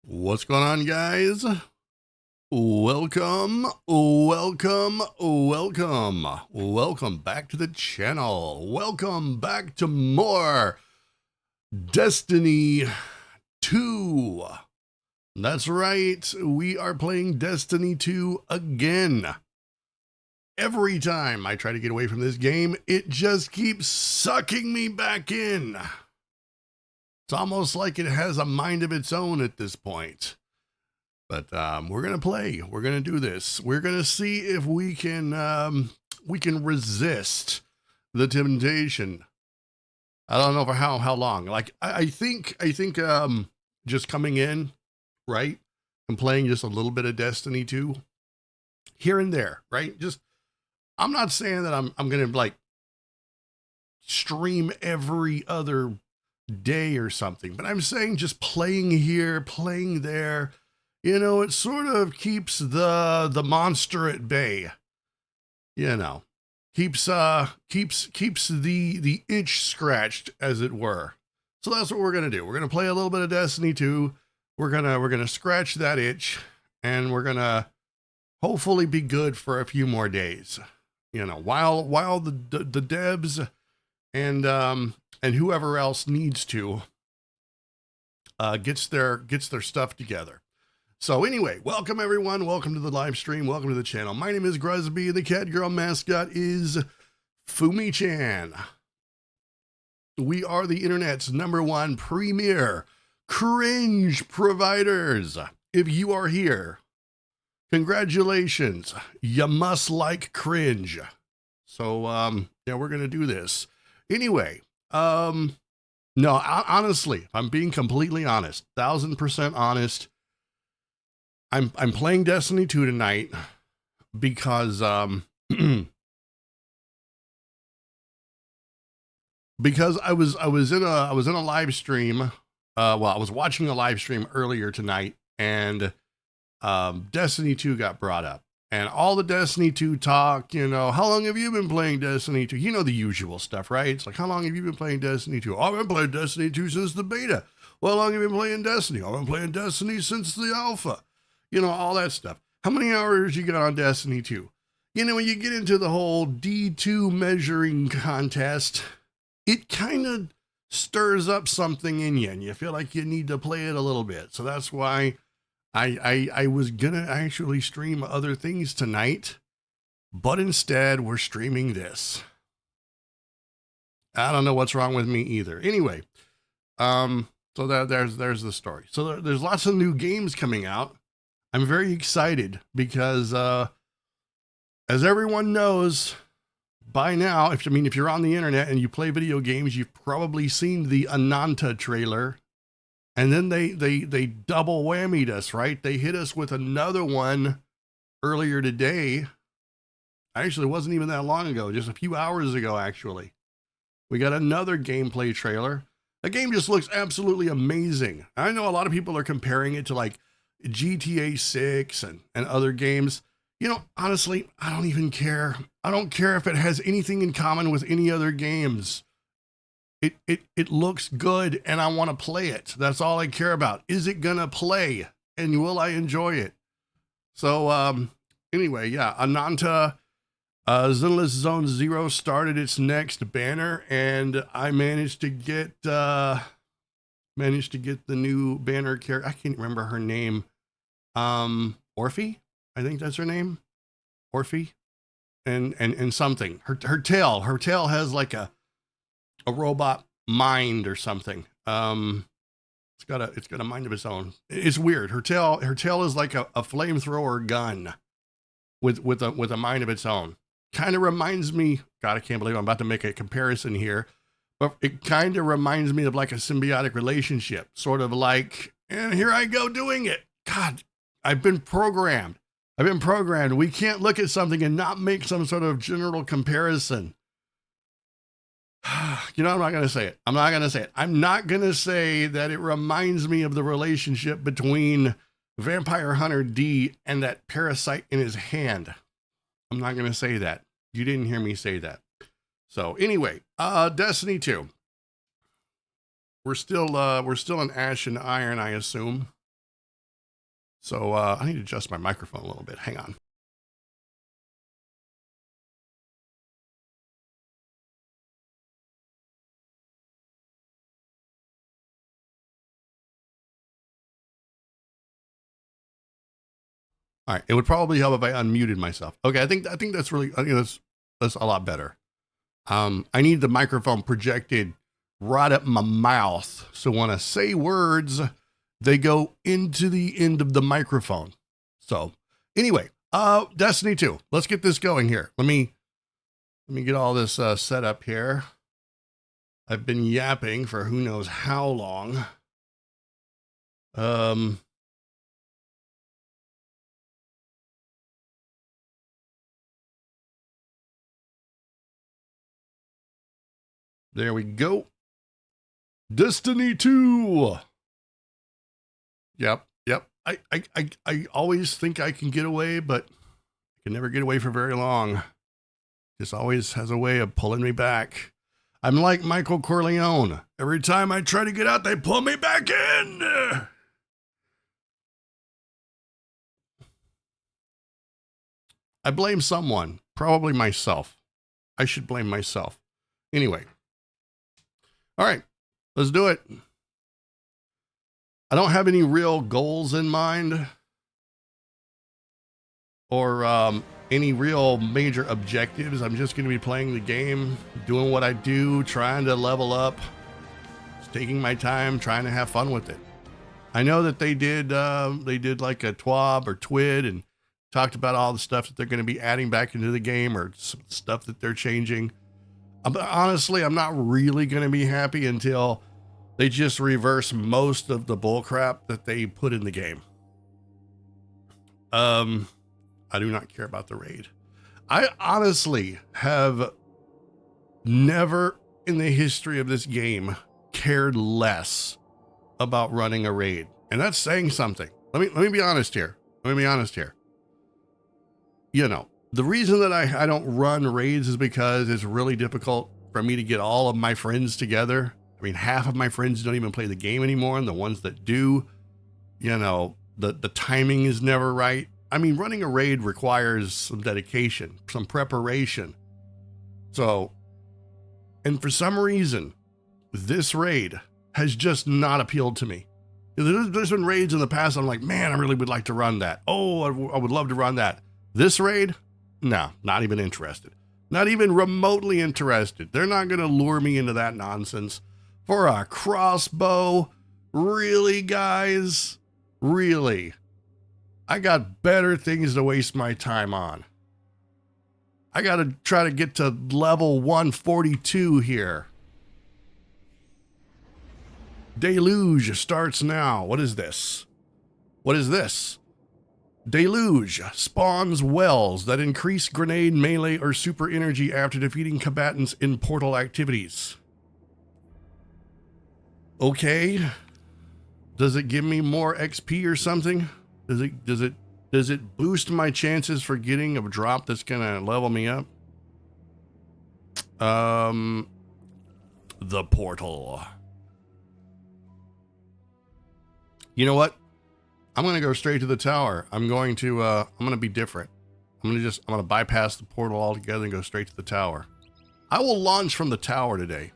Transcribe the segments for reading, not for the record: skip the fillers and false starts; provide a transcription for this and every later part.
What's going on, guys? Welcome back to the channel. Welcome back to more Destiny 2. That's right, we are playing Destiny 2 again. Every time I try to get away from this game, it just keeps sucking me back in. It's almost like it has a mind of its own at this point. But we're going to play. We're going to do this. We're going to see if we can resist the temptation. I don't know for how long. Like I think just coming in, right? And playing just a little bit of Destiny 2 here and there, right? Just I'm not saying that I'm going to like stream every other day or something, but I'm saying just playing here, playing there, you know, it sort of keeps the monster at bay, you know, keeps the itch scratched, as it were. So that's what we're going to do. We're going to play a little bit of Destiny 2. We're going to scratch that itch, and we're going to hopefully be good for a few more days, you know, while the devs and whoever else needs to gets their stuff together. So anyway, welcome everyone. Welcome to the live stream. Welcome to the channel. My name is Gruzbee, and the Catgirl mascot is Fumi-chan. We are the internet's #1 premier cringe providers. If you are here, congratulations. You must like cringe. So yeah, we're gonna do this. Anyway, no, honestly, I'm being completely honest, 1000% honest. I'm playing Destiny 2 tonight because because I was in a live stream. Well, I was watching a live stream earlier tonight, and Destiny 2 got brought up. And all the Destiny 2 talk, you know, how long have you been playing Destiny 2? You know the usual stuff, right? It's like, how long have you been playing Destiny 2? Oh, I've been playing Destiny 2 since the beta. Well, how long have you been playing Destiny? Oh, I've been playing Destiny since the alpha. You know, all that stuff. How many hours you got on Destiny 2? You know, when you get into the whole D2 measuring contest, it kind of stirs up something in you, and you feel like you need to play it a little bit. So that's why I was gonna actually stream other things tonight, but instead we're streaming this. I don't know what's wrong with me either. Anyway, so there's the story. So there's lots of new games coming out. I'm very excited because, as everyone knows by now, if you're on the internet and you play video games, you've probably seen the Ananta trailer. And then they double whammied us, right? They hit us with another one earlier today. Actually, it wasn't even that long ago, just a few hours ago, actually. We got another gameplay trailer. The game just looks absolutely amazing. I know a lot of people are comparing it to like GTA 6 and other games. You know, honestly, I don't even care. I don't care if it has anything in common with any other games. It looks good, and I want to play it. That's all I care about. Is it gonna play, and will I enjoy it? So anyway, yeah, Ananta Zenless Zone Zero started its next banner, and I managed to get the new banner character. I can't remember her name. Orphe, I think that's her name. Orphe, and something. Her tail has like a robot mind or something. It's got a mind of its own. It's weird. Her tail is like a flamethrower gun with a mind of its own. Kind of reminds me, God, I can't believe I'm about to make a comparison here, but it kind of reminds me of like a symbiotic relationship, sort of like, and here I go doing it. God, I've been programmed. We can't look at something and not make some sort of general comparison. You know, I'm not going to say it. I'm not going to say that it reminds me of the relationship between Vampire Hunter D and that parasite in his hand. I'm not going to say that. You didn't hear me say that. So anyway, Destiny 2. We're still in Ash and Iron, I assume. So I need to adjust my microphone a little bit. Hang on. All right, it would probably help if I unmuted myself. Okay, I think that's really, I think that's a lot better. I need the microphone projected right up my mouth, so when I say words, they go into the end of the microphone. So anyway, Destiny 2. Let's get this going here. Let me get all this set up here. I've been yapping for who knows how long. There we go. Destiny 2. Yep. I always think I can get away, but I can never get away for very long. Just always has a way of pulling me back. I'm like Michael Corleone. Every time I try to get out, they pull me back in. I blame someone, probably myself. I should blame myself. Anyway. All right, let's do it. I don't have any real goals in mind or any real major objectives. I'm just going to be playing the game, doing what I do, trying to level up, just taking my time, trying to have fun with it. I know that they did like a TWAB or TWID and talked about all the stuff that they're going to be adding back into the game or some stuff that they're changing. Honestly, I'm not really going to be happy until they just reverse most of the bullcrap that they put in the game. I do not care about the raid. I honestly have never in the history of this game cared less about running a raid. And that's saying something. Let me be honest here. You know, the reason that I don't run raids is because it's really difficult for me to get all of my friends together. I mean, half of my friends don't even play the game anymore, and the ones that do, you know, the timing is never right. I mean, running a raid requires some dedication, some preparation. So, and for some reason, this raid has just not appealed to me. There's been raids in the past, I'm like, man, I really would like to run that. Oh, I would love to run that. This raid? No, not even interested. Not even remotely interested. They're not going to lure me into that nonsense. For a crossbow? Really, guys? Really? I got better things to waste my time on. I got to try to get to level 142 here. Deluge starts now. What is this? Deluge spawns wells that increase grenade, melee, or super energy after defeating combatants in portal activities. Okay. Does it give me more XP or something? Does it boost my chances for getting a drop that's gonna level me up? The portal. You know what? I'm going to go straight to the tower. I'm going to be different. I'm going to bypass the portal altogether and go straight to the tower. I will launch from the tower today.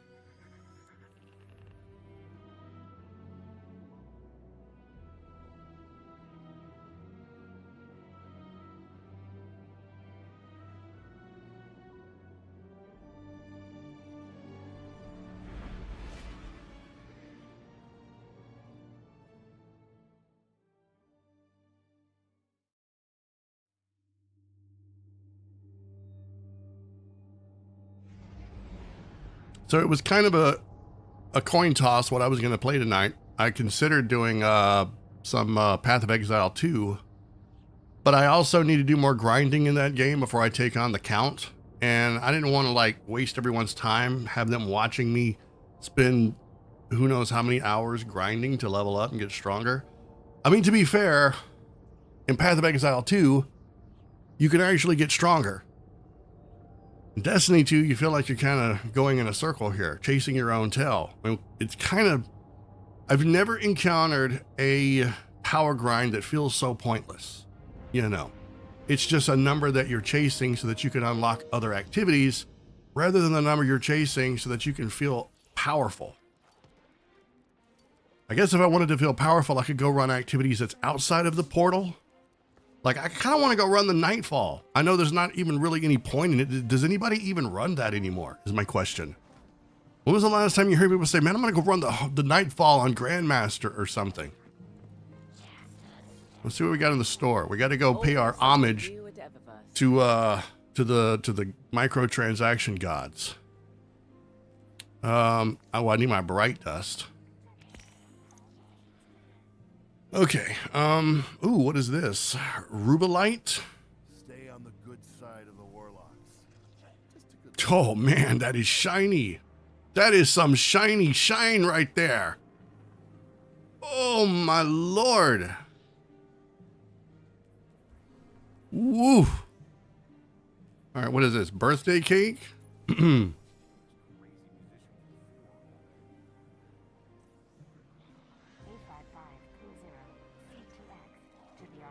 So it was kind of a coin toss what I was going to play tonight. I considered doing some Path of Exile 2, but I also need to do more grinding in that game before I take on the count. And I didn't want to like waste everyone's time, have them watching me spend who knows how many hours grinding to level up and get stronger. I mean, to be fair, in Path of Exile 2, you can actually get stronger. In Destiny 2, you feel like you're kind of going in a circle here, chasing your own tail. I mean, it's kind of, I've never encountered a power grind that feels so pointless. You know, it's just a number that you're chasing so that you can unlock other activities rather than the number you're chasing so that you can feel powerful. I guess if I wanted to feel powerful, I could go run activities that's outside of the portal. Like, I kind of want to go run the Nightfall. I know there's not even really any point in it. Does anybody even run that anymore, is my question. When was the last time you heard people say, man, I'm going to go run the Nightfall on Grandmaster or something? Let's see what we got in the store. We got to go pay our homage to the microtransaction gods. Oh, I need my bright dust. Okay. Ooh, what is this? Rubelite? Stay on the good side of the warlocks. Oh man, that is shiny. That is some shiny shine right there. Oh my lord. Woo. All right, what is this? Birthday cake?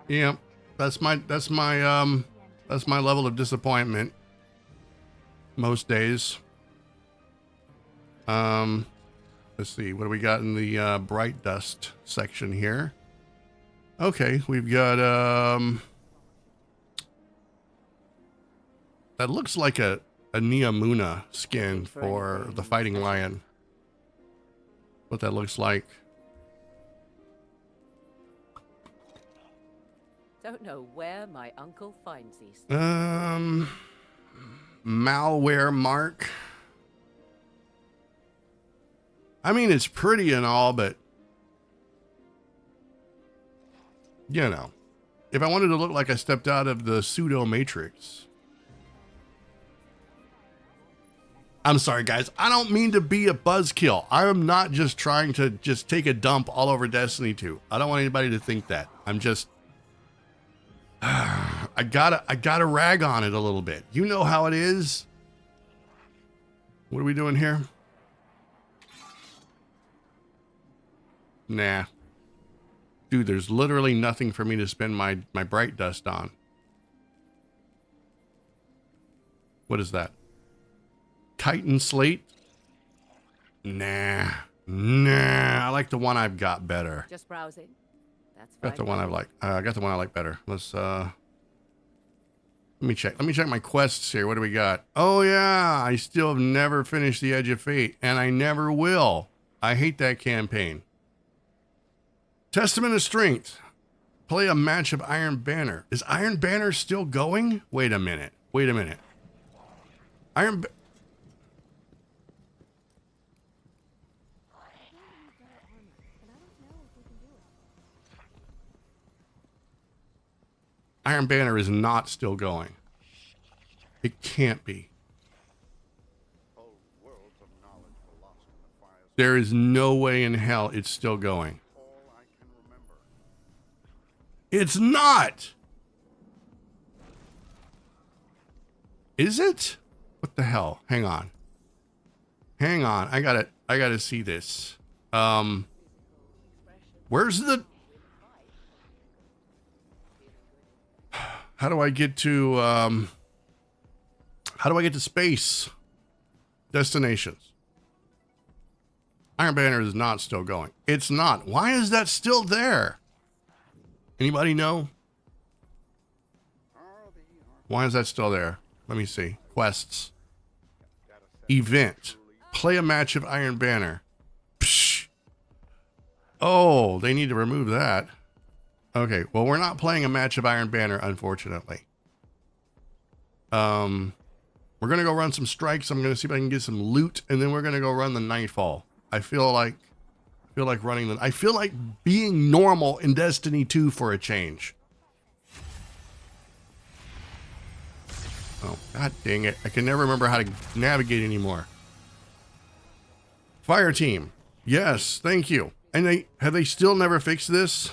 Yeah, that's my level of disappointment most days. Let's see, what do we got in the bright dust section here? Okay, we've got that looks like a Neomuna skin for the fighting lion. What that looks like. Don't know where my uncle finds these. Malware mark. I mean, it's pretty and all, but you know, if I wanted to look like I stepped out of the pseudo matrix. I'm sorry, guys. I don't mean to be a buzzkill. I am not just trying to just take a dump all over Destiny 2. I don't want anybody to think that. I'm just I gotta rag on it a little bit. You know how it is. What are we doing here? Nah. Dude, there's literally nothing for me to spend my bright dust on. What is that? Chitin slate? Nah. I like the one I've got better. Just browsing. That's got the one I like. I got the one I like better. Let's let me check. Let me check my quests here. What do we got? Oh yeah, I still have never finished the Edge of Fate, and I never will. I hate that campaign. Testament of Strength. Play a match of Iron Banner. Is Iron Banner still going? Wait a minute. Wait a minute. Iron Banner is not still going. It can't be. There is no way in hell it's still going. It's not. Is it? What the hell? Hang on. Hang on. I gotta see this. Where's the... How do I get to space destinations? Iron Banner is not still going. It's not. Why is that still there? Anybody know? Why is that still there? Let me see. Quests. Event. Play a match of Iron Banner. Psh. Oh, they need to remove that. Okay, well, we're not playing a match of Iron Banner, unfortunately. We're going to go run some strikes. I'm going to see if I can get some loot, and then we're going to go run the Nightfall. I feel like being normal in Destiny 2 for a change. Oh, god dang it. I can never remember how to navigate anymore. Fire team. Yes, thank you. And have they still never fixed this?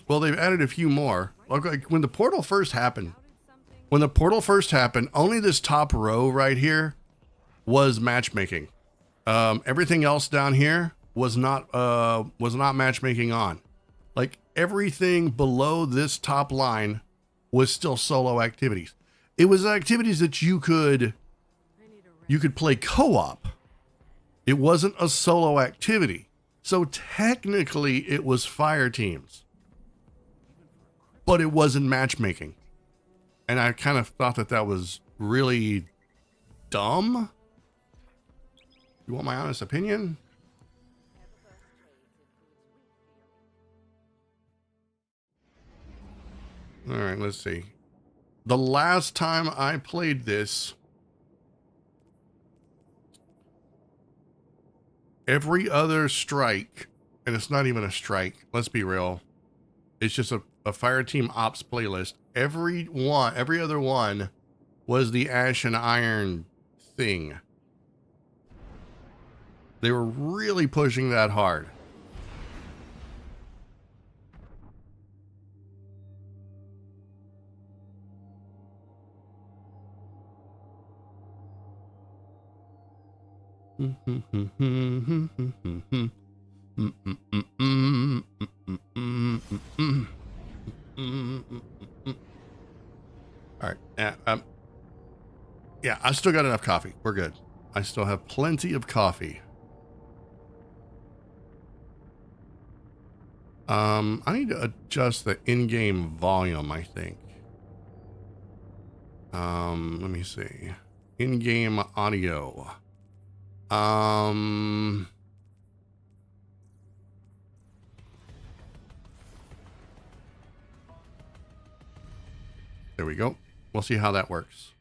Well, they've added a few more. Like when the portal first happened, only this top row right here was matchmaking. Everything else down here was not matchmaking on. Like everything below this top line was still solo activities. It was activities that you could play co-op. It wasn't a solo activity. So technically it was fire teams, but it wasn't matchmaking. And I kind of thought that was really dumb. You want my honest opinion? All right, let's see. The last time I played this, every other strike, and it's not even a strike, let's be real, it's just a fire team ops playlist. Every other one was the Ash and Iron thing. They were really pushing that hard. All right. Yeah, I still got enough coffee. We're good. I still have plenty of coffee. I need to adjust the in-game volume, I think. Let me see. In-game audio. There we go. We'll see how that works.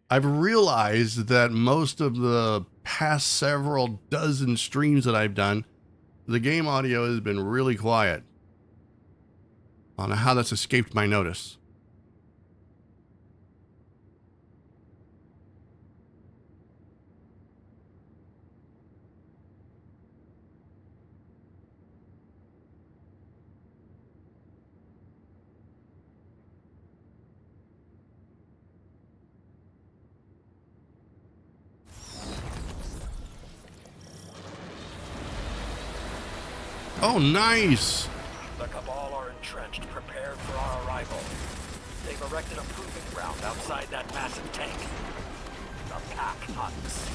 I've realized that most of the past several dozen streams that I've done, the game audio has been really quiet. I don't know how that's escaped my notice. Oh, nice! The Cabal are entrenched, prepared for our arrival. They've erected a proving ground outside that massive tank. The pack hunts.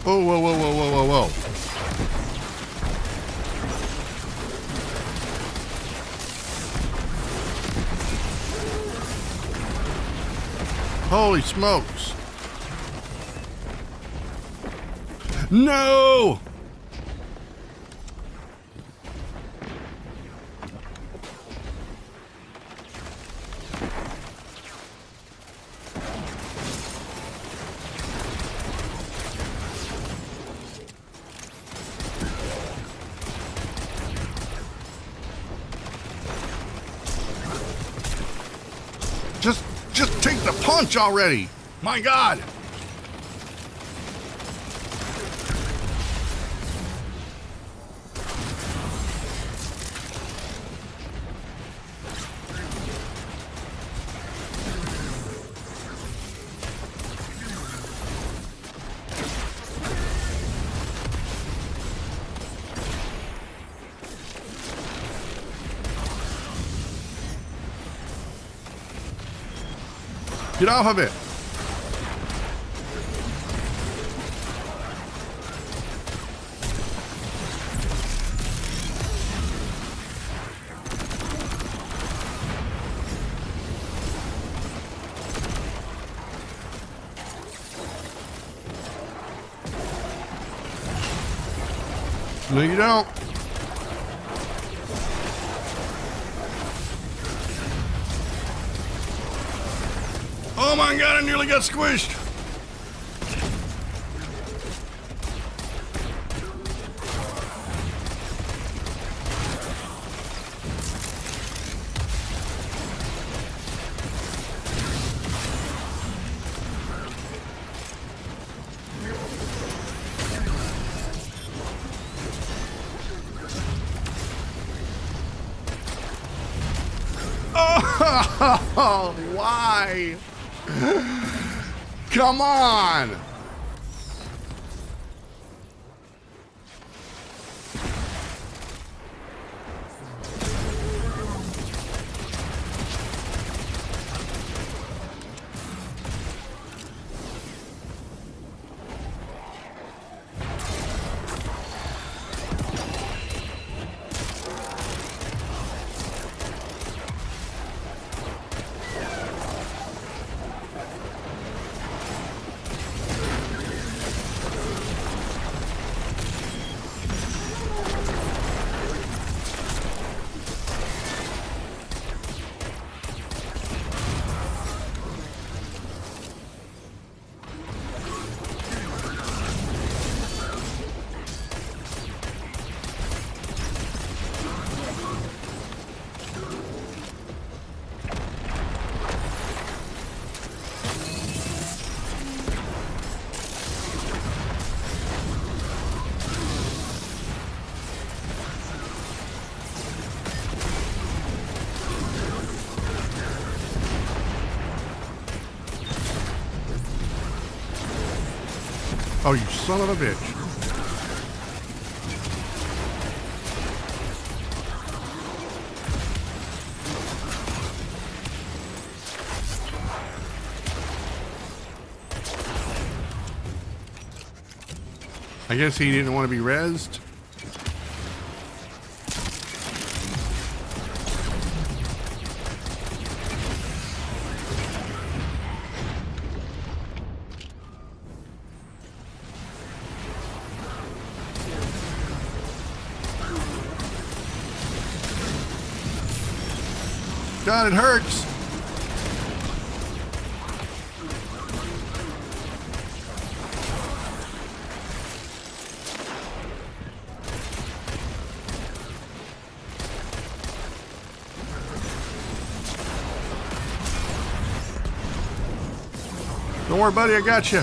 Whoa, whoa, whoa, whoa, whoa, whoa, whoa. Holy smokes. No! Just take the punch already. My God. Get off of it. No, you don't. Oh my God, I nearly got squished. Oh, why? Come on. Oh, you son of a bitch. I guess he didn't want to be rezzed. God, it hurts. Don't worry, buddy, I got you.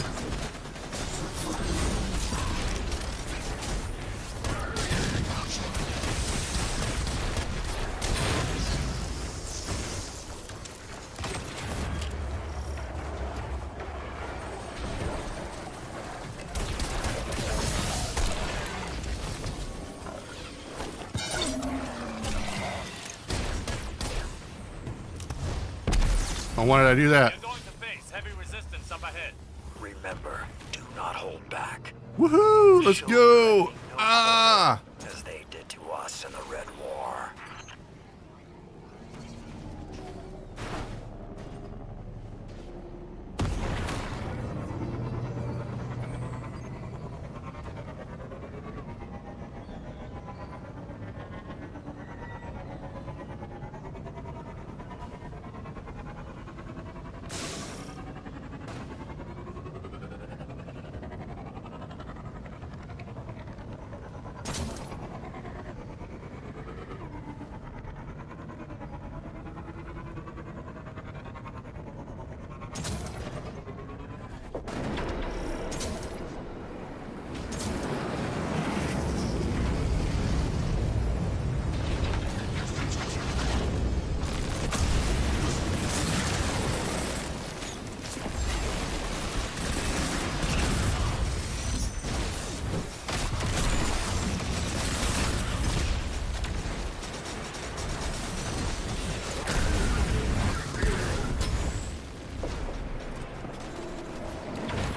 Oh, why did I do that? You're going to face heavy resistance up ahead. Remember, do not hold back. Woohoo! Let's Show go! the enemy no Ah! more, as they did to us in the Red War.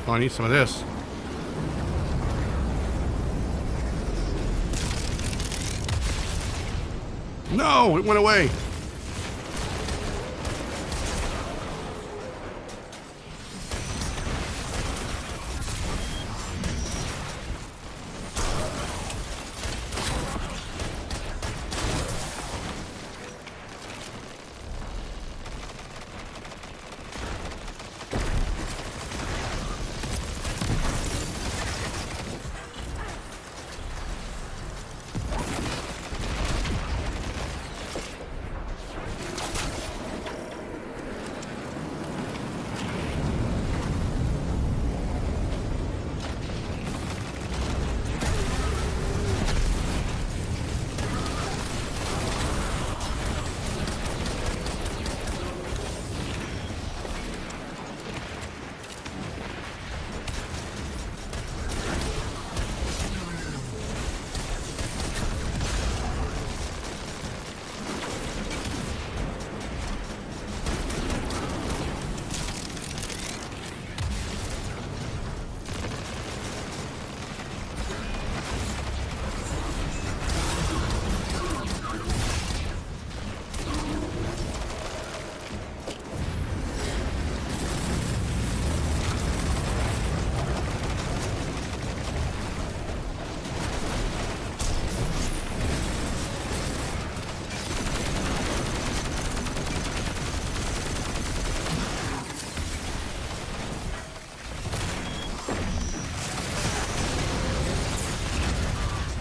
Oh, I need some of this. No, it went away.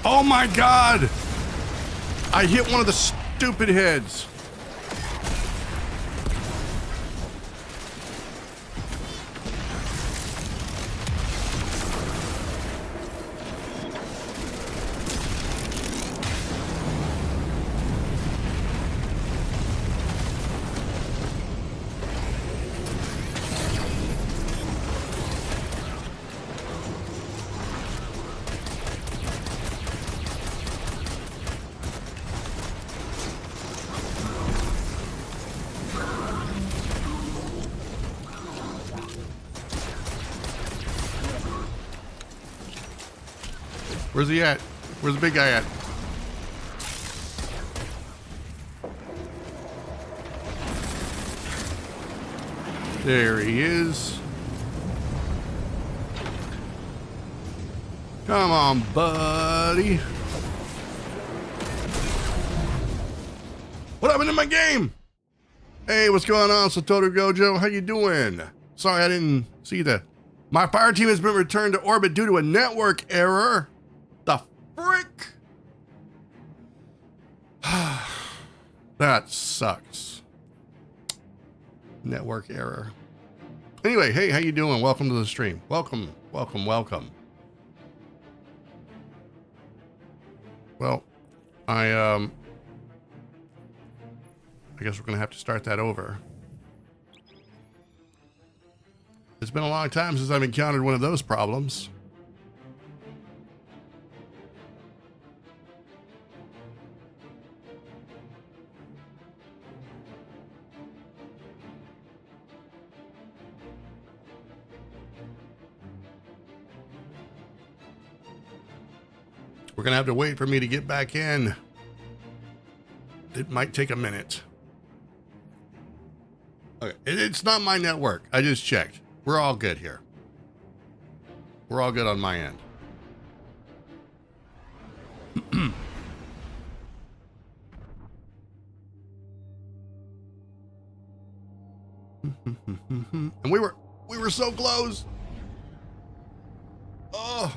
Oh my God! I hit one of the stupid heads. Where's he at? Where's the big guy at? There he is. Come on, buddy. What happened in my game? Hey, what's going on, Satoru Gojo? How you doing? Sorry, I didn't see that. My fire team has been returned to orbit due to a network error. The frick? That sucks. Network error. Anyway, hey, how you doing? Welcome to the stream. Welcome, welcome, welcome. Well, I guess we're gonna have to start that over. It's been a long time since I've encountered one of those problems. We're gonna have to wait for me to get back in. It might take a minute. Okay, it's not my network. I just checked. We're all good here. We're all good on my end. And we were so close. Oh.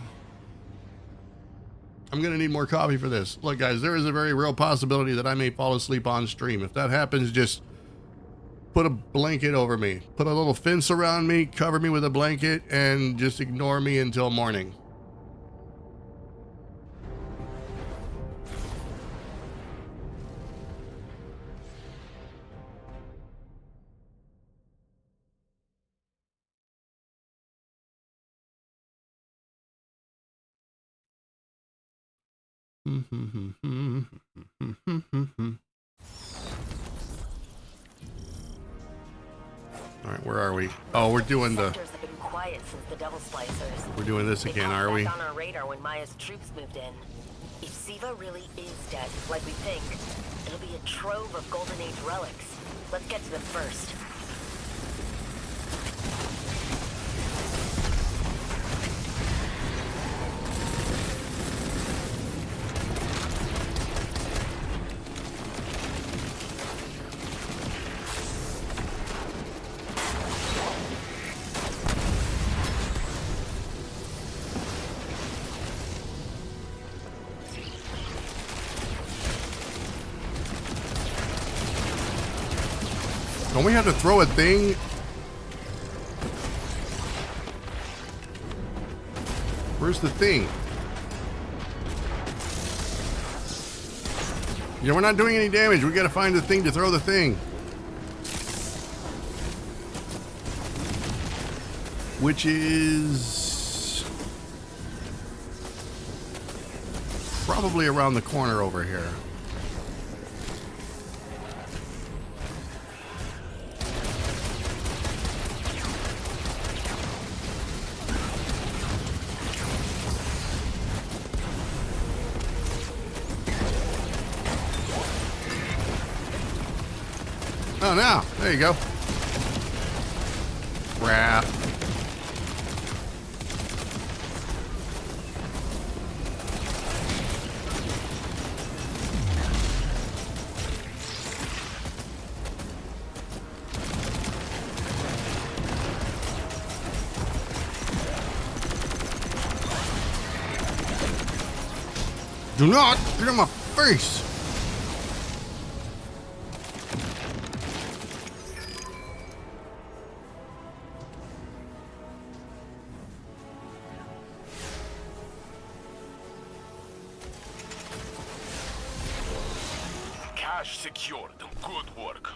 I'm gonna need more coffee for this. Look, guys, there is a very real possibility that I may fall asleep on stream. If that happens, just put a blanket over me. Put a little fence around me, cover me with a blanket, and just ignore me until morning. All right, where are we? Oh, we're doing the. Sectors have been quiet since the Devil Splicers. We're doing this again, are we? They popped back on our radar when Maya's troops moved in. If Siva really is dead, like we think, it'll be a trove of Golden Age relics. Let's get to them first. Don't we have to throw a thing? Where's the thing? Yeah, we're not doing any damage. We gotta find the thing to throw the thing. Which is probably around the corner over here. Oh, now, there you go. Crap. Do not get in my face! Cache secured. Good work.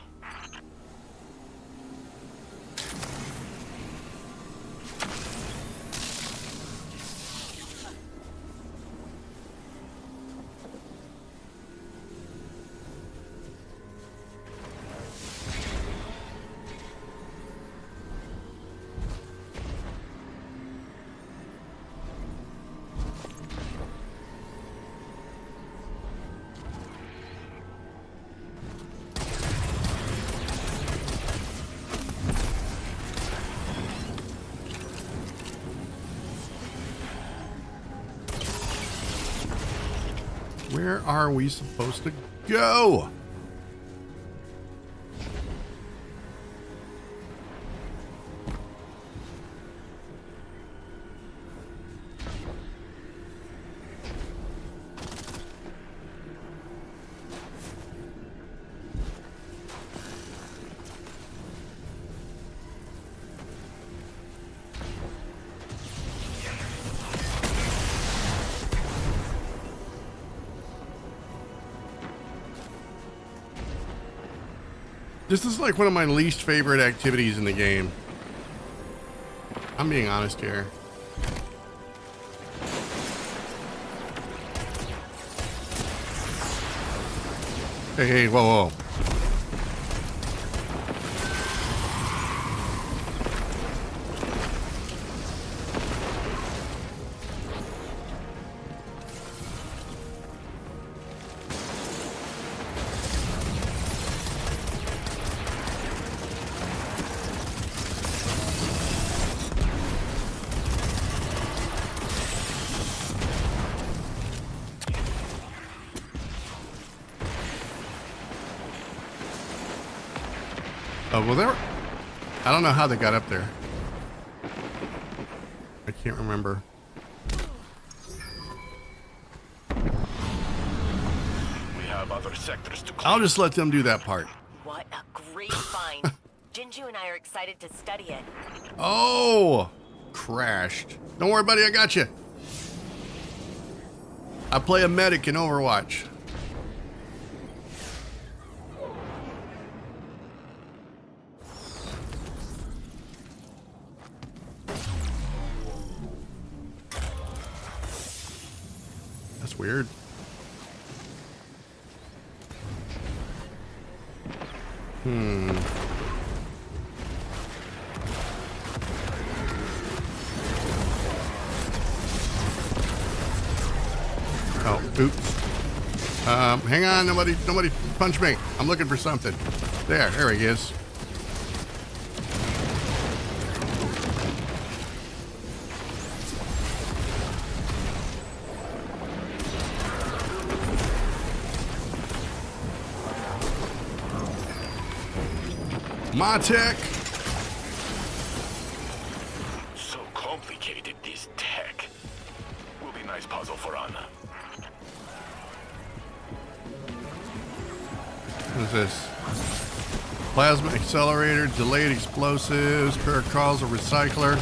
Where are we supposed to go? This is like one of my least favorite activities in the game. I'm being honest here. Hey, whoa. Oh, well, I don't know how they got up there. I can't remember. We have other sectors to clear. I'll just let them do that part. What a great find. Jinju and I are excited to study it. Oh, crashed. Don't worry, buddy. I got you. I play a medic in Overwatch. That's weird. Oh, oops. Hang on, nobody punch me. I'm looking for something. There he is. My tech. So complicated, this tech. Will be a nice puzzle for Anna. What is this? Plasma accelerator, delayed explosives, Paracarl's a recycler.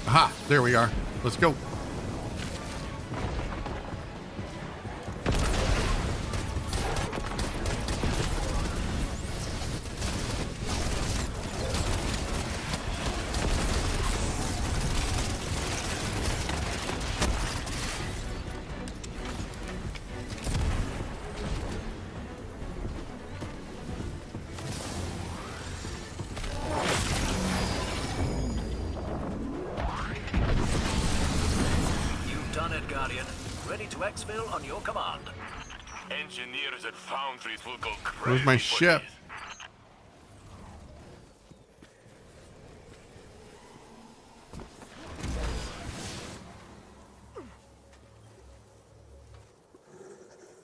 Aha, there we are. Let's go. ready to exfil on your command. Engineers at foundries will go crazy. Where's my for ship? this.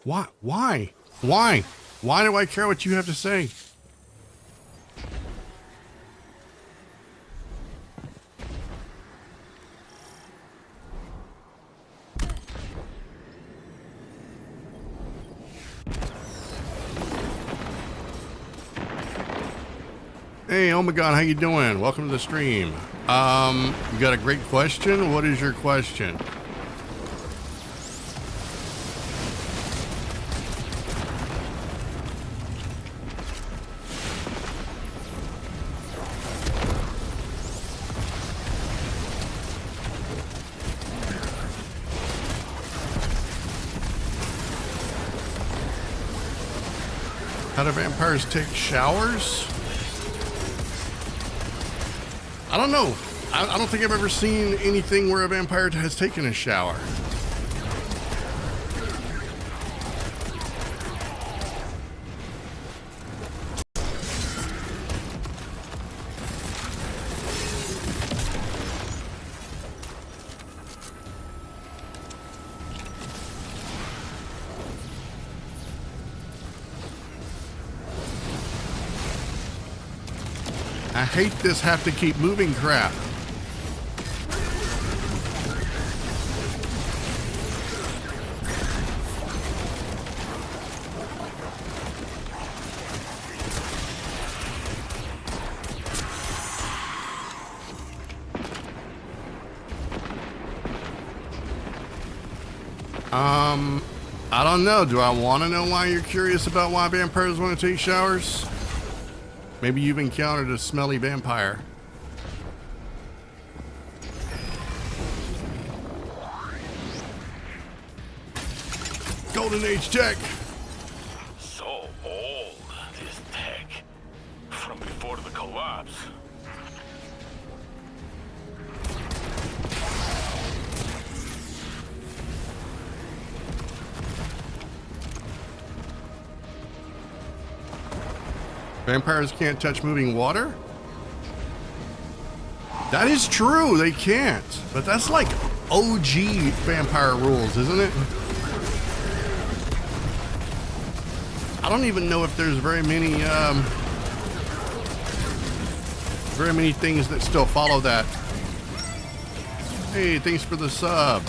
Why? Why? Why? Why do I care what you have to say? Hey, oh my God, how you doing? Welcome to the stream. You got a great question? What is your question? How do vampires take showers? I don't know. I don't think I've ever seen anything where a vampire has taken a shower. I hate this have to keep moving crap. I don't know. Do I want to know why you're curious about why vampires want to take showers? Maybe you've encountered a smelly vampire. Golden Age tech. So old, this tech. From before the collapse. Vampires can't touch moving water? That is true, they can't. But that's like OG vampire rules, isn't it? I don't even know if there's very many things that still follow that. Hey, thanks for the sub.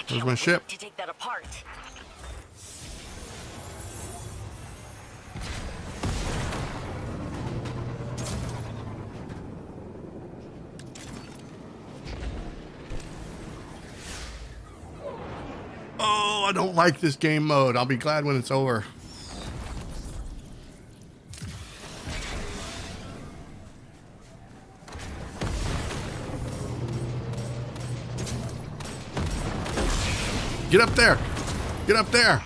Where's my ship? To take that apart. Oh, I don't like this game mode. I'll be glad when it's over. Get up there! Get up there!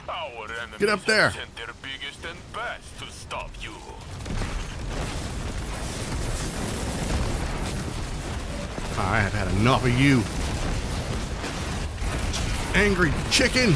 Get up there! Sent their biggest and best to stop you. I have had enough of you. Angry chicken!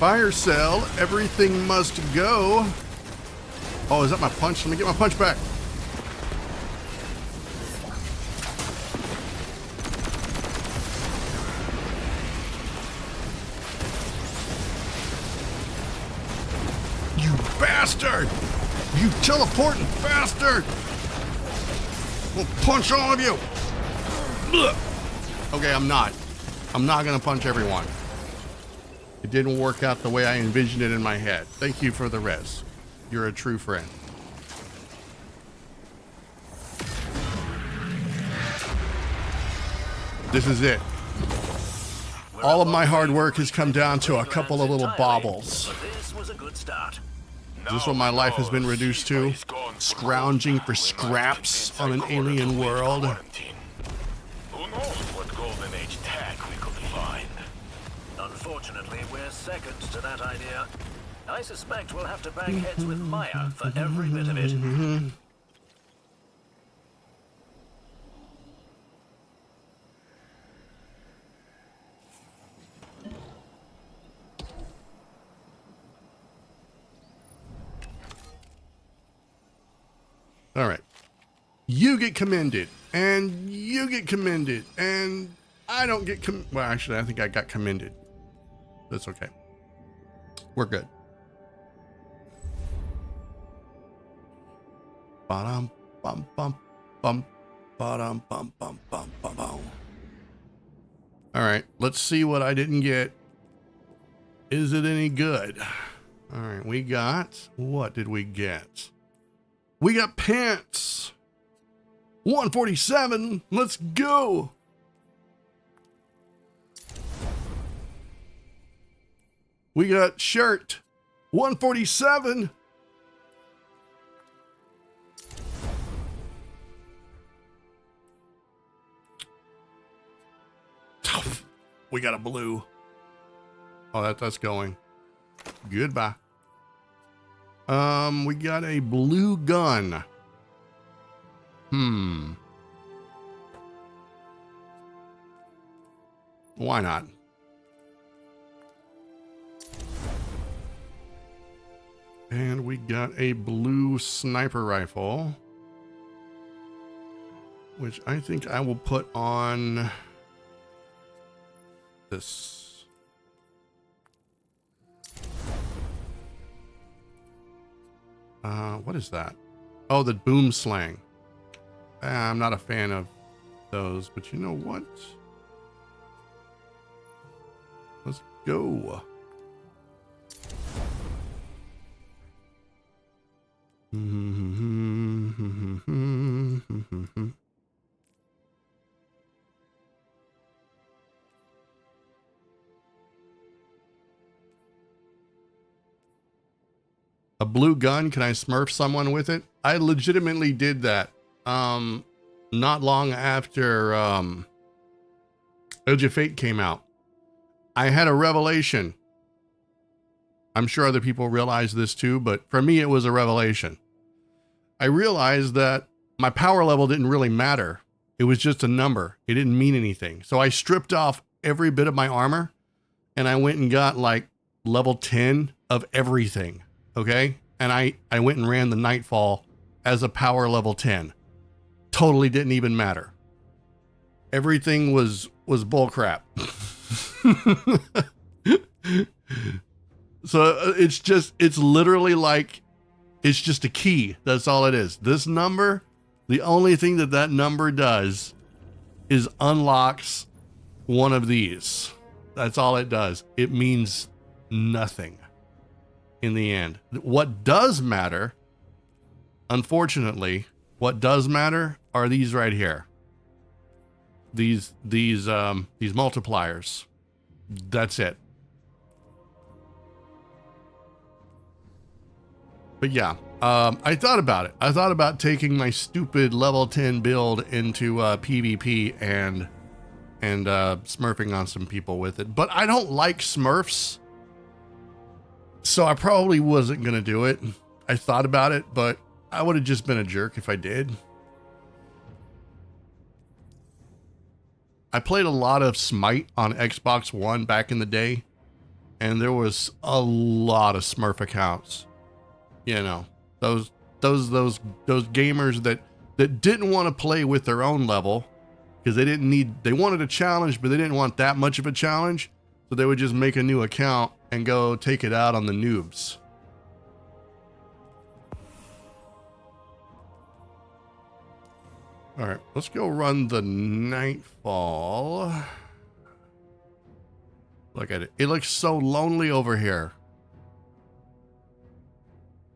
Fire cell, everything must go. Oh, is that my punch? Let me get my punch back. You bastard! You teleporting bastard! We'll punch all of you! Ugh. Okay, I'm not gonna punch everyone. It didn't work out the way I envisioned it in my head. Thank you for the res. You're a true friend. This is it. All of my hard work has come down to a couple of little baubles. This was a good start. Is this what my life has been reduced to? Scrounging for scraps on an alien world? Who knows what Golden Age tech we could find? Unfortunately, we're seconds to that idea. I suspect we'll have to bang heads with Maya for every bit of it. All right. You get commended, and you get commended, and I don't get well, actually, I think I got commended. That's okay. We're good. Ba-dum, bum, bum, bum, ba-dum, bum, bum, bum, bum, bum. All right, let's see what I didn't get. Is it any good? All right, we got, what did we get? We got pants. 147. Let's go. We got shirt. 147. We got a blue. Oh, that's going. Goodbye. We got a blue gun. Why not? And we got a blue sniper rifle, which I think I will put on this. What is that? Oh, the boom slang. I'm not a fan of those, but you know what? Let's go. A blue gun, can I smurf someone with it? I legitimately did that. Not long after Edge of Fate came out. I had a revelation. I'm sure other people realize this too, but for me it was a revelation. I realized that my power level didn't really matter. It was just a number. It didn't mean anything. So I stripped off every bit of my armor and I went and got like level 10 of everything. Okay. And I went and ran the Nightfall as a power level 10. Totally didn't even matter. Everything was bullcrap. So it's literally like, it's just a key. That's all it is. This number, the only thing that number does is unlocks one of these. That's all it does. It means nothing in the end. What does matter, unfortunately, what does matter are these right here. These multipliers. That's it. But yeah, I thought about it. I thought about taking my stupid level 10 build into PvP and smurfing on some people with it. But I don't like smurfs, so I probably wasn't going to do it. I thought about it, but I would have just been a jerk if I did. I played a lot of Smite on Xbox One back in the day, and there was a lot of Smurf accounts. You know, those gamers that didn't want to play with their own level because they wanted a challenge, but they didn't want that much of a challenge. So they would just make a new account and go take it out on the noobs. All right, let's go run the Nightfall. Look at it. It looks so lonely over here.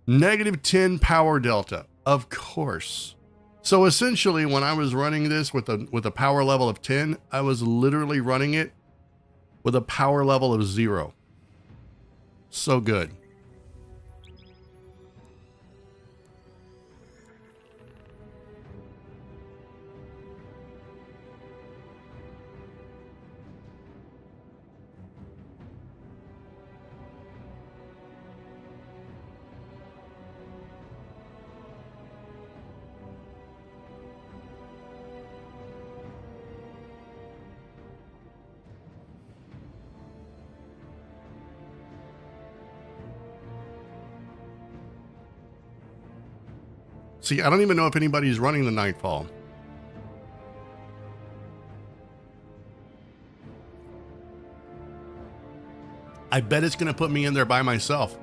-10 power delta, of course. So essentially, when I was running this with a power level of 10, I was literally running it with a power level of 0. So good. See, I don't even know if anybody's running the Nightfall. I bet it's going to put me in there by myself.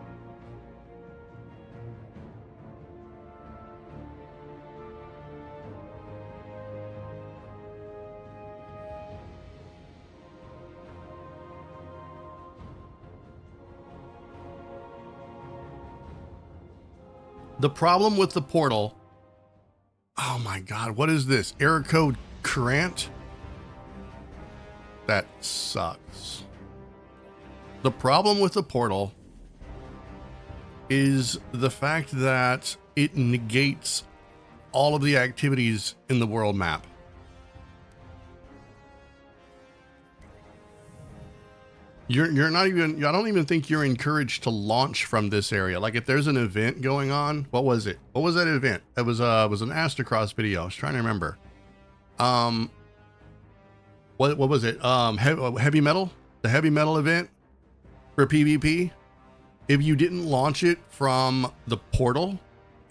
The problem with the portal, oh my God, what is this? Error code current? That sucks. The problem with the portal is the fact that it negates all of the activities in the world map. You're not even, I don't even think you're encouraged to launch from this area. Like if there's an event going on, what was it? What was that event? It was an Astrocross video. I was trying to remember. What was it? Heavy metal? The heavy metal event for PvP? If you didn't launch it from the portal,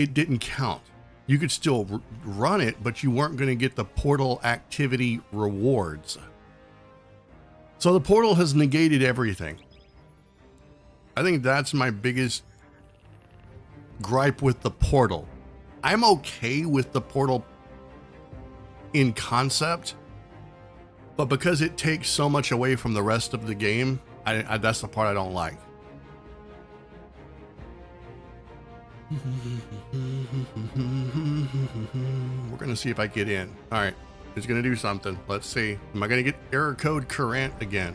it didn't count. You could still run it, but you weren't going to get the portal activity rewards. So the portal has negated everything. I think that's my biggest gripe with the portal. I'm okay with the portal in concept, but because it takes so much away from the rest of the game, that's the part I don't like. We're gonna see if I get in. All right. It's going to do something. Let's see. Am I going to get error code current again?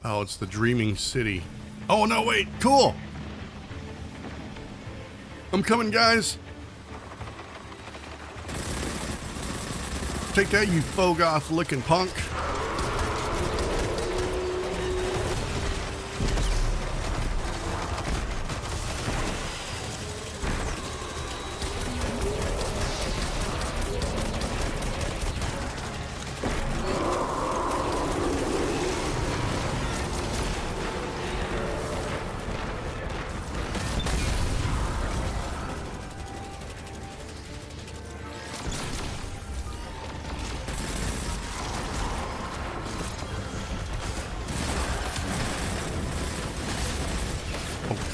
Oh, it's the Dreaming City. Oh, no, wait. Cool. I'm coming, guys. Take that, you Fogoth looking punk.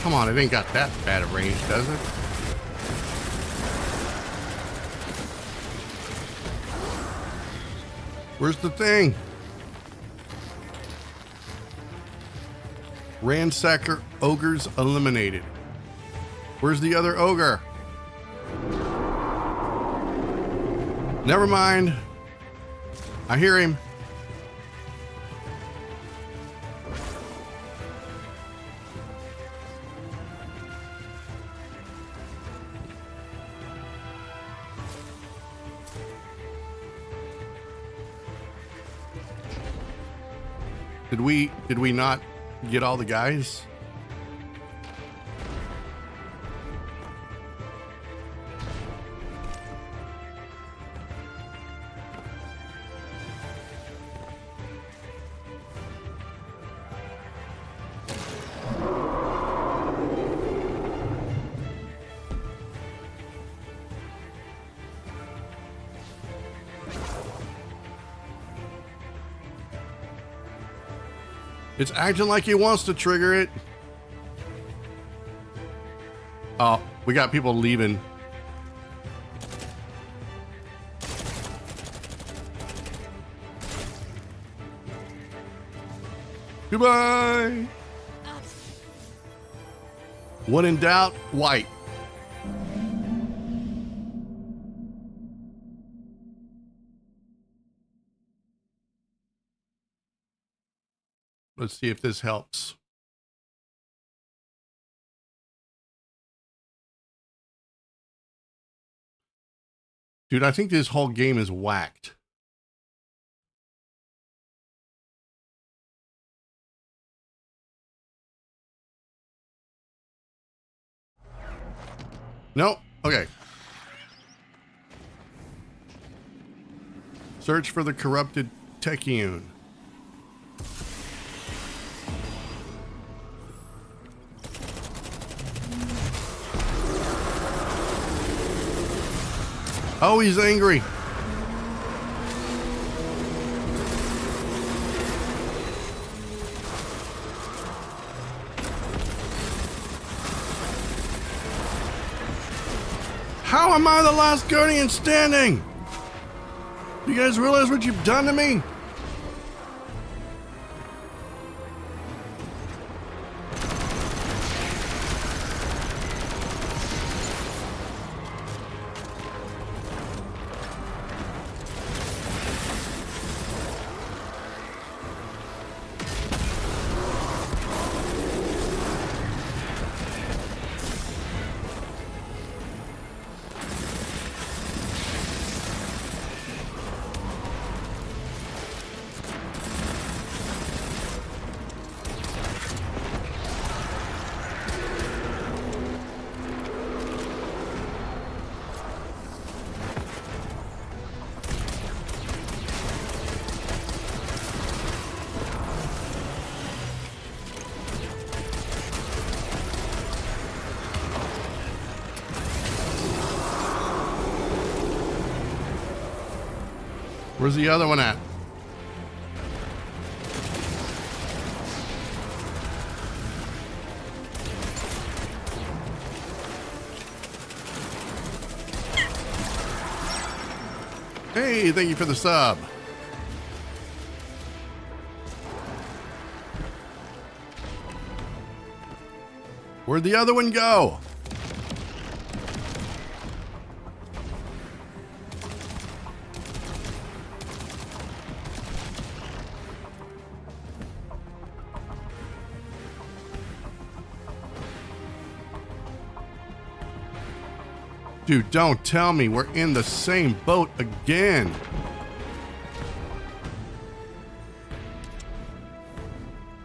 Come on, it ain't got that bad a range, does it? Where's the thing? Ransacker ogres eliminated. Where's the other ogre? Never mind. I hear him. Did we not get all the guys? It's acting like he wants to trigger it. Oh, we got people leaving. Goodbye. When in doubt, white. Let's see if this helps. Dude, I think this whole game is whacked. No? Okay. Search for the corrupted Techion. Oh, he's angry. How am I the last Guardian standing? You guys realize what you've done to me? Where's the other one at? Hey, thank you for the sub. Where'd the other one go? Dude, don't tell me we're in the same boat again.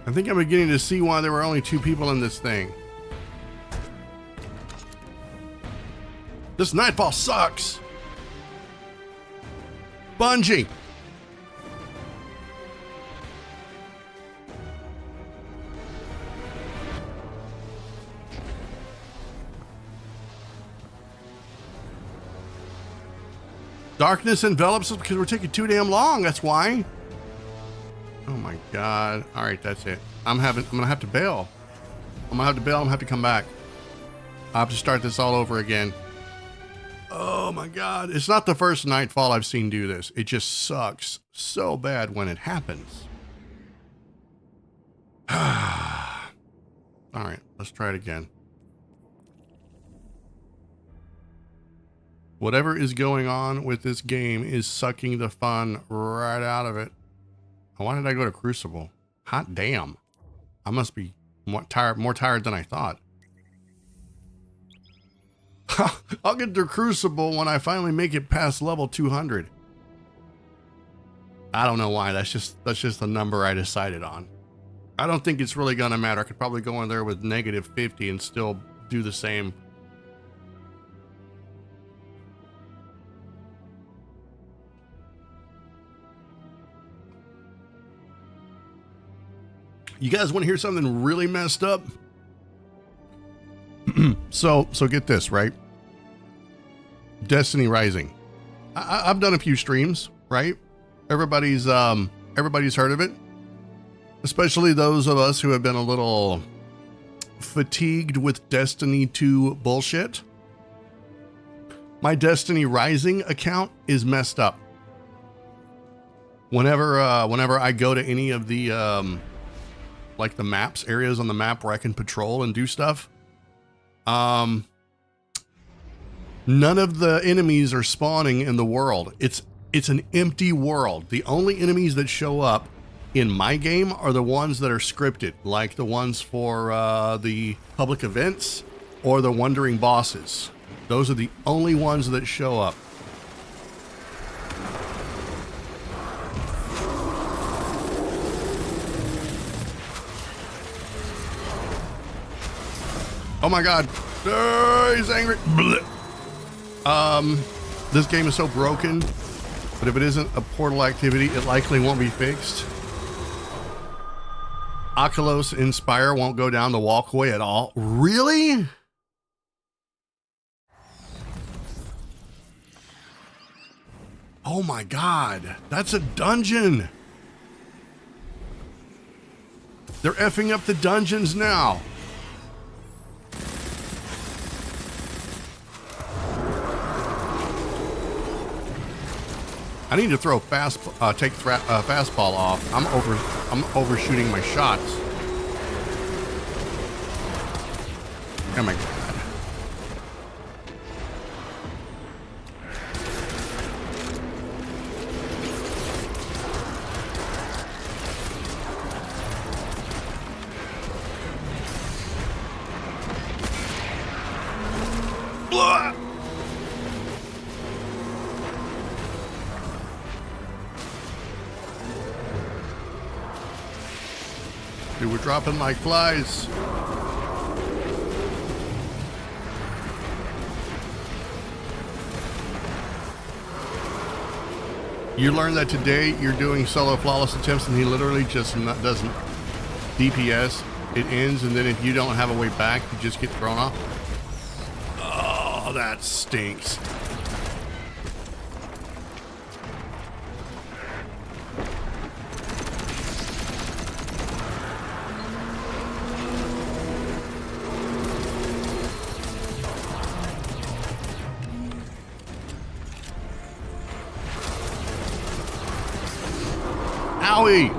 I think I'm beginning to see why there were only 2 people in this thing. This nightfall sucks. Bungie. Darkness envelops us because we're taking too damn long. That's why. Oh my god. All right, that's it. I'm gonna have to bail. I'm gonna have to come back. I have to start this all over again. Oh my god. It's not the first Nightfall I've seen do this. It just sucks so bad when it happens. All right, let's try it again. Whatever is going on with this game is sucking the fun right out of it. Why did I go to Crucible? Hot damn. I must be more tired than I thought. I'll get to Crucible when I finally make it past level 200. I don't know why. That's just the number I decided on. I don't think it's really gonna matter. I could probably go in there with negative 50 and still do the same. You guys want to hear something really messed up? So get this, right? Destiny Rising. I've done a few streams, right? Everybody's heard of it. Especially those of us who have been a little fatigued with Destiny 2 bullshit. My Destiny Rising account is messed up. Whenever I go to any of the like the maps, areas on the map where I can patrol and do stuff, none of the enemies are spawning in the world. It's an empty world. The only enemies that show up in my game are the ones that are scripted, like the ones for the public events or the wandering bosses. Those are the only ones that show up. Oh my god. He's angry. This game is so broken, but if it isn't a portal activity, it likely won't be fixed. Oculus Inspire won't go down the walkway at all. Really? Oh my god. That's a dungeon. They're effing up the dungeons now. I need to throw fastball off. I'm overshooting my shots. Oh my god. Blah! Dude, we're dropping like flies. You learned that today you're doing solo flawless attempts and he literally just doesn't DPS. It ends, and then if you don't have a way back, you just get thrown off. Oh, that stinks. Owie!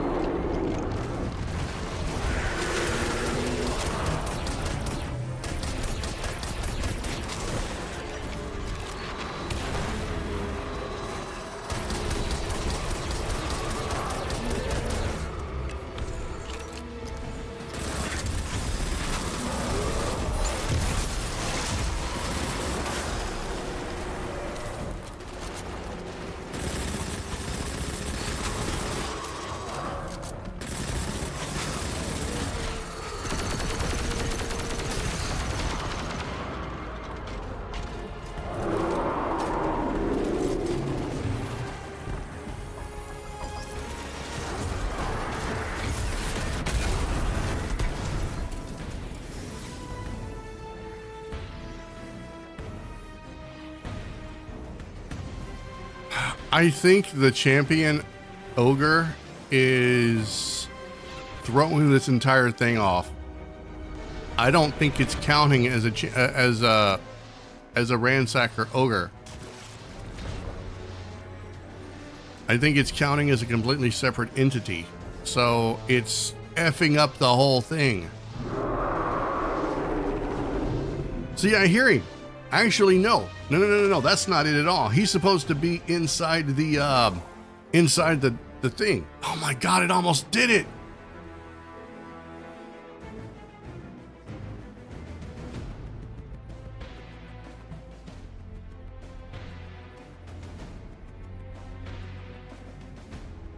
I think the champion ogre is throwing this entire thing off. I don't think it's counting as a ransacker ogre. I think it's counting as a completely separate entity. So it's effing up the whole thing. See, I hear him. Actually, no, that's not it at all. He's supposed to be inside the thing. Oh my god, it almost did it.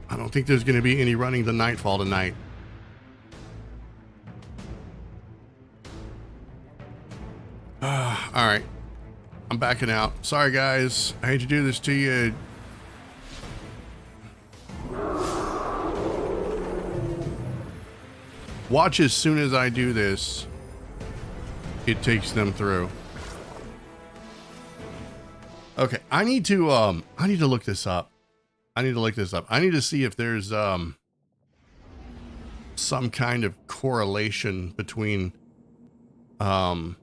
I don't think there's going to be any running the Nightfall tonight. All right. I'm backing out. Sorry, guys. I hate to do this to you. Watch as soon as I do this, it takes them through. Okay, I need to look this up. I need to see if there's some kind of correlation between some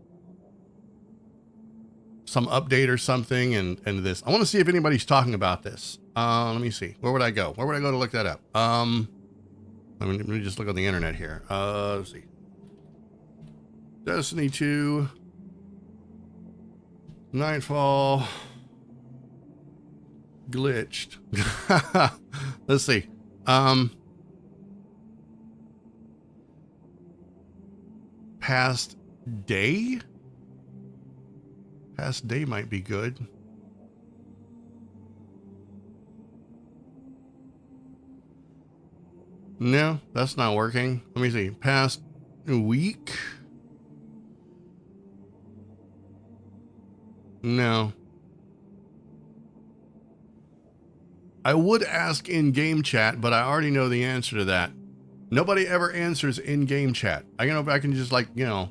update or something and this. I want to see if anybody's talking about this. Let me see. Where would I go? Where would I go to look that up? Let me just look on the internet here. Let's see. Destiny 2, Nightfall, glitched. Let's see. Past day? Past day might be good. No, that's not working. Let me see. Past week? No. I would ask in-game chat, but I already know the answer to that. Nobody ever answers in-game chat. I can just like, you know,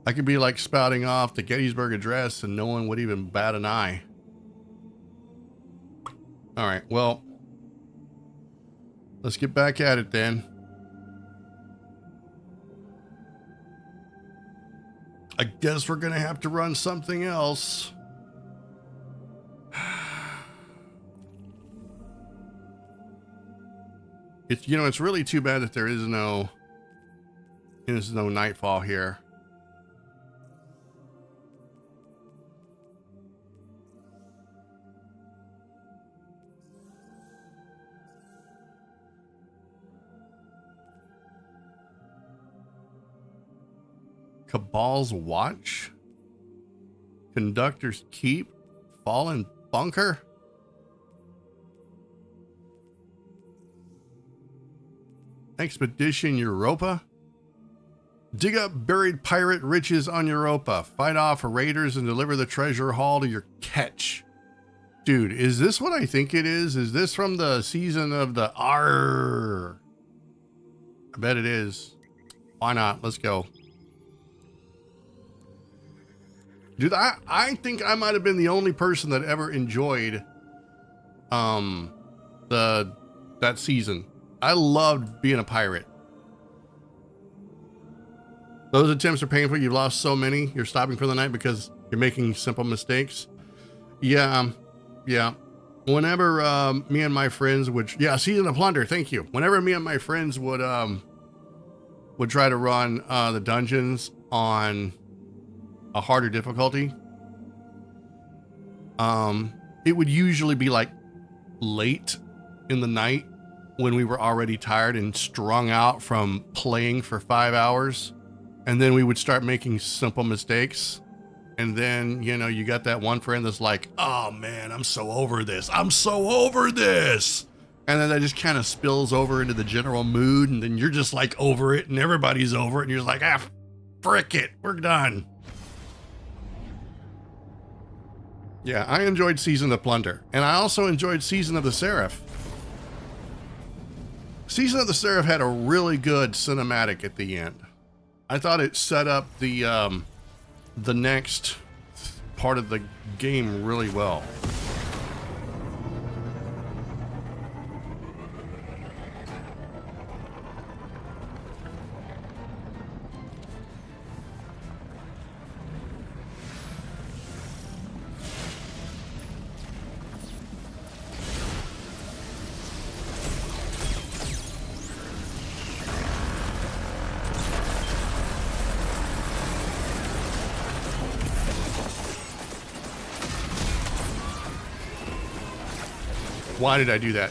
I could be like spouting off the Gettysburg Address and no one would even bat an eye. All right, well, let's get back at it then. I guess we're going to have to run something else. It's, you know, it's really too bad that there's no Nightfall here. Cabal's Watch? Conductor's Keep? Fallen Bunker? Expedition Europa? Dig up buried pirate riches on Europa. Fight off raiders and deliver the treasure haul to your catch. Dude, is this what I think it is? Is this from the season of the Arr? I bet it is. Why not? Let's go. Dude, I think I might have been the only person that ever enjoyed that season. I loved being a pirate. Those attempts are painful. You've lost so many. You're stopping for the night because you're making simple mistakes. Yeah. Whenever me and my friends would, Season of Plunder, thank you. Whenever me and my friends would try to run the dungeons on a harder difficulty, it would usually be like late in the night when we were already tired and strung out from playing for 5 hours. And then we would start making simple mistakes. And then, you know, you got that one friend that's like, oh man, I'm so over this. I'm so over this. And then that just kind of spills over into the general mood. And then you're just like over it and everybody's over it. And you're just like, frick it, we're done. Yeah, I enjoyed Season of Plunder. And I also enjoyed Season of the Seraph. Season of the Seraph had a really good cinematic at the end. I thought it set up the next part of the game really well. Why did I do that?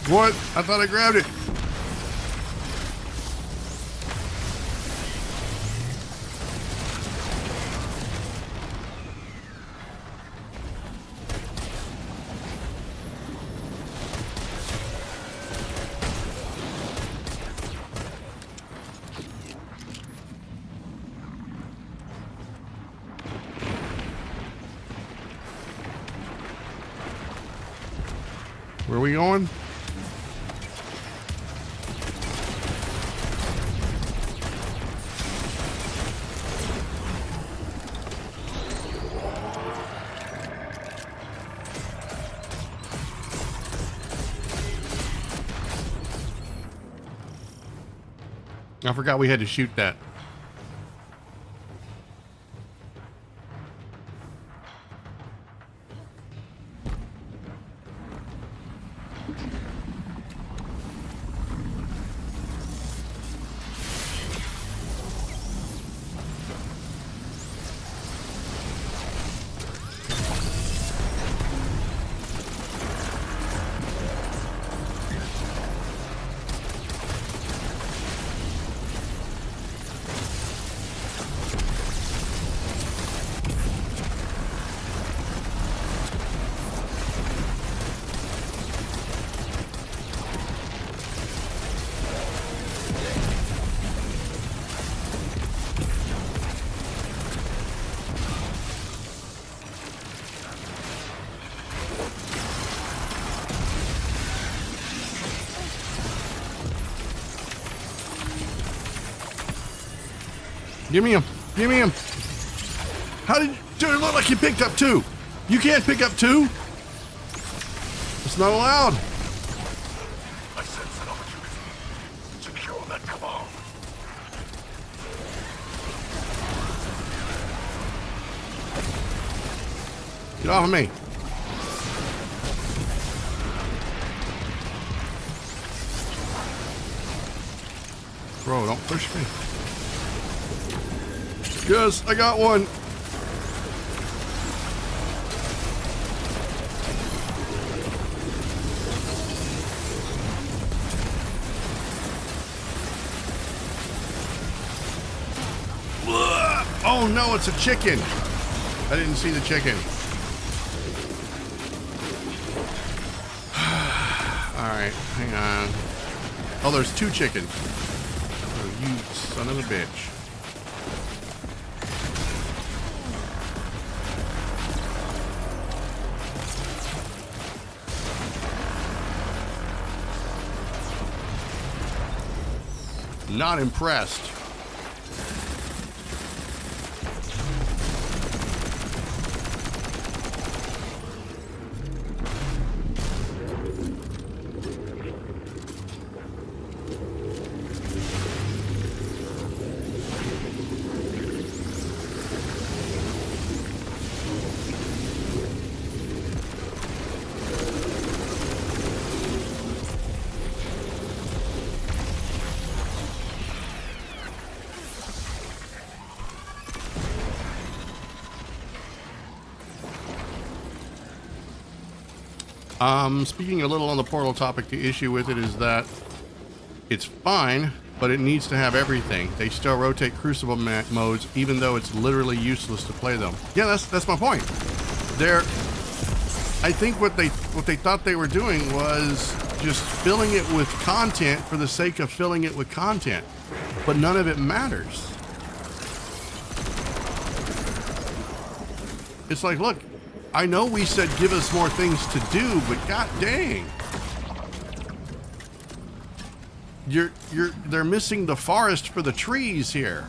What? I thought I grabbed it. Where are we going? I forgot we had to shoot that. Give me him. Give me him. How did you... Dude, it looked like you picked up two. You can't pick up two. It's not allowed. I sense an opportunity. Secure that cabal. Get off of me. Bro, don't push me. Yes, I got one. Oh no, it's a chicken. I didn't see the chicken. All right, hang on. Oh, there's two chickens. Oh, you son of a bitch. Not impressed. Speaking a little on the Portal topic, the issue with it is that it's fine, but it needs to have everything. They still rotate Crucible modes, even though it's literally useless to play them. Yeah, that's my point. I think what they thought they were doing was just filling it with content for the sake of filling it with content, but none of it matters. It's like, look, I know we said give us more things to do, but god dang. They're missing the forest for the trees here.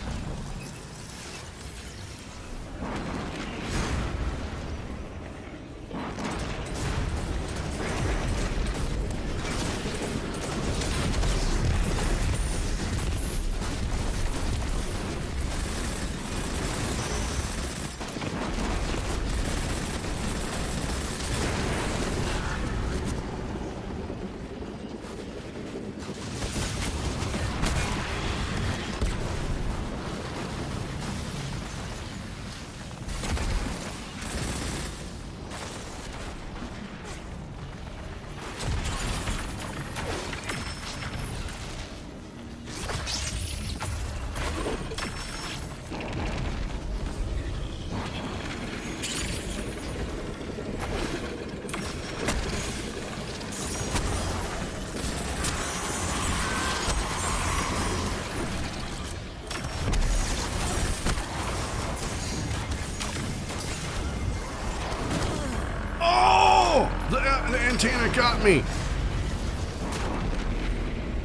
The antenna got me.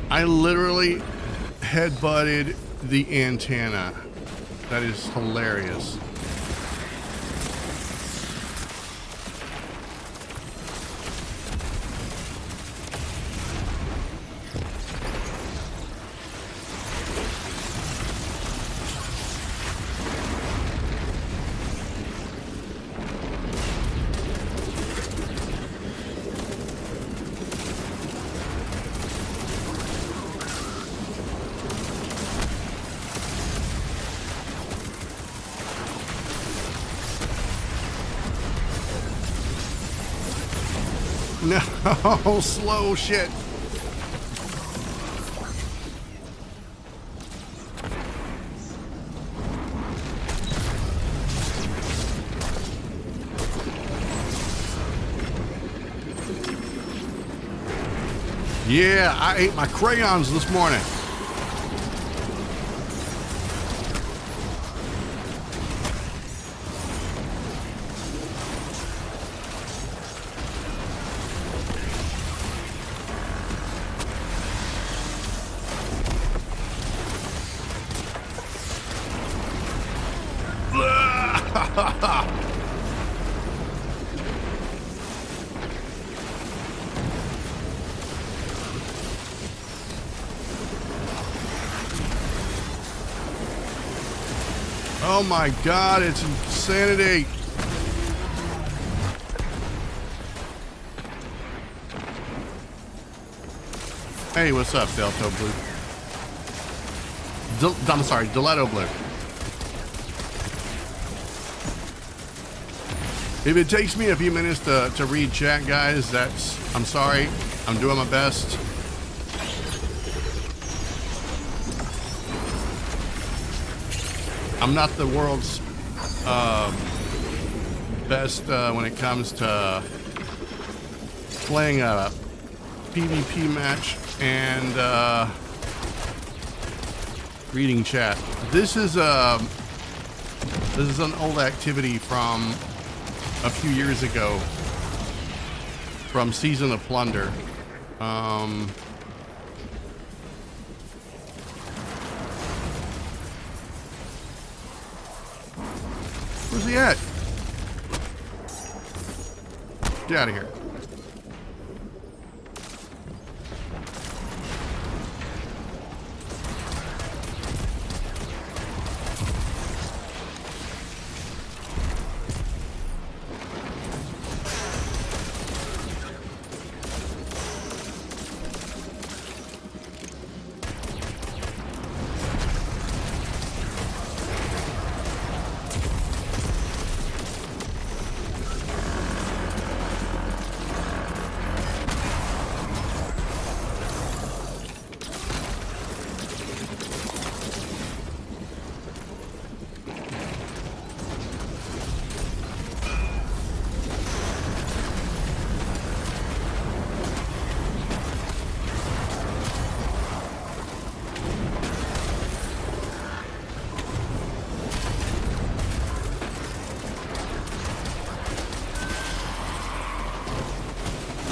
I literally headbutted the antenna. That is hilarious. No, slow shit. Yeah, I ate my crayons this morning. Oh my God, it's insanity. Hey, what's up, Delta Blue? I'm sorry, Deletto Blue. If it takes me a few minutes to read chat, guys, I'm sorry. I'm doing my best. I'm not the world's best when it comes to playing a PvP match and reading chat. This is an old activity from a few years ago from Season of Plunder. Where's he at? Get out of here.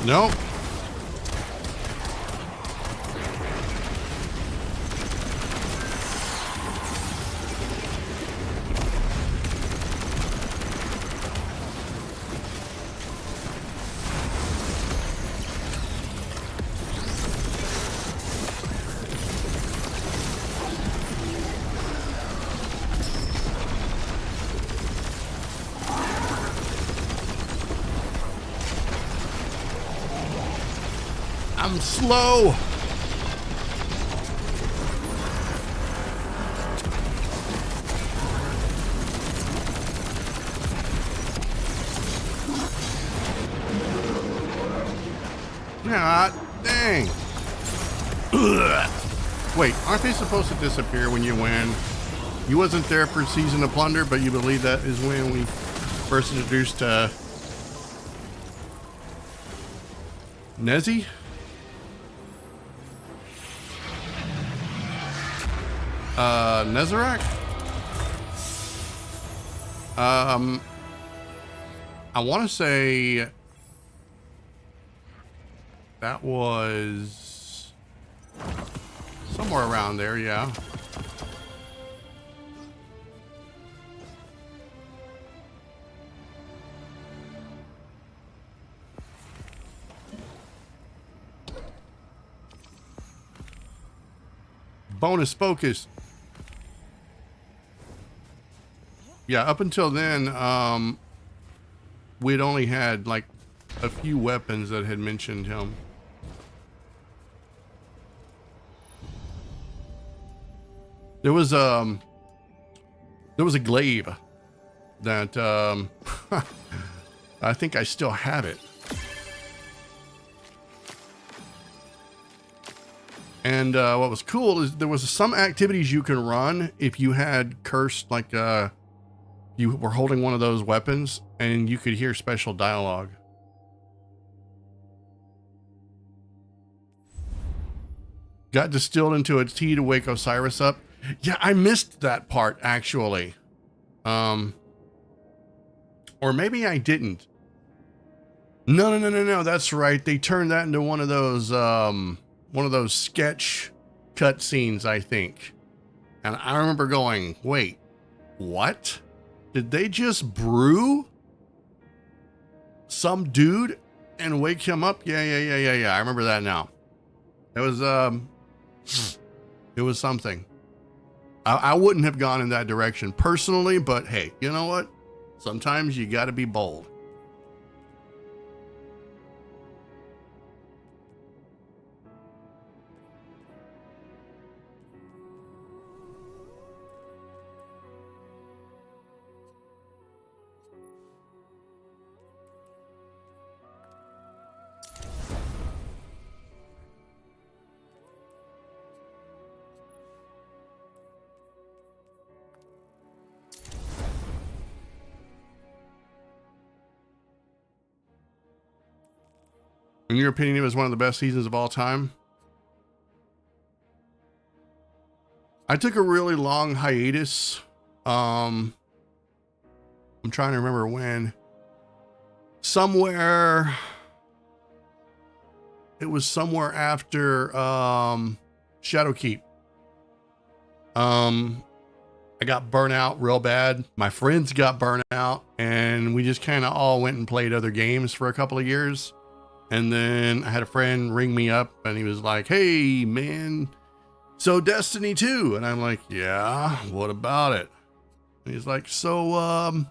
Nope. I'm slow. God dang. Wait, aren't they supposed to disappear when you win? You wasn't there for Season of Plunder, but you believe that is when we first introduced Nezzy? Nezarek? I want to say That was somewhere around there, yeah. Bonus focus. Yeah, up until then, we'd only had like a few weapons that had mentioned him. There was a glaive that I think I still have it. And what was cool is there was some activities you can run if you had cursed, like you were holding one of those weapons, and you could hear special dialogue. Got distilled into a tea to wake Osiris up. Yeah, I missed that part, actually. Or maybe I didn't. No, that's right. They turned that into one of those sketch cutscenes, I think. And I remember going, wait, what? Did they just brew some dude and wake him up? Yeah. I remember that now. It was something. I wouldn't have gone in that direction personally, but hey, you know what? Sometimes you got to be bold. In your opinion, it was one of the best seasons of all time? I took a really long hiatus. I'm trying to remember when. Somewhere. It was somewhere after Shadowkeep. I got burnt out real bad. My friends got burnt out, and we just kind of all went and played other games for a couple of years. And then I had a friend ring me up, and he was like, hey, man, so Destiny 2. And I'm like, yeah, what about it? And he's like, so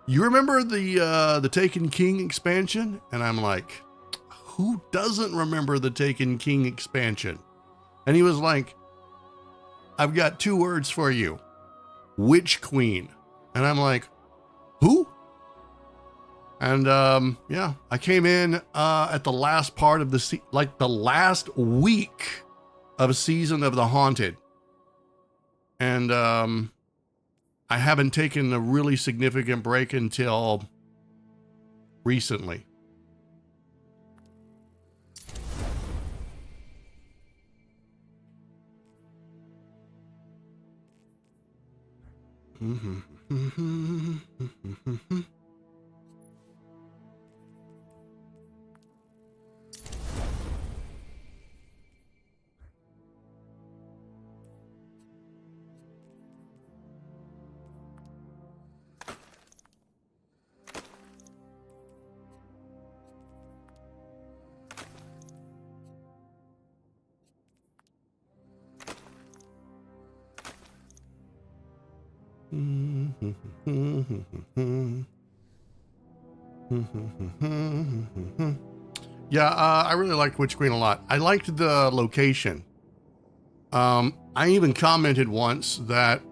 you remember the Taken King expansion? And I'm like, who doesn't remember the Taken King expansion? And he was like, I've got 2 words for you. Witch Queen. And I'm like, who? And yeah, I came in at the last part of the the last week of Season of the Haunted. And I haven't taken a really significant break until recently. Yeah, I really liked Witch Queen a lot. I liked the location. I even commented once that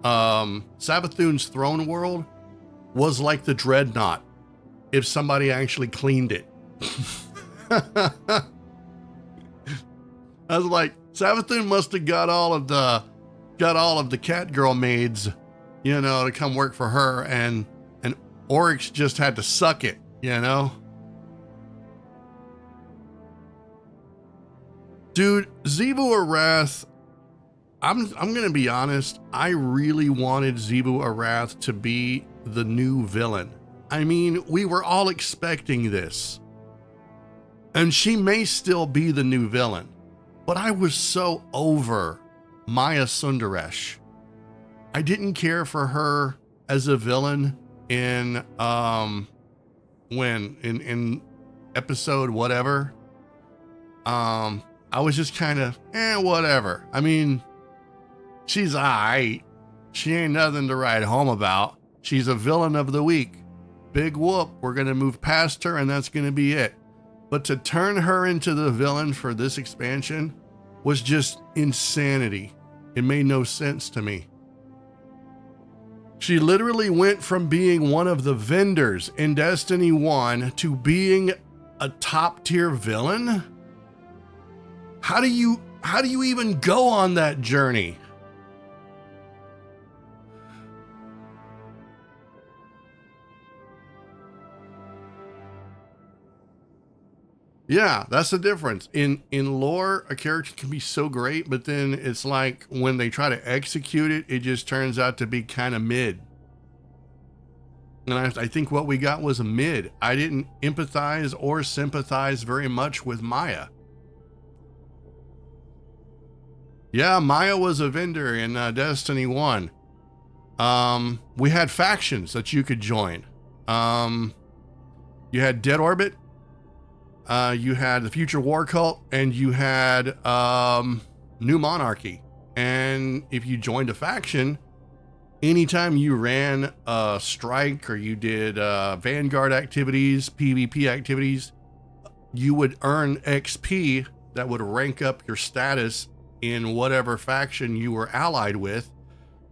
Savathun's throne world was like the Dreadnought if somebody actually cleaned it. I was like, Savathun must have got all of the Catgirl maids, you know, to come work for her, and Oryx just had to suck it, you know? Dude, Zebu Arath, I'm gonna be honest, I really wanted Zebu Arath to be the new villain. I mean, we were all expecting this. And she may still be the new villain, but I was so over Maya Sundaresh. I didn't care for her as a villain in in episode whatever. I was just kind of whatever. I mean, she's alright. She ain't nothing to write home about. She's a villain of the week. Big whoop. We're gonna move past her and that's gonna be it. But to turn her into the villain for this expansion was just insanity. It made no sense to me. She literally went from being one of the vendors in Destiny 1 to being a top tier villain? How do you even go on that journey? Yeah, that's the difference. In lore, a character can be so great, but then it's like when they try to execute it, it just turns out to be kind of mid. And I think what we got was a mid. I didn't empathize or sympathize very much with Maya. Yeah, Maya was a vendor in Destiny 1. We had factions that you could join. You had Dead Orbit. You had the Future War Cult, and you had New Monarchy. And if you joined a faction, anytime you ran a strike or you did Vanguard activities, PvP activities, you would earn XP that would rank up your status in whatever faction you were allied with.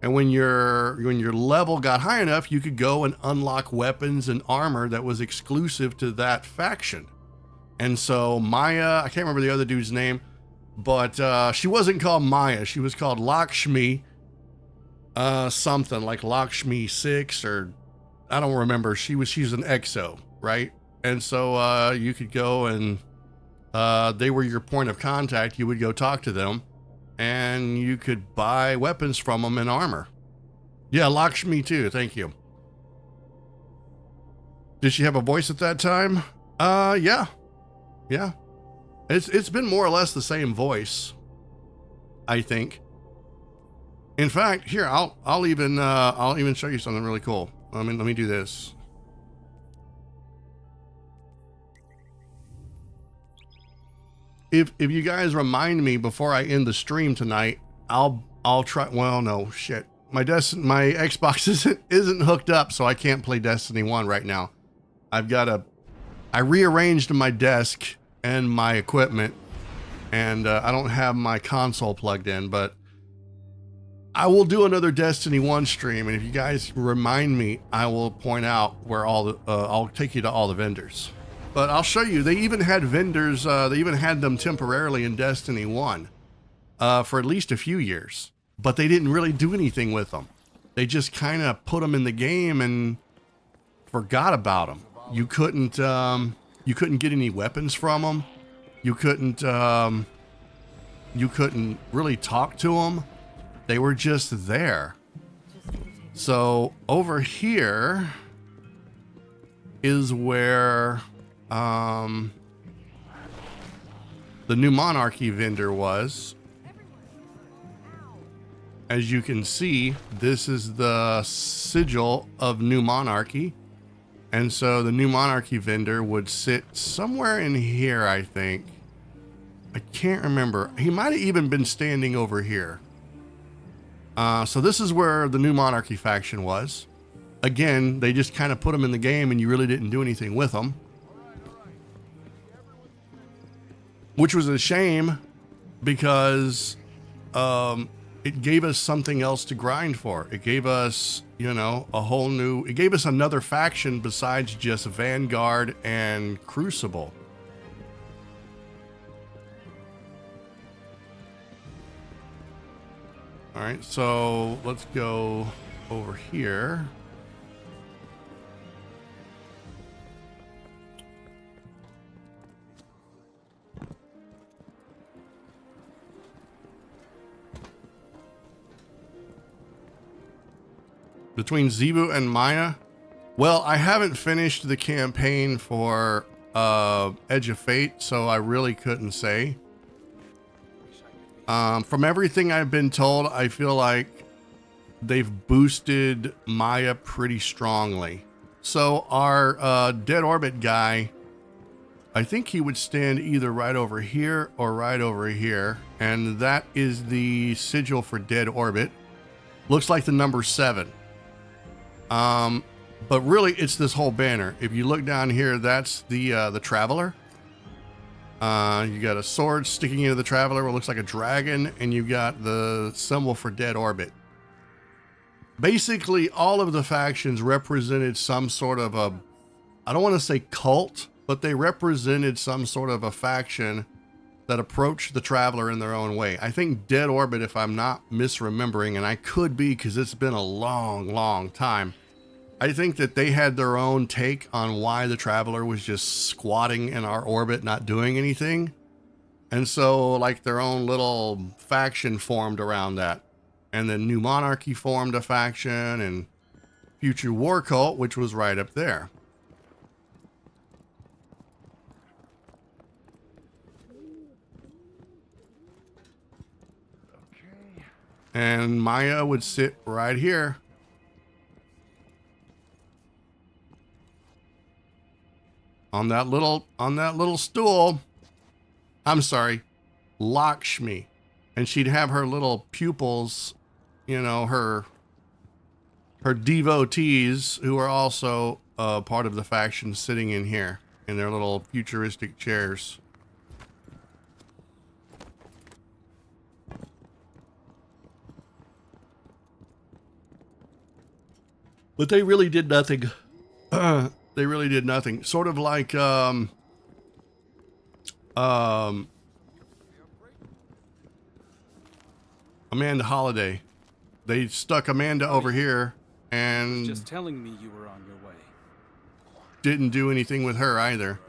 And when your level got high enough, you could go and unlock weapons and armor that was exclusive to that faction. And so Maya, I can't remember the other dude's name, but she wasn't called Maya. She was called Lakshmi, something like Lakshmi 6, or I don't remember. She's an EXO, right? And so you could go and they were your point of contact. You would go talk to them and you could buy weapons from them and armor. Yeah, Lakshmi too. Thank you. Did she have a voice at that time? Yeah. Yeah, it's been more or less the same voice, I think. In fact, here I'll even show you something really cool. Let me do this. If you guys remind me before I end the stream tonight, I'll try. Well, no shit. My Xbox isn't hooked up, so I can't play Destiny 1 right now. I rearranged my desk and my equipment, and I don't have my console plugged in, but I will do another Destiny 1 stream, and if you guys remind me, I will point out where I'll take you to all the vendors. But I'll show you, they even had vendors, they even had them temporarily in Destiny 1 for at least a few years, but they didn't really do anything with them. They just kind of put them in the game and forgot about them. You couldn't get any weapons from them. You couldn't really talk to them. They were just there. So over here is where the New Monarchy vendor was. As you can see, this is the sigil of New Monarchy. And so the New Monarchy vendor would sit somewhere in here, I think. I can't remember. He might have even been standing over here. So this is where the New Monarchy faction was. Again, they just kind of put them in the game and you really didn't do anything with them. Which was a shame because it gave us something else to grind for. It gave us, it gave us another faction besides just Vanguard and Crucible. All right, so let's go over here. Between Zebu and Maya, well, I haven't finished the campaign for Edge of Fate, so I really couldn't say. From everything I've been told, I feel like they've boosted Maya pretty strongly. So our Dead Orbit guy, I think he would stand either right over here or right over here. And that is the sigil for Dead Orbit. Looks like the number 7. But really it's this whole banner. If you look down here, that's the Traveler. You got a sword sticking into the Traveler, what looks like a dragon, and you've got the symbol for Dead Orbit. Basically, all of the factions represented some sort of a, I don't want to say cult, but they represented some sort of a faction that approached the Traveler in their own way. I think Dead Orbit, if I'm not misremembering, and I could be because it's been a long time, I think that they had their own take on why the Traveler was just squatting in our orbit, not doing anything. And so like their own little faction formed around that. And then New Monarchy formed a faction, and Future War Cult, which was right up there. Okay. And Maya would sit right here. On that little stool. I'm sorry, Lakshmi. And she'd have her little pupils, you know, her devotees who are also part of the faction sitting in here in their little futuristic chairs. But they really did nothing. They really did nothing. Sort of like Amanda Holiday. They stuck Amanda over here and Just telling me you were on your way. didn't do anything with her either.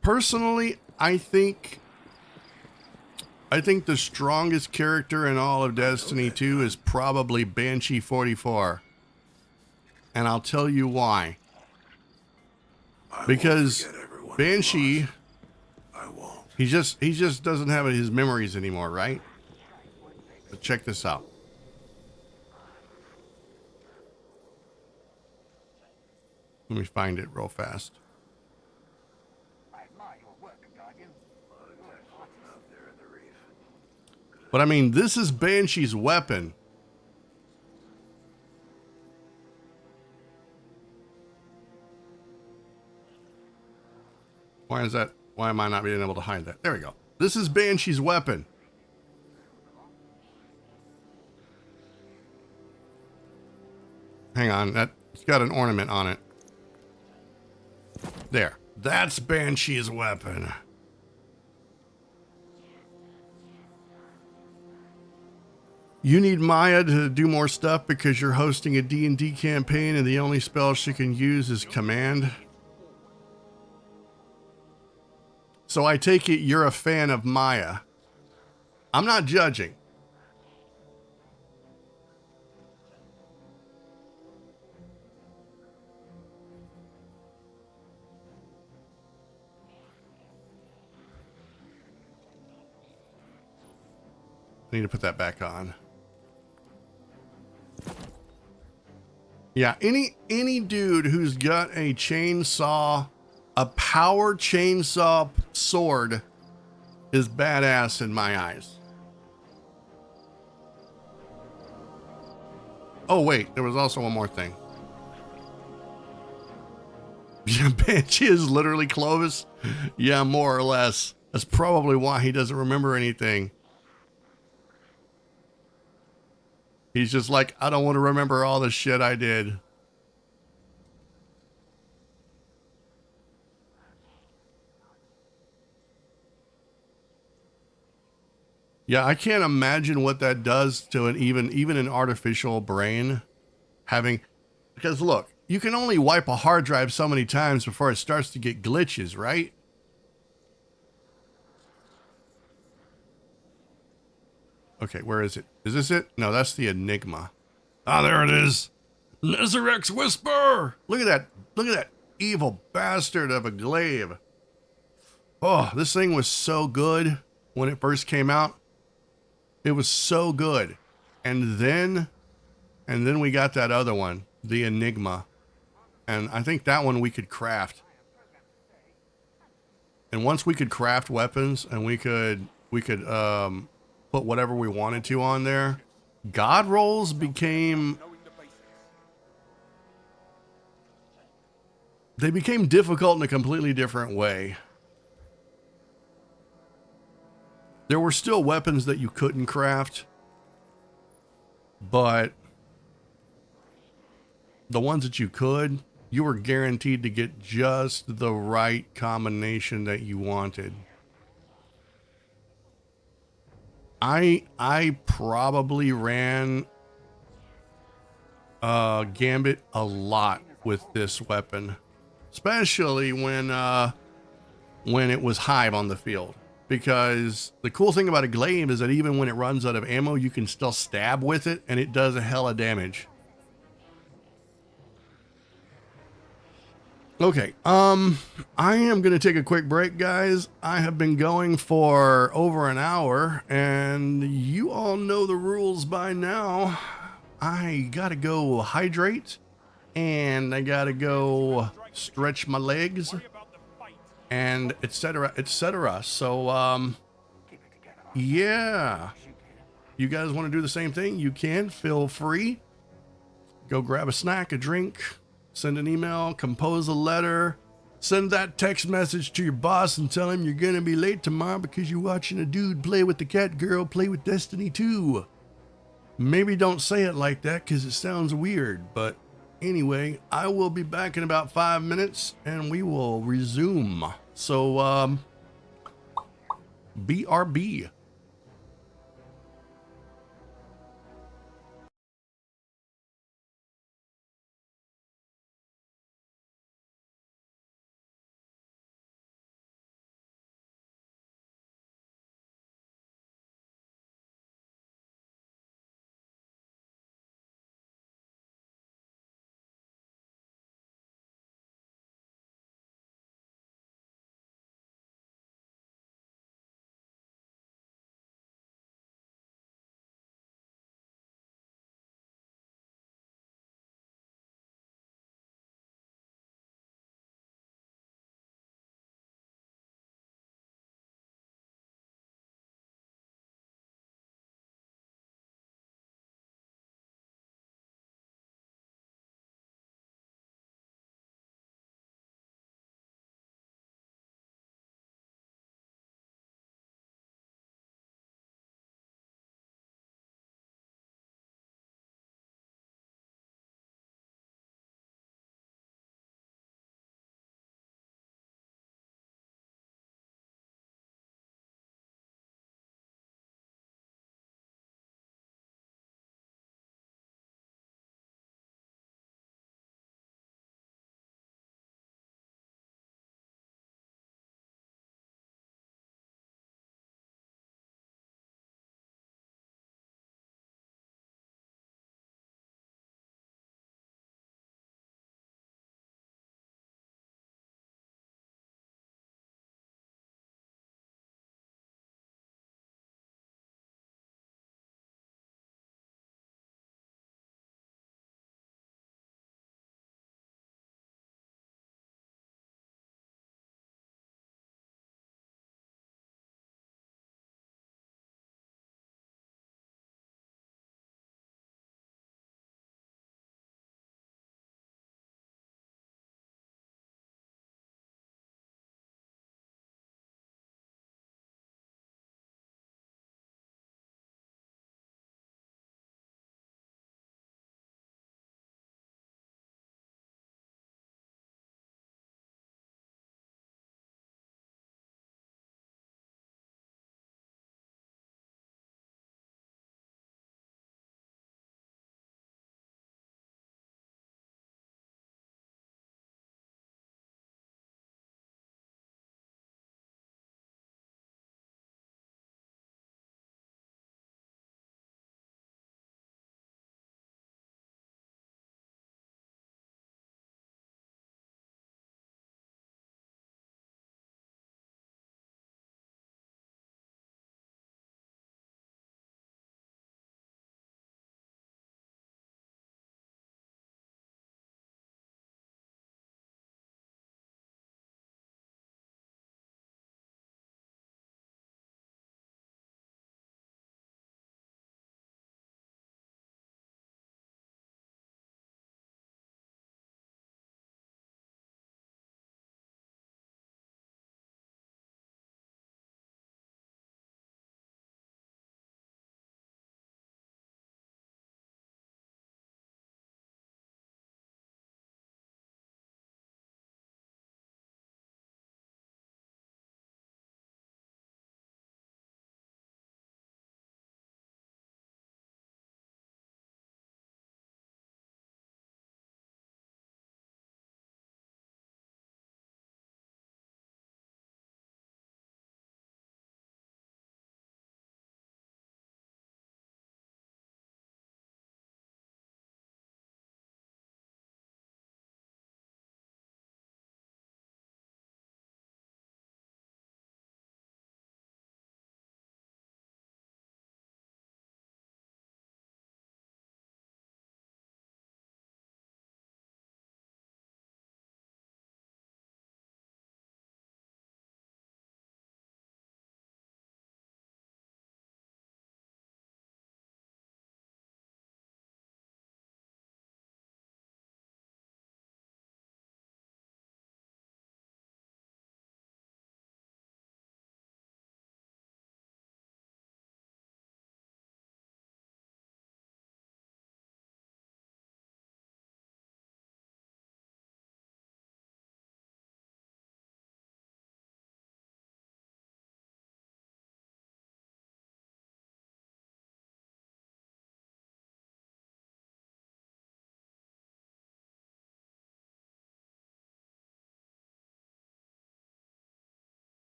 Personally, I think the strongest character in all of Destiny 2 is probably Banshee 44. And I'll tell you why. Because Banshee, he just doesn't have his memories anymore, right? But check this out. Let me find it real fast. But I mean, this is Banshee's weapon. Why is that? Why am I not being able to hide that? There we go. This is Banshee's weapon. Hang on, it's got an ornament on it. There. That's Banshee's weapon. You need Maya to do more stuff because you're hosting a D&D campaign and the only spell she can use is command. So I take it you're a fan of Maya. I'm not judging. I need to put that back on. Yeah, any dude who's got a chainsaw, a power chainsaw sword is badass in my eyes. Oh wait, there was also one more thing. Yeah, Banshee is literally Clovis. Yeah, more or less. That's probably why he doesn't remember anything. He's just like, I don't want to remember all the shit I did. Yeah, I can't imagine what that does to an even an artificial brain having, because look, you can only wipe a hard drive so many times before it starts to get glitches, right? Okay, where is it? Is this it? No, that's the Enigma. Ah, there it is. Nezarex's Whisper! Look at that. Look at that evil bastard of a glaive. Oh, this thing was so good when it first came out. It was so good. And then we got that other one, the Enigma. And I think that one we could craft. And once we could craft weapons and we could put whatever we wanted to on there, God rolls became difficult in a completely different way. There were still weapons that you couldn't craft, but the ones that you could, you were guaranteed to get just the right combination that you wanted. I probably ran Gambit a lot with this weapon, especially when it was Hive on the field. Because the cool thing about a glaive is that even when it runs out of ammo, you can still stab with it, and it does a hell of damage. Okay, I am going to take a quick break, guys. I have been going for over an hour, and you all know the rules by now. I got to go hydrate, and I got to go stretch my legs, and etc., etc. So, yeah. You guys want to do the same thing? You can. Feel free. Go grab a snack, a drink, send an email, compose a letter, send that text message to your boss and tell him you're going to be late tomorrow because you're watching a dude play with the Catgirl play with Destiny 2. Maybe don't say it like that because it sounds weird, but anyway, I will be back in about 5 minutes and we will resume. So, BRB.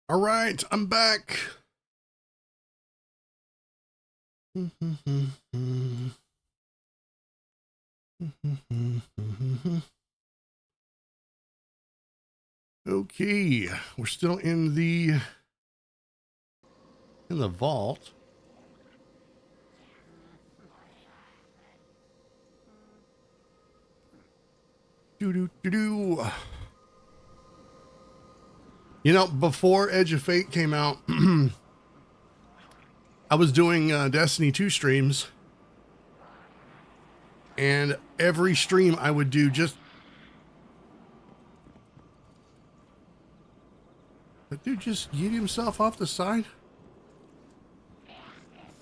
All right, I'm back. Okay, we're still in the vault. Do. You know, before Edge of Fate came out, I was doing Destiny 2 streams, and every stream I would do just... That dude just yeet himself off the side?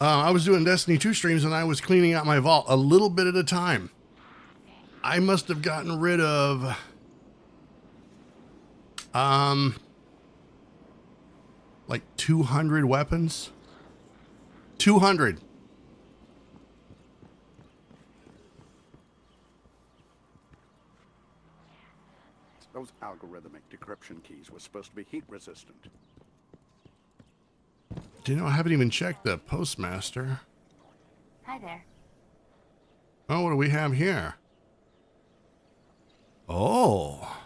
I was doing Destiny 2 streams, and I was cleaning out my vault a little bit at a time. I must have gotten rid of... like 200 weapons. 200. Those algorithmic decryption keys were supposed to be heat resistant. Do you know, I haven't even checked the postmaster. Hi there. Oh, what do we have here? Oh.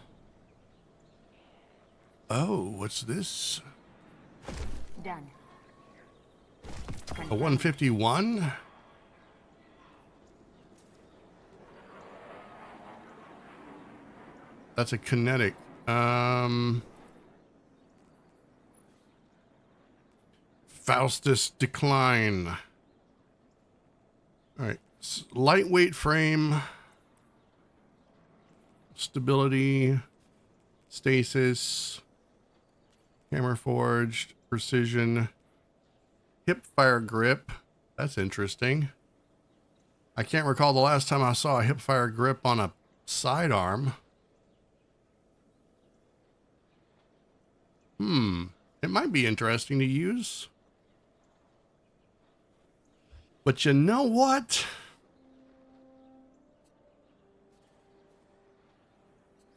Oh, what's this? Done. A 151? That's a kinetic. Faustus decline. All right. Lightweight frame. Stability. Stasis. Hammer forged. Precision. Hip fire grip. That's interesting. I can't recall the last time I saw a hip fire grip on a sidearm. It might be interesting to use. But you know what?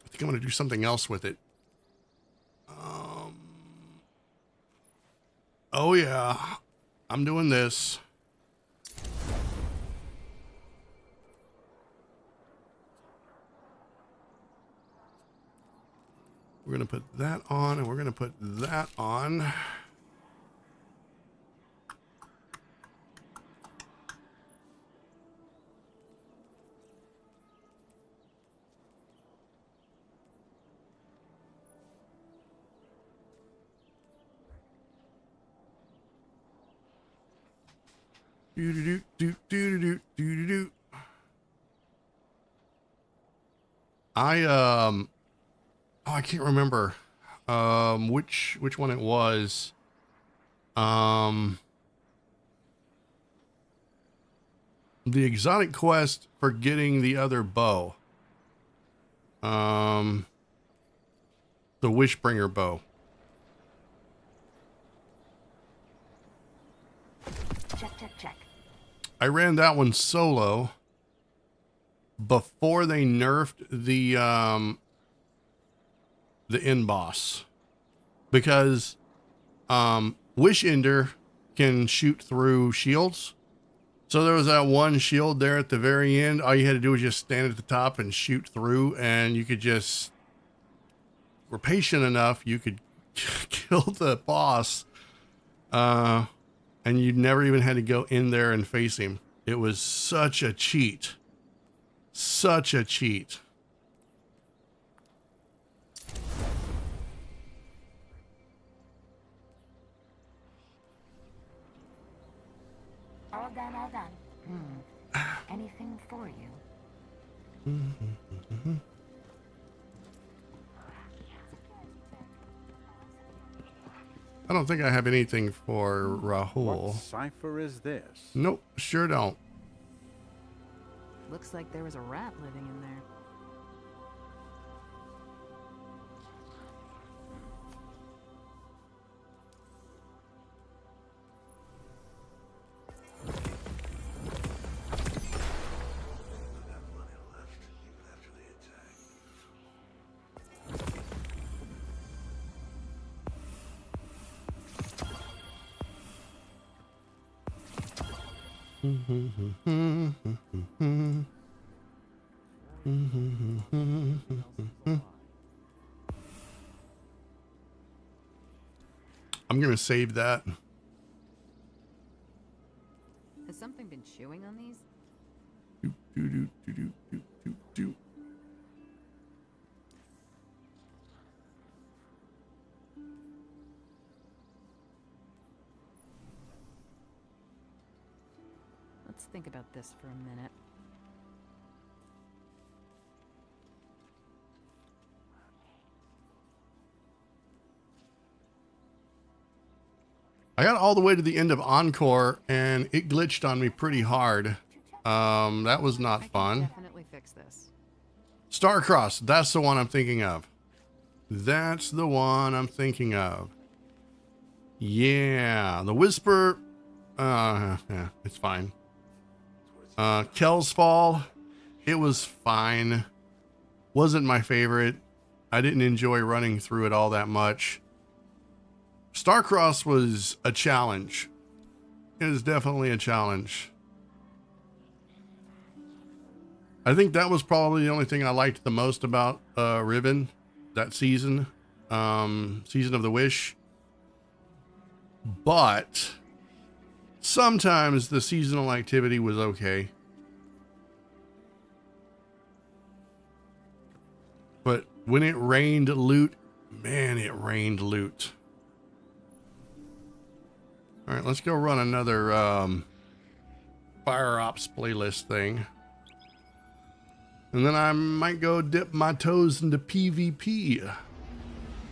I think I'm going to do something else with it. Oh yeah, I'm doing this. We're going to put that on, and we're going to put that on. I can't remember which one it was. The exotic quest for getting the other bow. The Wishbringer bow. Check. I ran that one solo before they nerfed the end boss, because Wish Ender can shoot through shields. So there was that one shield there at the very end. All you had to do was just stand at the top and shoot through, and you could just, were patient enough, you could kill the boss, and you never even had to go in there and face him. It was such a cheat. Such a cheat. All done. Anything for you? I don't think I have anything for Rahul. What cipher is this? Nope, sure don't. Looks like there was a rat living in there. I'm gonna save that. Has something been chewing on these? Do, do, do, do, do, do, do, do. Let's think about this for a minute. I got all the way to the end of Encore and it glitched on me pretty hard. That was not I can fun. definitely fix this. Starcross, that's the one I'm thinking of. That's the one I'm thinking of. Yeah, the Whisper, yeah, it's fine. Kel's Fall, it was fine. Wasn't my favorite. I didn't enjoy running through it all that much. Starcross was a challenge. It is definitely a challenge. I think that was probably the only thing I liked the most about Ribbon that season, Season of the Wish. But sometimes the seasonal activity was okay. But when it rained loot, man, it rained loot. All right, let's go run another Fire Ops playlist thing. And then I might go dip my toes into PvP,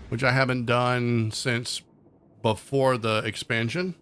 which I haven't done since before the expansion.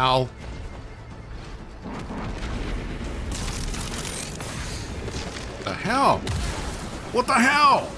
Ow. The hell? What the hell?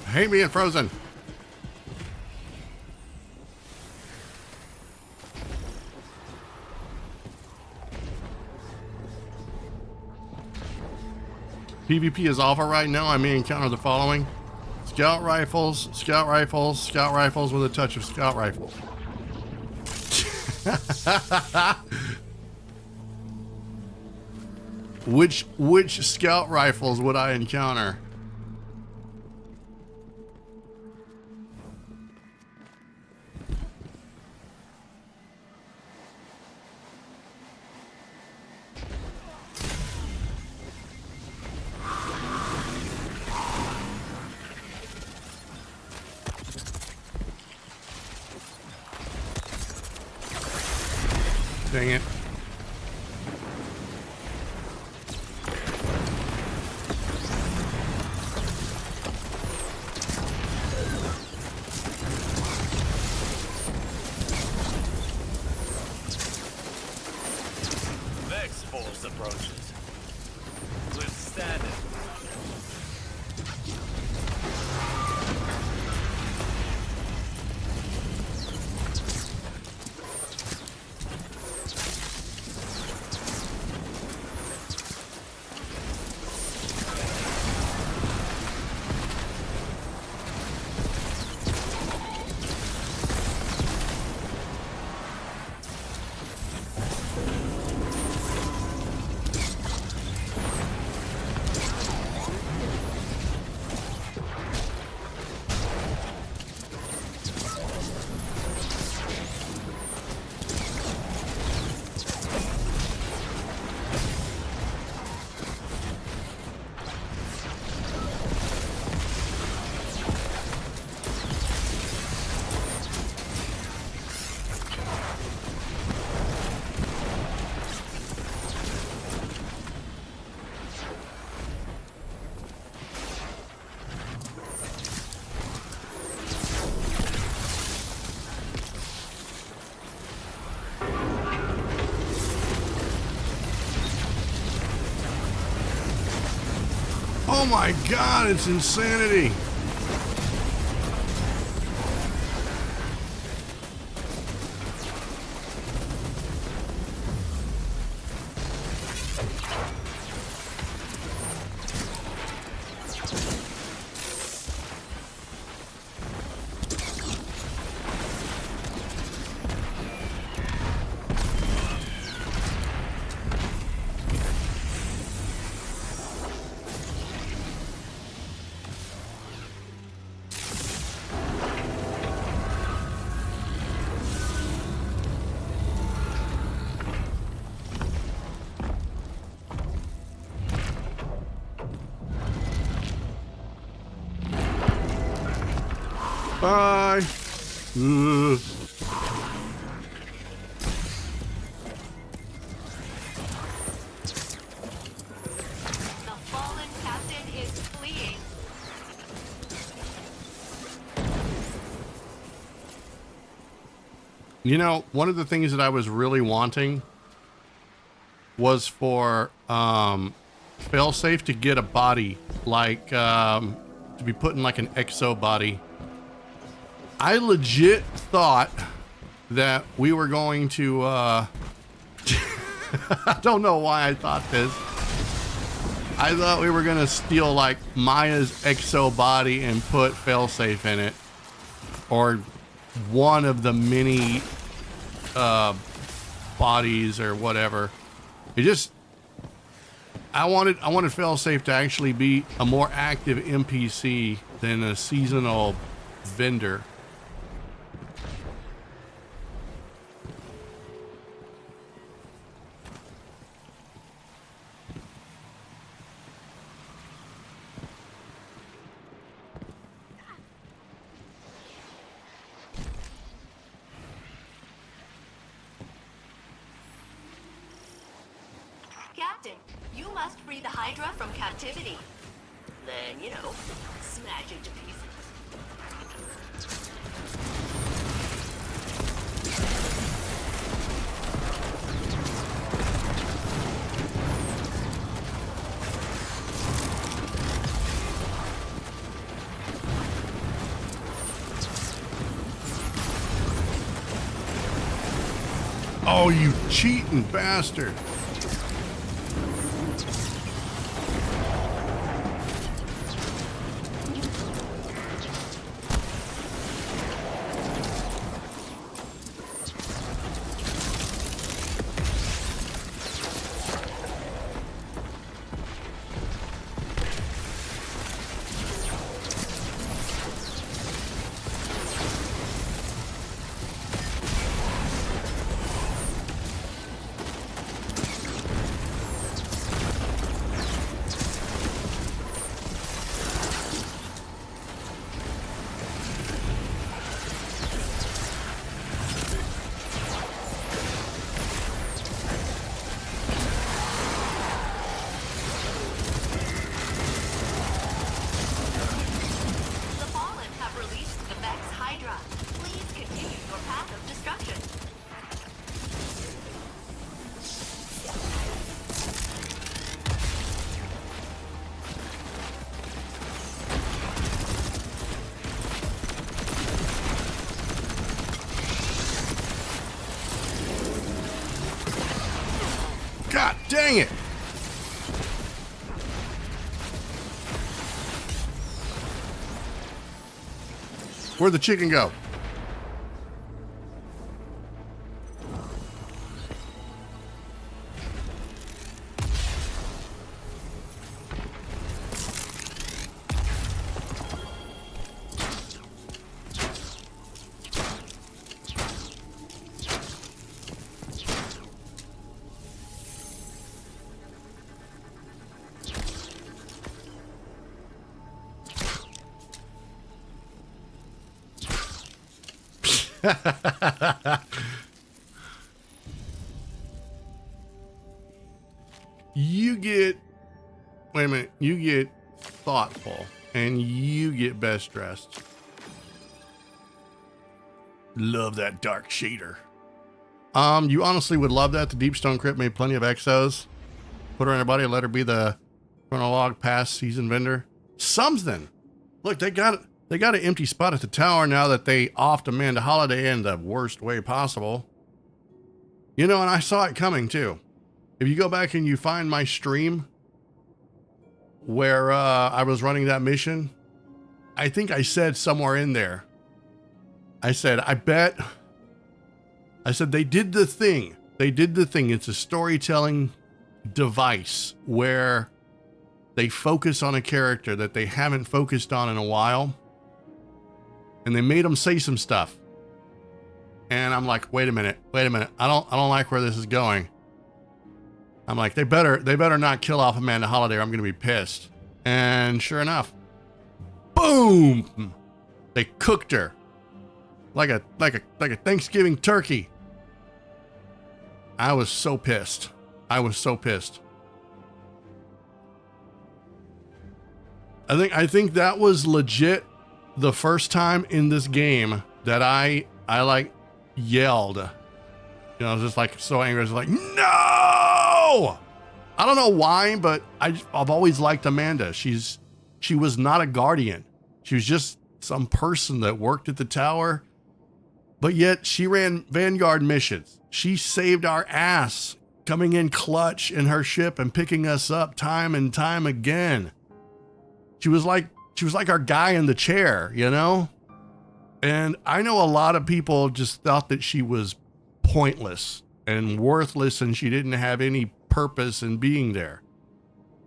I hate being frozen. PvP is alpha right now. I may encounter the following: scout rifles, scout rifles, scout rifles with a touch of scout rifles. Which scout rifles would I encounter? Dang it. Vex force approaches. Withstand it. Oh my God, it's insanity. Bye. Ugh. The fallen captain is fleeing. You know, one of the things that I was really wanting was for failsafe to get a body, like to be put in like an exo body. I legit thought that we were going to I don't know why I thought this, I thought we were gonna steal like Maya's exo body and put failsafe in it, or one of the many bodies or whatever. It just, I wanted failsafe to actually be a more active NPC than a seasonal vendor. Captain, you must free the Hydra from captivity. Then, you know, smash it to pieces. Oh, you cheating bastard. God dang it! Where'd the chicken go? You get, wait a minute, you get thoughtful and you get best dressed. Love that dark shader. You honestly would love that. The Deepstone Crypt made plenty of exos. Put her on her body and let her be the chronolog past season vendor. Something. Look, they got an empty spot at the tower now that they offed Amanda Holiday in the worst way possible. You know, and I saw it coming too. If you go back and you find my stream where I was running that mission, I think I said somewhere in there, I said they did the thing. They did the thing. It's a storytelling device where they focus on a character that they haven't focused on in a while. And they made them say some stuff. And I'm like, wait a minute. I don't like where this is going. I'm like, they better not kill off Amanda Holiday or I'm gonna be pissed. And sure enough, boom! They cooked her like a Thanksgiving turkey. I was so pissed. I think that was legit the first time in this game that I like yelled. You know, I was just like so angry. I was like, no! I don't know why, but I've always liked Amanda. She was not a guardian. She was just some person that worked at the tower, but yet she ran Vanguard missions. She saved our ass coming in clutch in her ship and picking us up time and time again. She was like our guy in the chair, you know? And I know a lot of people just thought that she was pointless and worthless and she didn't have any purpose in being there.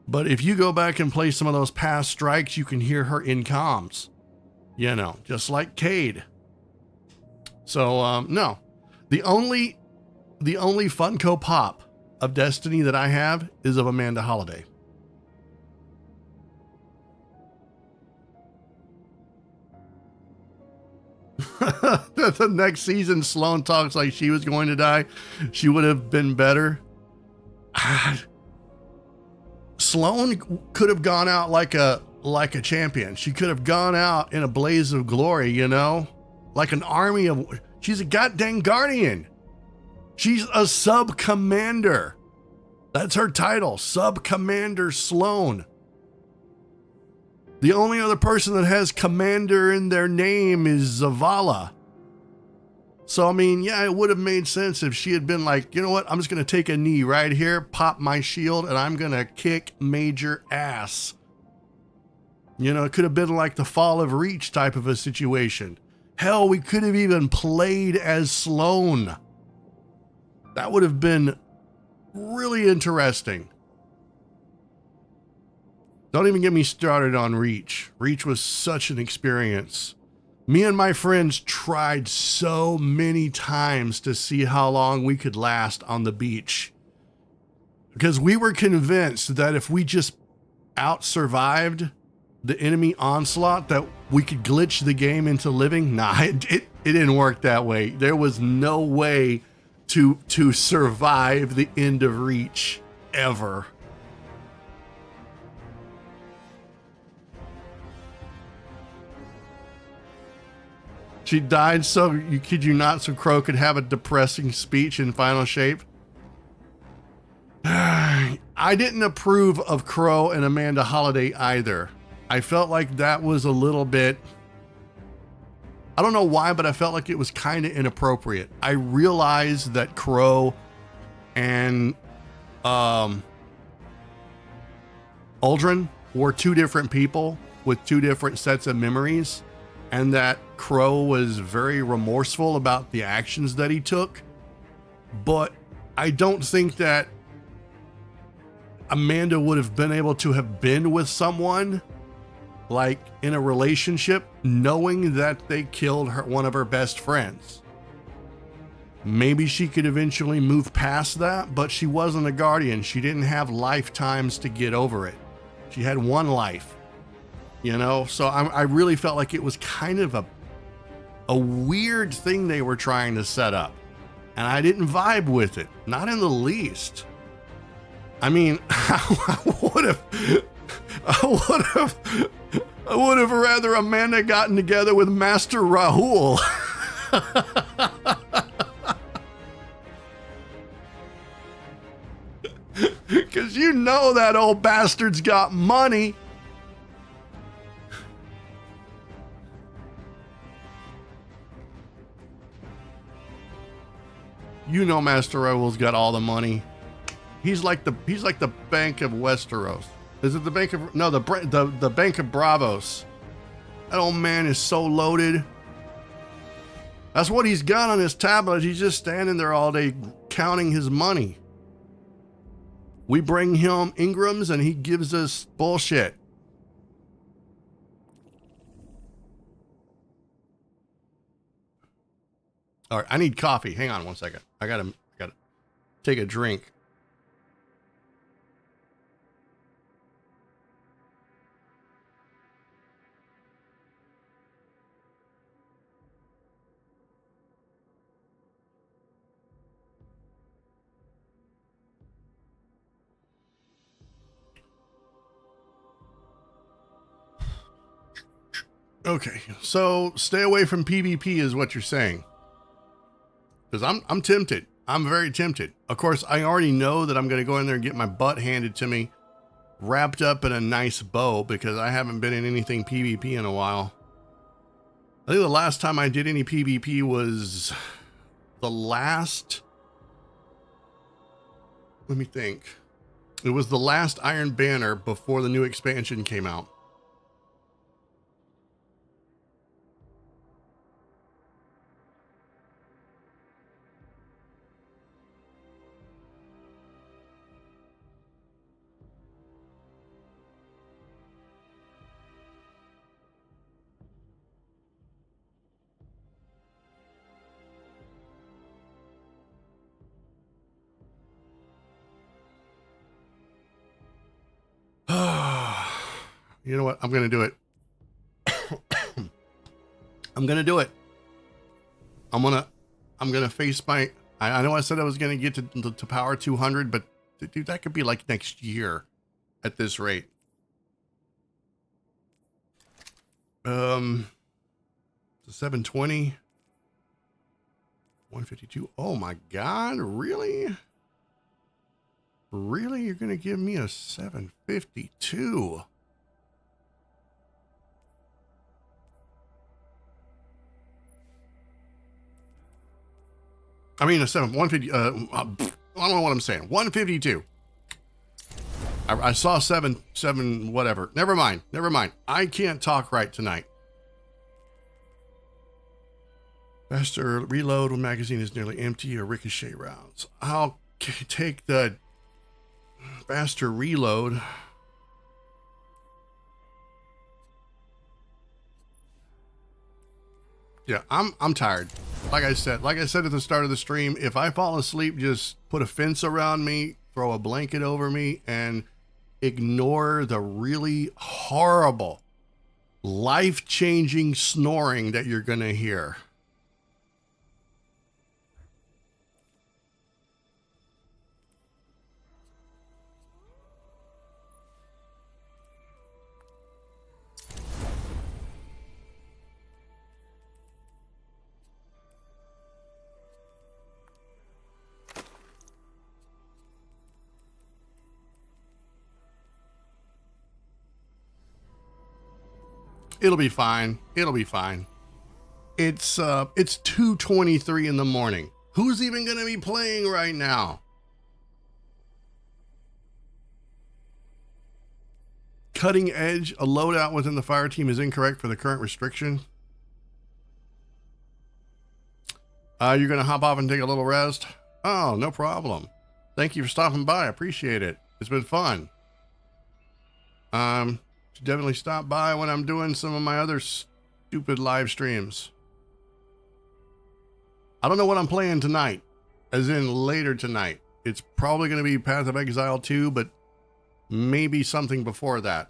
But if you go back and play some of those past strikes, you can hear her in comms, you know, just like Cade. So, no, the only Funko Pop of Destiny that I have is of Amanda Holiday. The next season, Sloane talks like she was going to die. She would have been better. Sloane could have gone out like a champion. She could have gone out in a blaze of glory, you know, like an army of. She's a goddamn guardian. She's a sub commander. That's her title, Sub Commander Sloane. The only other person that has commander in their name is Zavala. So, I mean, yeah, it would have made sense if she had been like, you know what? I'm just going to take a knee right here, pop my shield, and I'm going to kick major ass. You know, it could have been like the Fall of Reach type of a situation. Hell, we could have even played as Sloane. That would have been really interesting. Don't even get me started on Reach. Reach was such an experience. Me and my friends tried so many times to see how long we could last on the beach. Because we were convinced that if we just out-survived the enemy onslaught, that we could glitch the game into living. Nah, it didn't work that way. There was no way to survive the end of Reach ever. She died so Crow could have a depressing speech in Final Shape. I didn't approve of Crow and Amanda Holiday either. I felt like that was a little bit, I don't know why, but I felt like it was kind of inappropriate. I realized that Crow and Uldren were two different people with two different sets of memories, and that Crow was very remorseful about the actions that he took. But I don't think that Amanda would have been able to have been with someone like in a relationship knowing that they killed one of her best friends. Maybe she could eventually move past that, but she wasn't a guardian. She didn't have lifetimes to get over it. She had one life, you know? So I really felt like it was kind of a weird thing they were trying to set up. And I didn't vibe with it, not in the least. I mean, I would have rather Amanda gotten together with Master Rahul. Because you know that old bastard's got money. You know Master Rahul's got all the money. He's like the Bank of Westeros. Is it the Bank of... No, the Bank of Bravos. That old man is so loaded. That's what he's got on his tablet. He's just standing there all day counting his money. We bring him Ingrams and he gives us bullshit. All right, I need coffee. Hang on one second. I gotta take a drink. Okay, so stay away from PvP is what you're saying. Because I'm tempted. I'm very tempted. Of course, I already know that I'm going to go in there and get my butt handed to me, wrapped up in a nice bow, because I haven't been in anything PvP in a while. I think the last time I did any PvP was the last Let me think. It was the last Iron Banner before the new expansion came out. You know what? I'm going to do it. I'm going to do it. I'm going to face my, I know I said I was going to get to power 200, but dude, that could be like next year at this rate. 720, 152. Oh my God. Really? Really? You're going to give me a 752? I mean, a 150, I don't know what I'm saying. 152. I saw 7, whatever. Never mind. I can't talk right tonight. Faster reload when magazine is nearly empty or ricochet rounds. I'll take the faster reload. Yeah, I'm tired. Like I said at the start of the stream, if I fall asleep, just put a fence around me, throw a blanket over me, and ignore the really horrible, life-changing snoring that you're gonna hear. It'll be fine. It'll be fine. It's 2:23 in the morning. Who's even going to be playing right now? Cutting edge, a loadout within the fire team is incorrect for the current restriction. You're going to hop off and take a little rest? Oh, no problem. Thank you for stopping by. I appreciate it. It's been fun. Should definitely stop by when I'm doing some of my other stupid live streams. I don't know what I'm playing tonight, as in later tonight. It's probably going to be Path of Exile 2, but maybe something before that.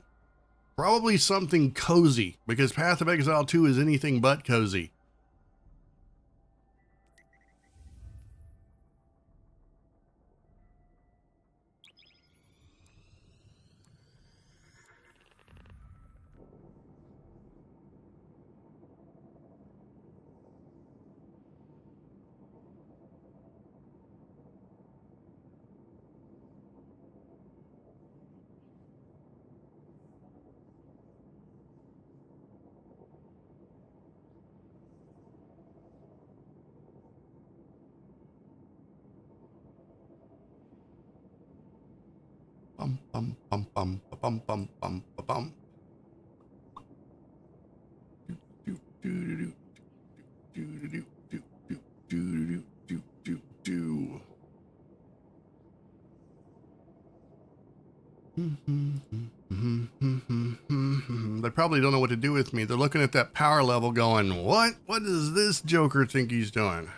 Probably something cozy, because Path of Exile 2 is anything but cozy. Bum bum bum bum bum bum bum bum. Do do do do do do do do do do do. They probably don't know what to do with me. They're looking at that power level going, what? What does this Joker think he's doing?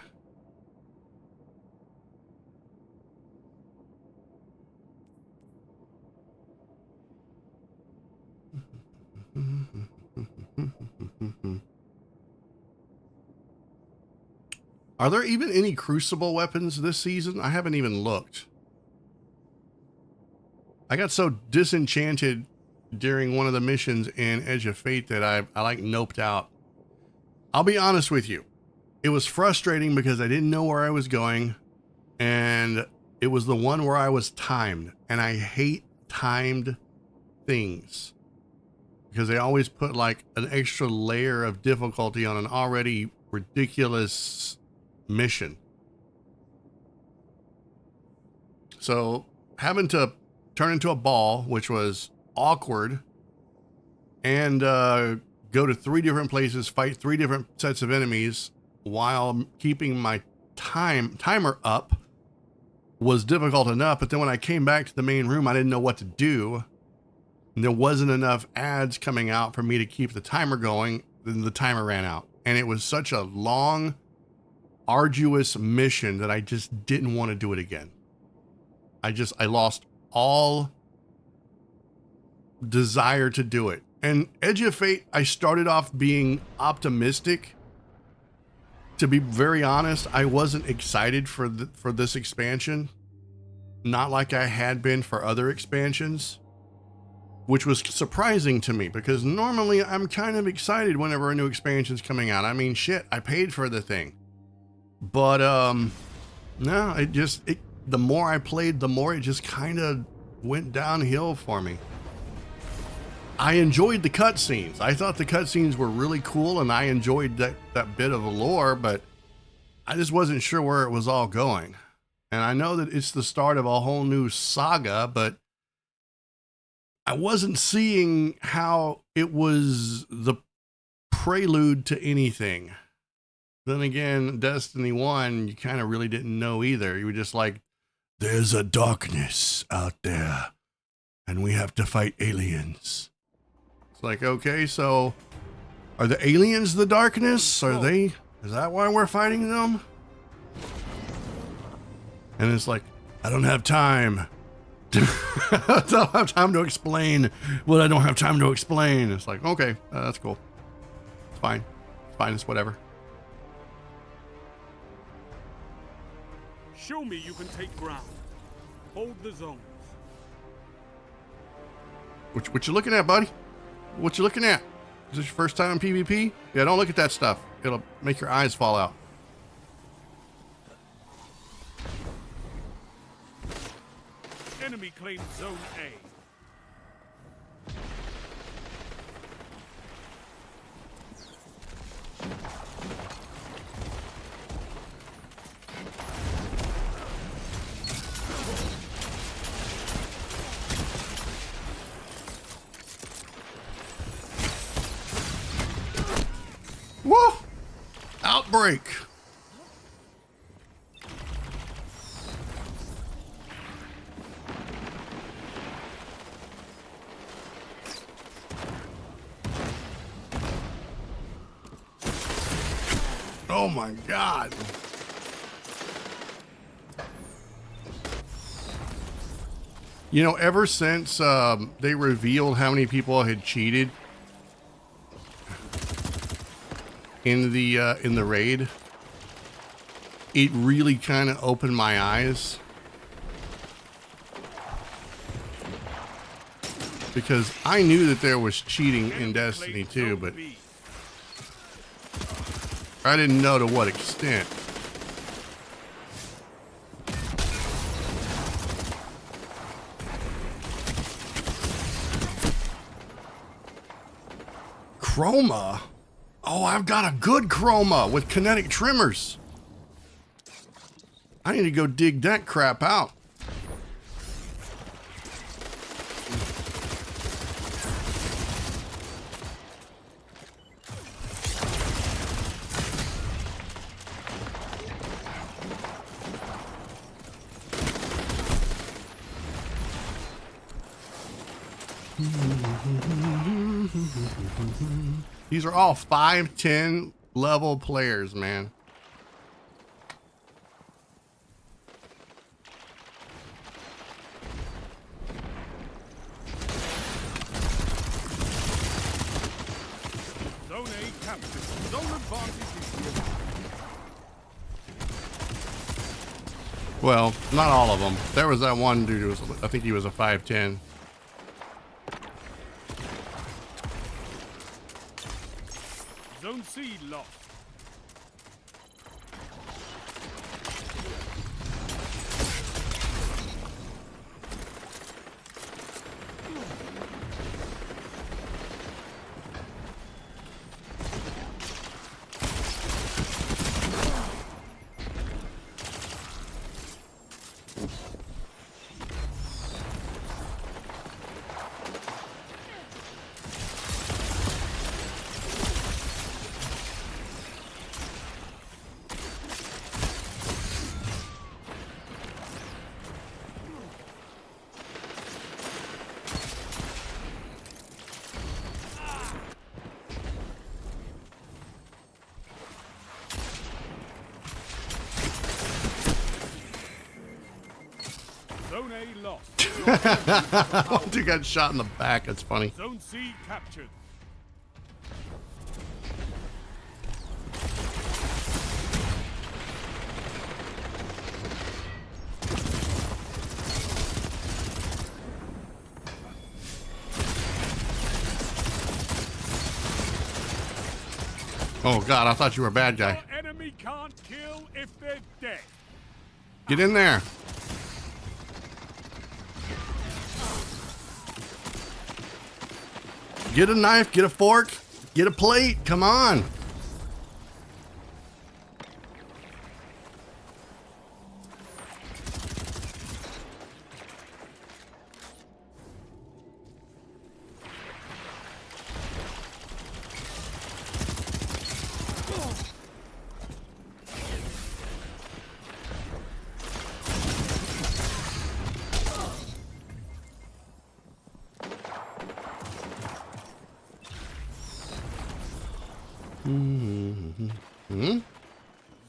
Are there even any Crucible weapons this season? I haven't even looked. I got so disenchanted during one of the missions in Edge of Fate that I like noped out. I'll be honest with you. It was frustrating because I didn't know where I was going, and it was the one where I was timed, and I hate timed things because they always put like an extra layer of difficulty on an already ridiculous mission. So having to turn into a ball, which was awkward, and go to 3 different places, fight 3 different sets of enemies while keeping my timer up was difficult enough. But then when I came back to the main room, I didn't know what to do. And there wasn't enough ads coming out for me to keep the timer going. Then the timer ran out. And it was such a long, arduous mission that I just didn't want to do it again. I lost all desire to do it. And Edge of Fate, I started off being optimistic. To be very honest, I wasn't excited for this expansion. Not like I had been for other expansions, which was surprising to me because normally I'm kind of excited whenever a new expansion's coming out. I mean, shit, I paid for the thing. But no, the more I played, the more it just kind of went downhill for me. I enjoyed the cutscenes. I thought the cutscenes were really cool, and I enjoyed that bit of lore, but I just wasn't sure where it was all going. And I know that it's the start of a whole new saga, but I wasn't seeing how it was the prelude to anything. Then again, Destiny 1, you kind of really didn't know either. You were just like, there's a darkness out there, and we have to fight aliens. Like, okay, so are the aliens the darkness? Is that why we're fighting them? And it's like, I don't have time. I don't have time to explain what I don't have time to explain. It's like, okay, that's cool. It's fine. It's fine, it's whatever. Show me you can take ground. Hold the zones. What you looking at, buddy? What you looking at? Is this your first time in PvP? Yeah, don't look at that stuff. It'll make your eyes fall out. Enemy claims Zone A. Whoa! Outbreak! Oh my God! You know, ever since they revealed how many people had cheated in the raid, it really kind of opened my eyes, because I knew that there was cheating in Destiny 2, but I didn't know to what extent. Chroma? Oh, I've got a good chroma with kinetic trimmers. I need to go dig that crap out. These are all 5-10 level players, man. Zone A captured. Zone advantage is yours. Well, not all of them. There was that one dude who was, I think he was a 5-10. Zone C lost. Zone A lost. One dude got shot in the back. That's funny. Zone C captured. Oh God, I thought you were a bad guy. Your enemy can't kill if they're dead. Get in there. Get a knife, get a fork, get a plate. Come on.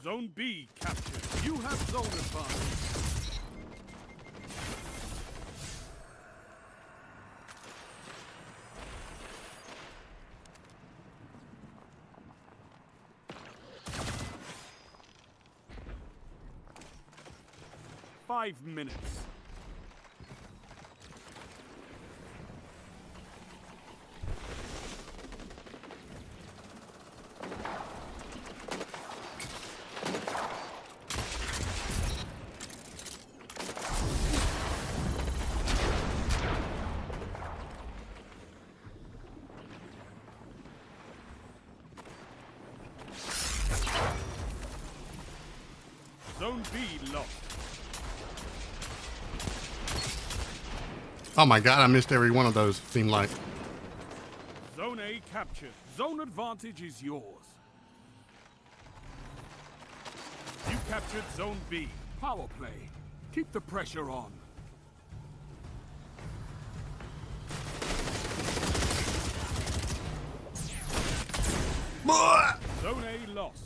Zone B captured. You have zone advantage. Five minutes. Zone B lost. Oh my God, I missed every one of those, seemed like. Zone A captured. Zone advantage is yours. You captured Zone B. Power play. Keep the pressure on. Zone A lost.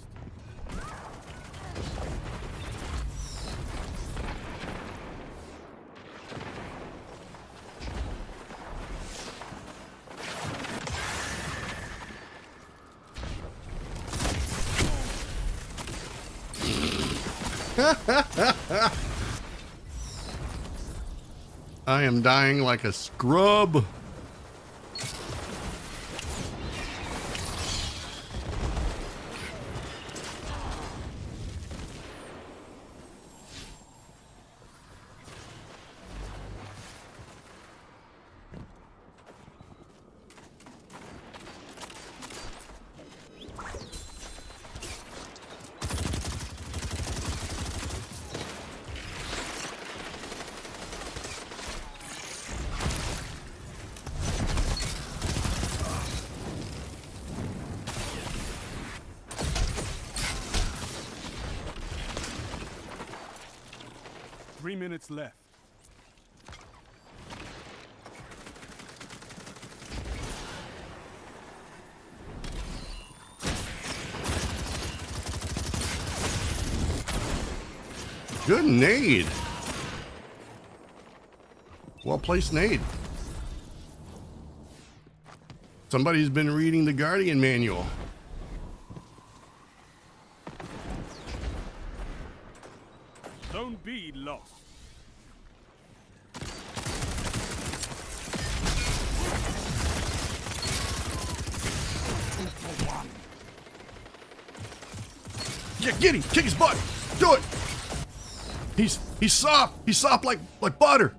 I am dying like a scrub. Three minutes left. Good nade. Well placed nade. Somebody's been reading the Guardian manual. Zone B lost. Yeah, get him. Kick his butt. Do it. He's soft. He's soft like butter.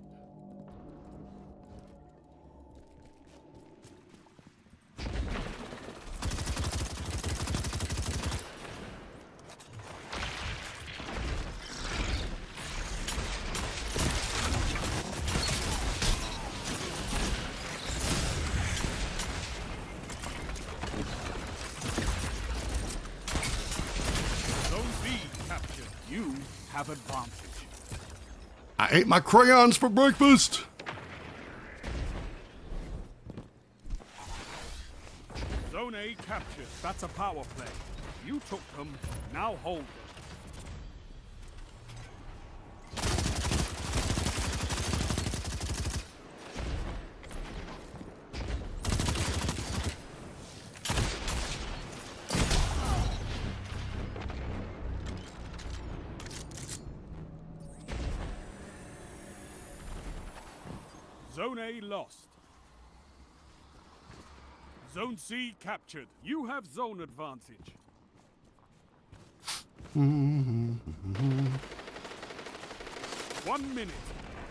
Zone B captured. You have advantage. I ate my crayons for breakfast. Zone A captured. That's a power play. You took them. Now hold them. Zone A lost. Zone C captured. You have zone advantage. 1 minute.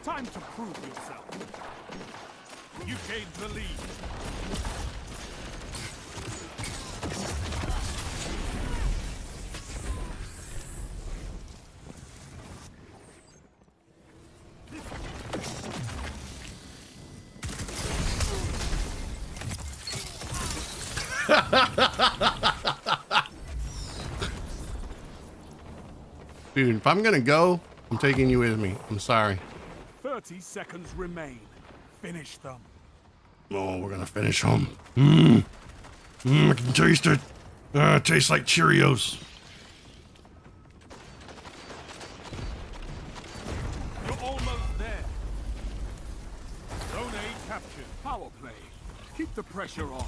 Time to prove yourself. You gained the lead. Dude, if I'm gonna go, I'm taking you with me. I'm sorry. 30 seconds remain. Finish them. Oh, we're gonna finish them. I can taste it. It tastes like Cheerios. You're almost there. Zone A captured. Power play. Keep the pressure on.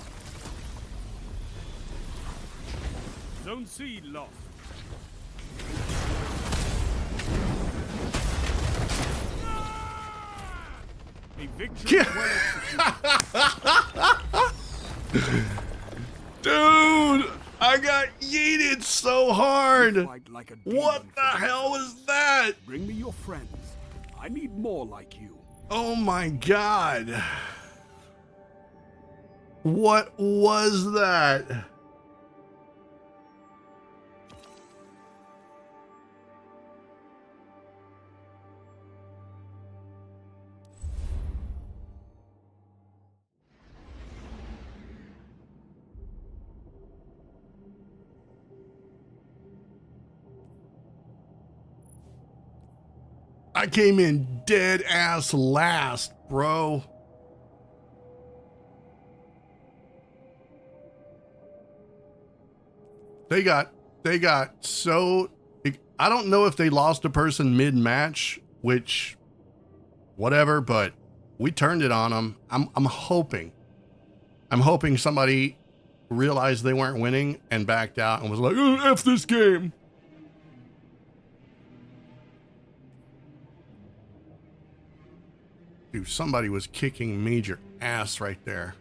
Zone C lost. A victory well executed. Dude, I got yeeted so hard. Fight like a demon What the for hell was that? Bring me your friends. I need more like you. Oh my God. What was that? I came in dead ass last, bro. They got so, I don't know if they lost a person mid-match, which whatever, but we turned it on them. I'm hoping somebody realized they weren't winning and backed out and was like, oh, F this game. Dude, somebody was kicking major ass right there.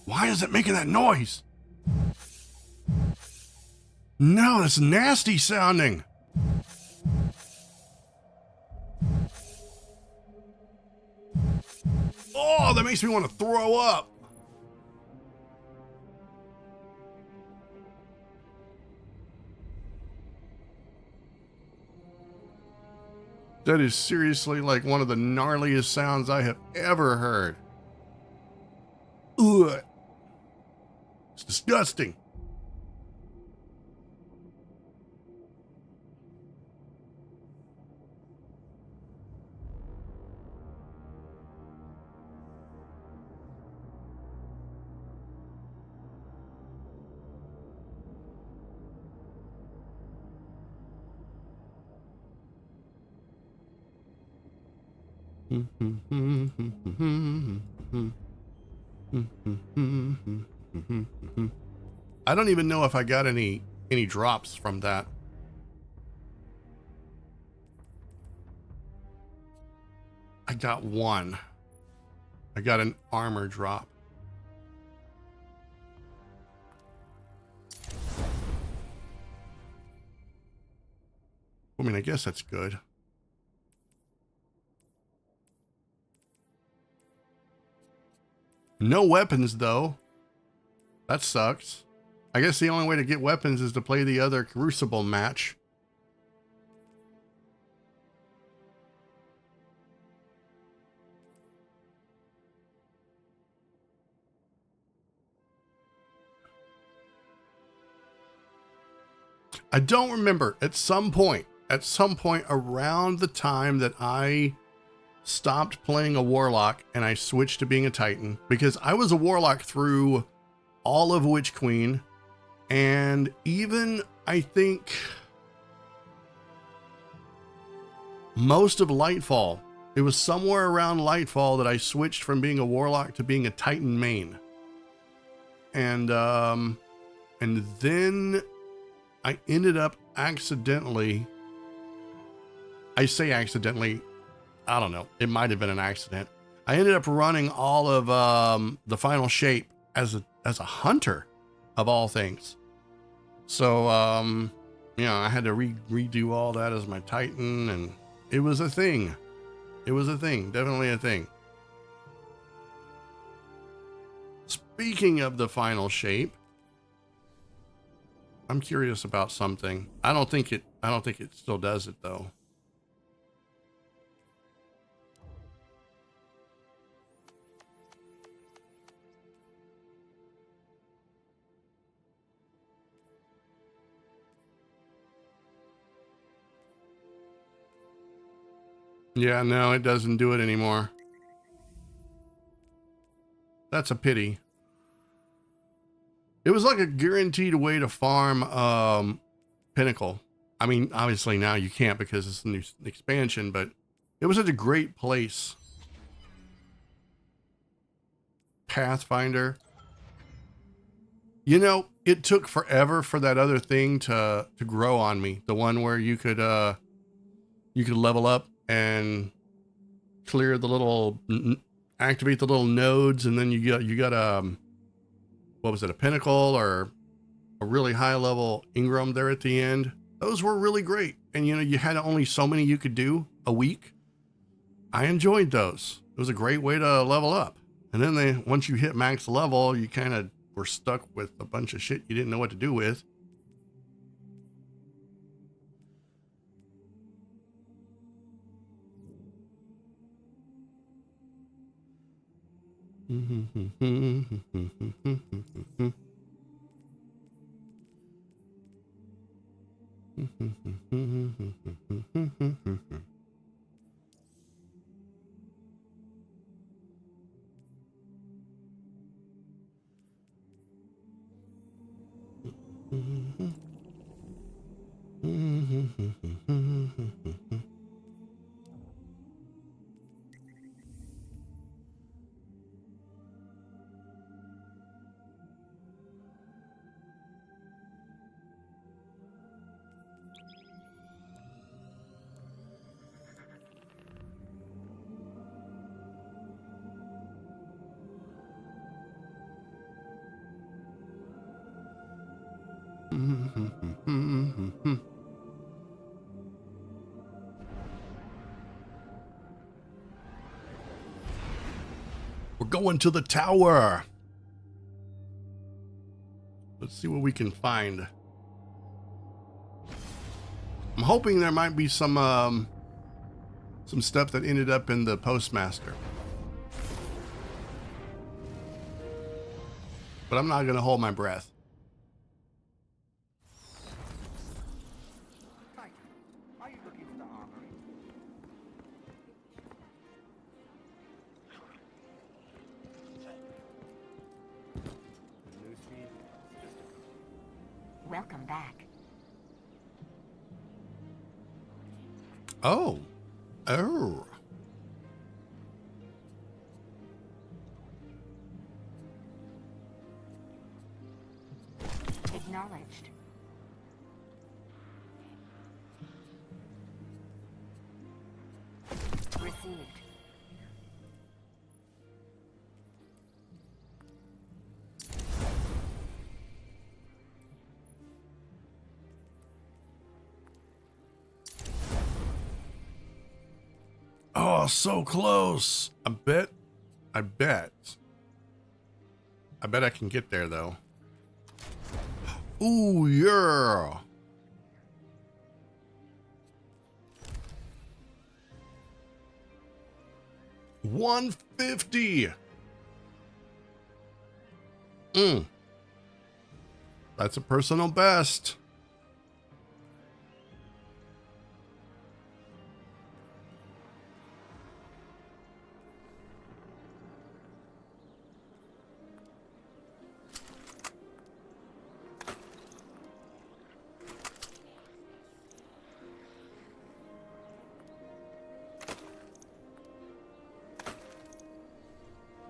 Why is it making that noise? No, that's nasty sounding. Oh, that makes me want to throw up. That is seriously like one of the gnarliest sounds I have ever heard. Ugh. It's disgusting. I don't even know if I got any drops from that. I got one. I got an armor drop. I mean, I guess that's good. No weapons, though. That sucks. I guess the only way to get weapons is to play the other Crucible match. I don't remember. At some point around the time that I stopped playing a Warlock and I switched to being a Titan, because I was a Warlock through all of Witch Queen and even, I think, most of Lightfall. It was somewhere around Lightfall that I switched from being a Warlock to being a Titan main. And And then I ended up accidentally, I say accidentally, I don't know, it might have been an accident. I ended up running all of the final shape as a hunter of all things. So, you know, I had to redo all that as my Titan, and it was a thing. It was a thing, definitely a thing. Speaking of the final shape, I'm curious about something. I don't think it still does it though. Yeah, no, it doesn't do it anymore. That's a pity. It was like a guaranteed way to farm Pinnacle. I mean, obviously now you can't because it's a new expansion, but it was such a great place. Pathfinder. You know, it took forever for that other thing to grow on me. The one where you could level up and clear the little, activate the little nodes, and then you got what was it, a pinnacle or a really high level Ingram there at the end. Those were really great. And you know, you had only so many you could do a week. I enjoyed those. It was a great way to level up. And then once you hit max level, you kind of were stuck with a bunch of shit you didn't know what to do with. We're going to the tower. Let's see what we can find. I'm hoping there might be some stuff that ended up in the postmaster. But I'm not going to hold my breath. Are you looking for the armory? Welcome back. Oh. Oh. Acknowledged. Received. Oh, so close. I bet I can get there though. Ooh, yeah. $150. That's a personal best.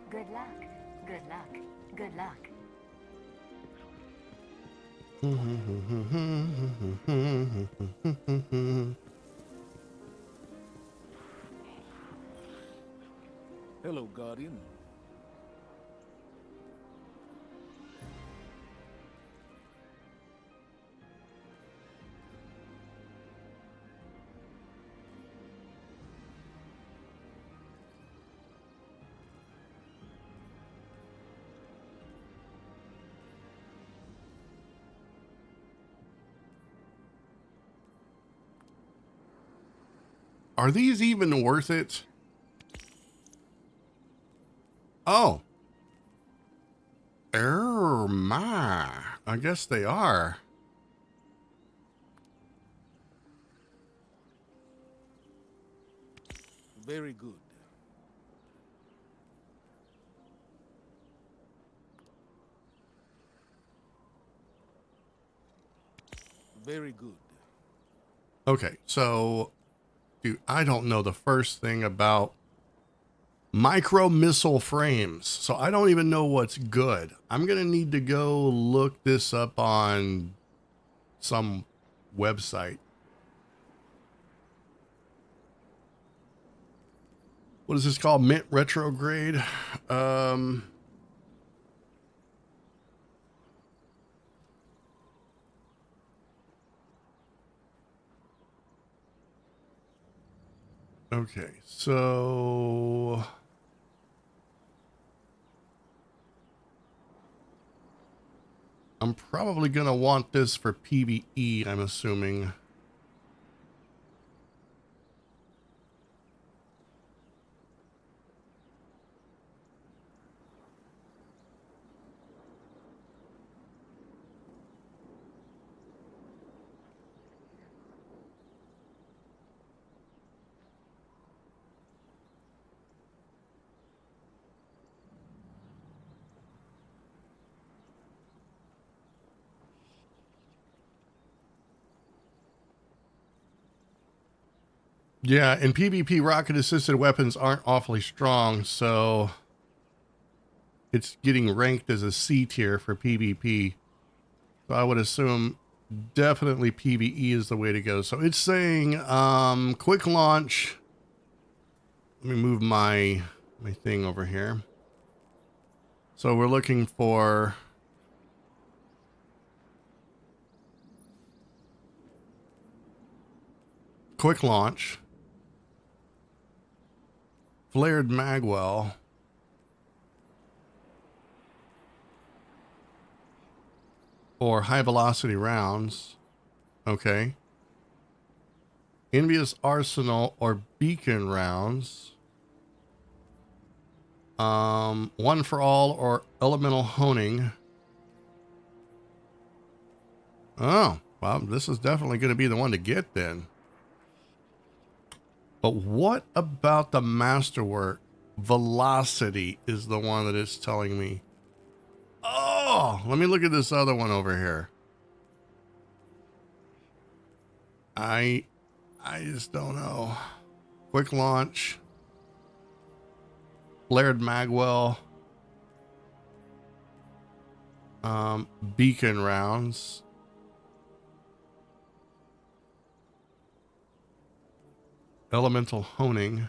Good luck. Good luck. Good luck. Hello, Guardian. Are these even worth it? Oh. My. I guess they are. Very good. Very good. Okay, so, dude, I don't know the first thing about micro missile frames, so I don't even know what's good. I'm gonna need to go look this up on some website. What is this called? Mint retrograde. Okay, so I'm probably gonna want this for PvE, I'm assuming. Yeah, and PvP rocket-assisted weapons aren't awfully strong, so it's getting ranked as a C tier for PvP. So I would assume definitely PvE is the way to go. So it's saying quick launch. Let me move my thing over here. So we're looking for quick launch, flared magwell, or high velocity rounds. Okay. Envious arsenal or beacon rounds. One for all or elemental honing. Oh, well, this is definitely going to be the one to get then. But what about the masterwork? Velocity is the one that it's telling me. Oh, let me look at this other one over here. I just don't know. Quick launch. Flared magwell. Beacon rounds. Elemental honing.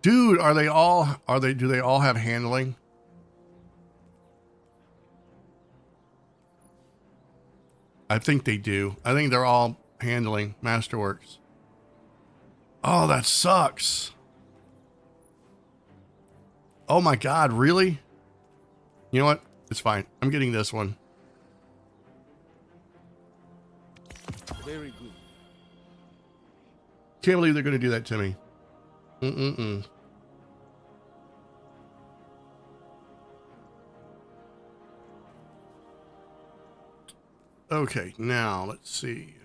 Dude, do they all have handling? I think they do. I think they're all handling masterworks. Oh, that sucks. Oh my God, really? You know what? It's fine. I'm getting this one. Very good. Can't believe they're going to do that to me. Okay, now let's see.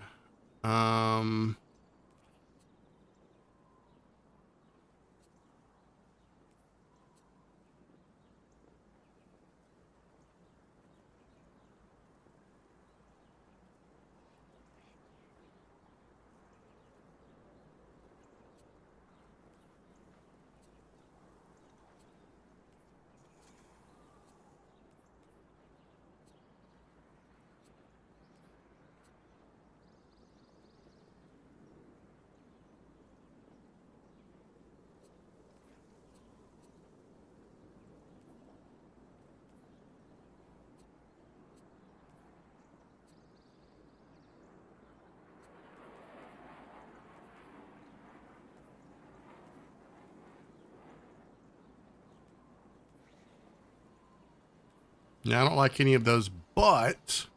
Now, I don't like any of those, but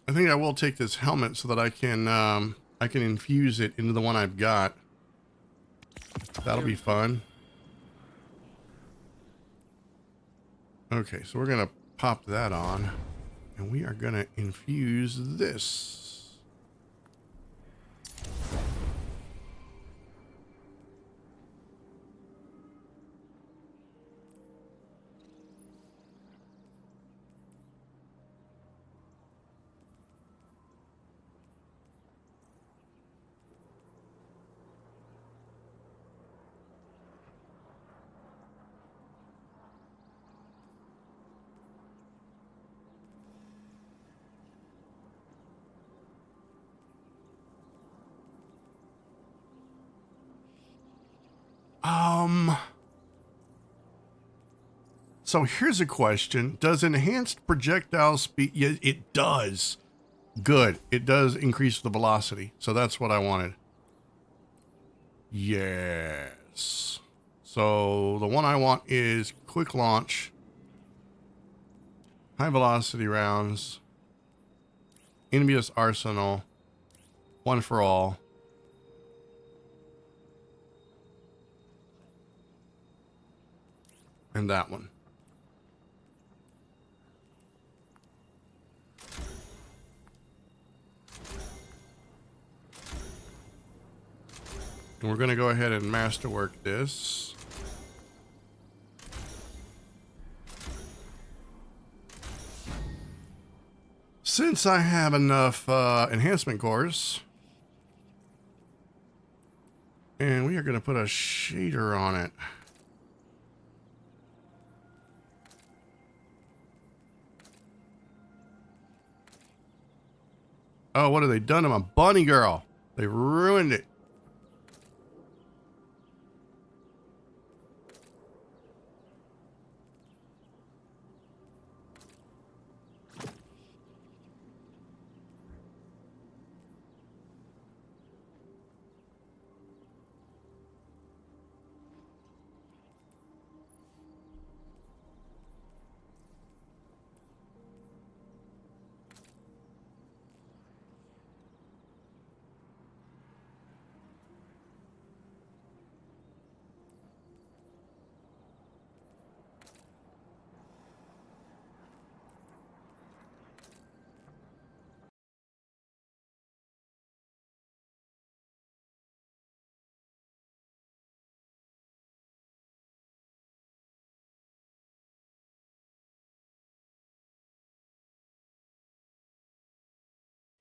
I think I will take this helmet so that I can infuse it into the one I've got. That'll be fun. Okay, so we're gonna pop that on, and we are gonna infuse this. So here's a question. Does enhanced projectile speed? Yeah, it does. Good. It does increase the velocity. So that's what I wanted. Yes. So the one I want is quick launch, high velocity rounds, envious arsenal, one for all. And that one. And we're going to go ahead and masterwork this. Since I have enough enhancement cores, and we are going to put a shader on it. Oh, what have they done to my bunny girl? They ruined it.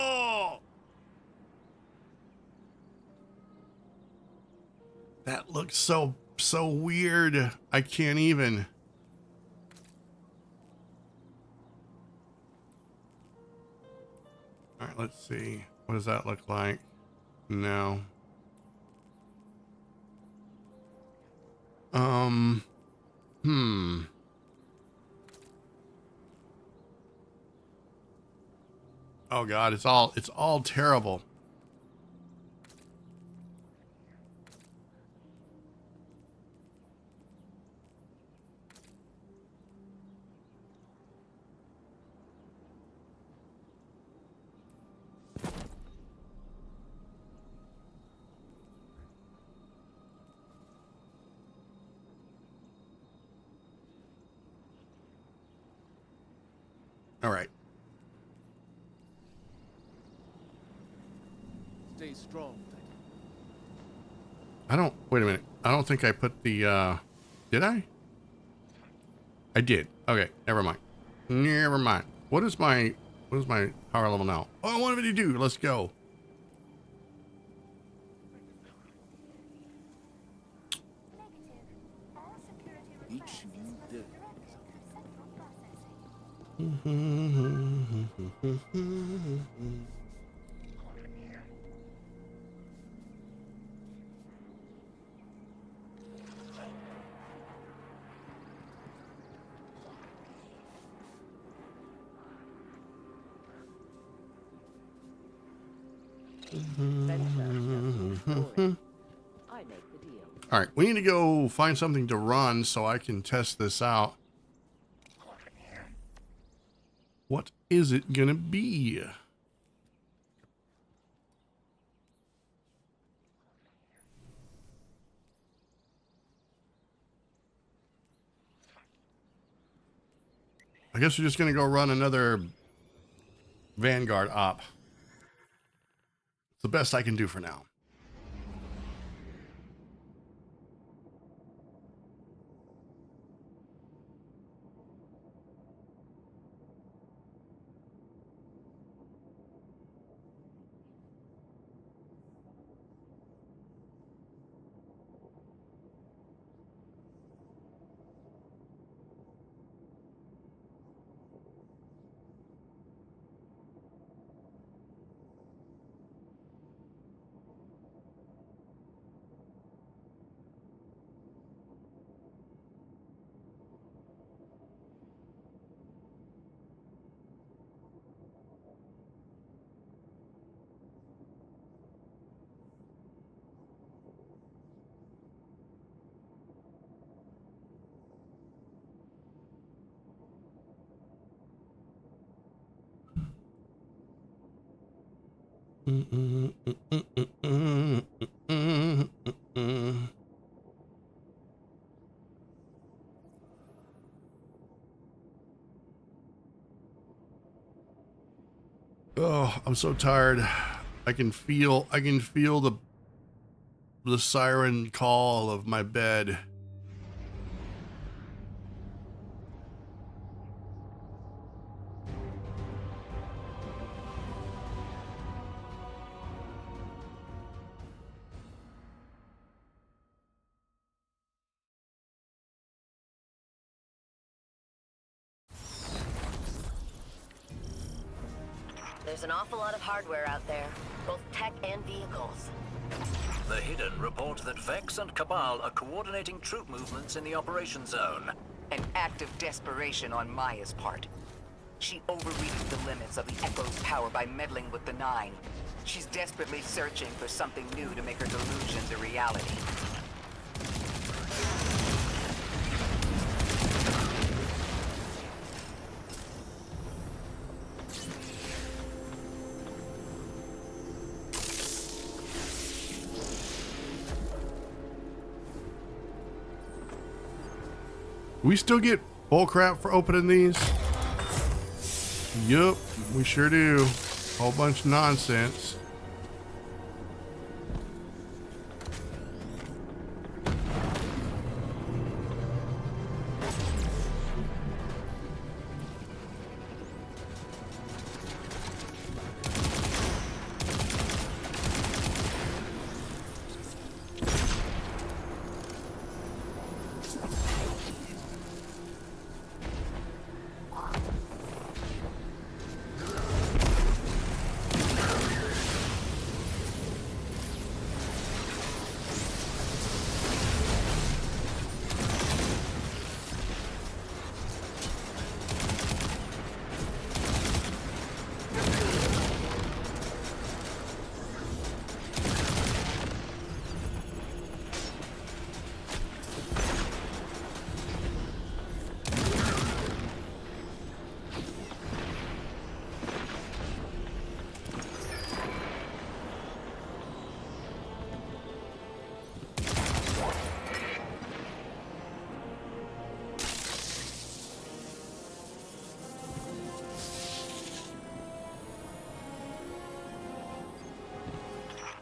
Oh, that looks so weird. I can't even. All right, let's see. What does that look like? No. Oh God, it's all terrible. All right. Stay strong, Wait a minute. I don't think I put the, did I? I did. Okay, never mind. Never mind. What is my power level now? Oh, 152. Let's go. Each new day it. I make the deal. All right, we need to go find something to run so I can test this out. What is it gonna be? I guess we're just gonna go run another Vanguard op. It's the best I can do for now. Oh, I'm so tired. I can feel the siren call of my bed. There's an awful lot of hardware out there, both tech and vehicles. The Hidden report that Vex and Cabal are coordinating troop movements in the operation zone. An act of desperation on Maya's part. She overreached the limits of the Echo's power by meddling with the Nine. She's desperately searching for something new to make her delusions a reality. We still get bullcrap for opening these? Yup, we sure do. Whole bunch of nonsense.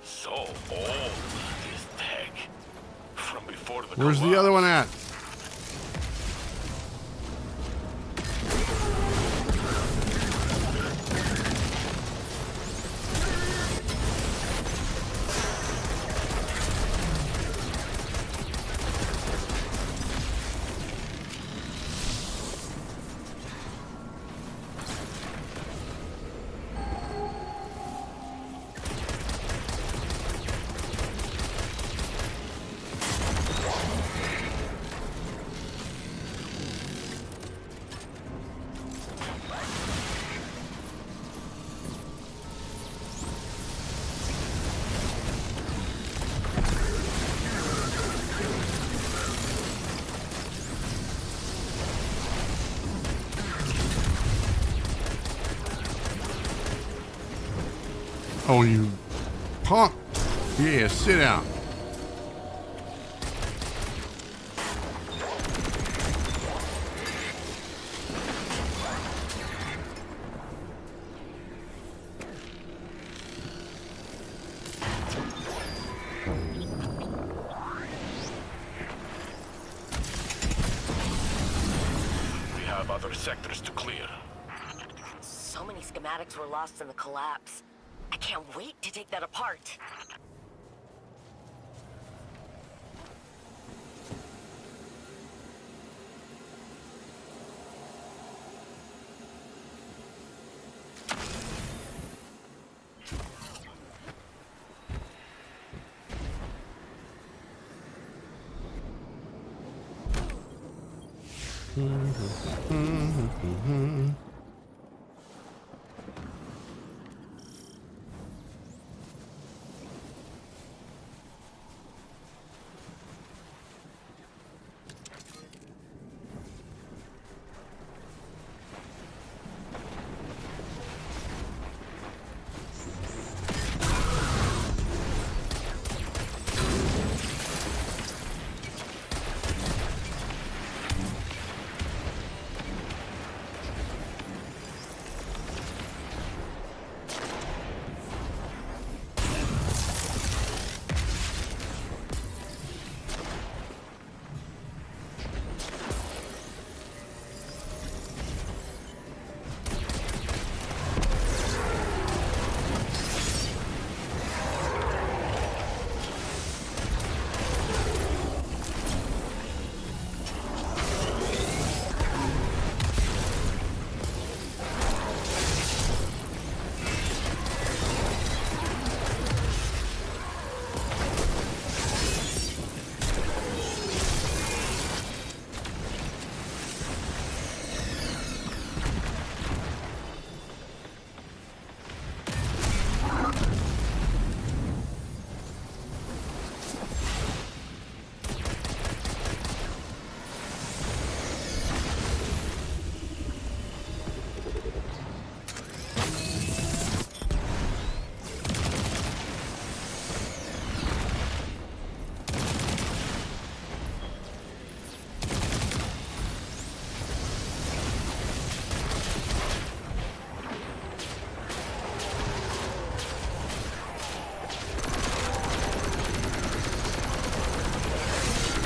So old, this tech. From before the Where's the other one at? Oh, you punk. Yeah, sit down. We have other sectors to clear. So many schematics were lost in the collapse. I can't wait to take that apart.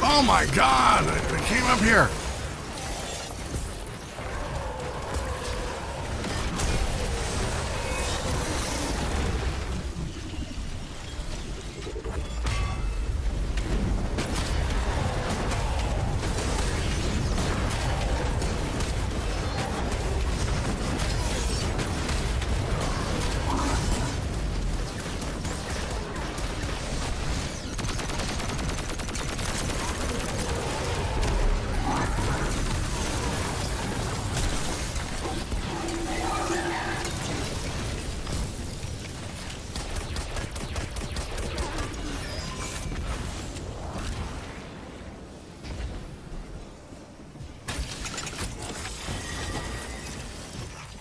Oh my God! It came up here.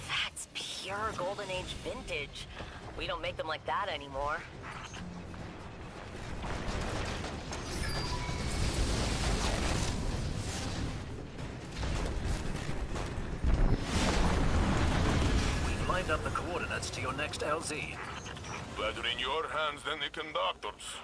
That's pure Golden Age vintage. We don't make them like that anymore. We've lined up the coordinates to your next LZ. Better in your hands than the conductors.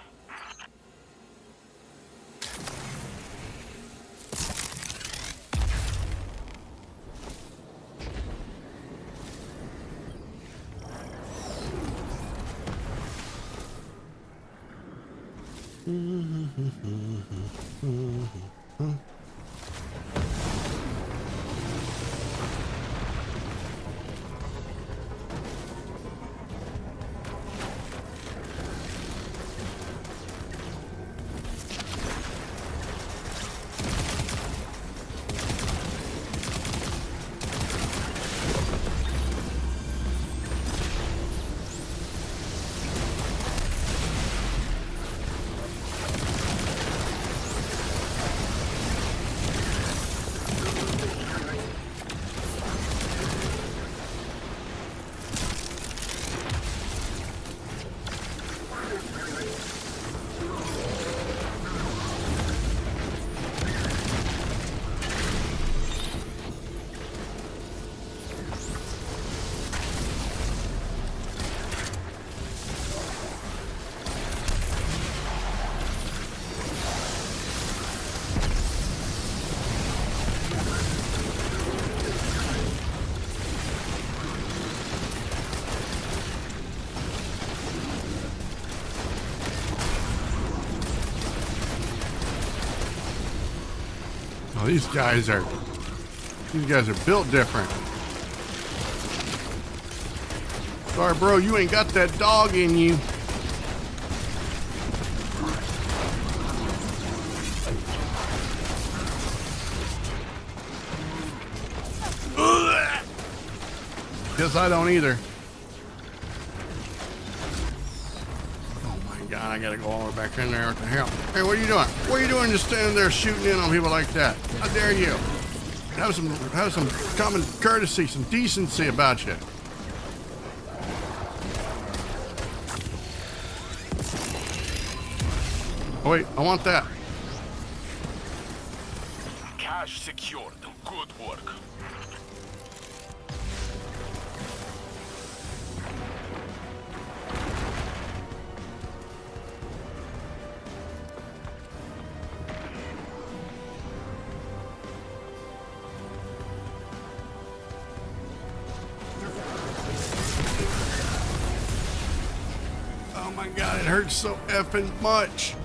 Oh, these guys are built different. Sorry, bro, you ain't got that dog in you. Guess I don't either. Oh my God, I gotta go all the way back in there. What the hell? Hey, what are you doing? What are you doing just standing there shooting in on people like that? How dare you? Have some common courtesy, some decency about you. Oh wait, I want that. Cash secured. Good work. Oh my God, it hurts so effing much.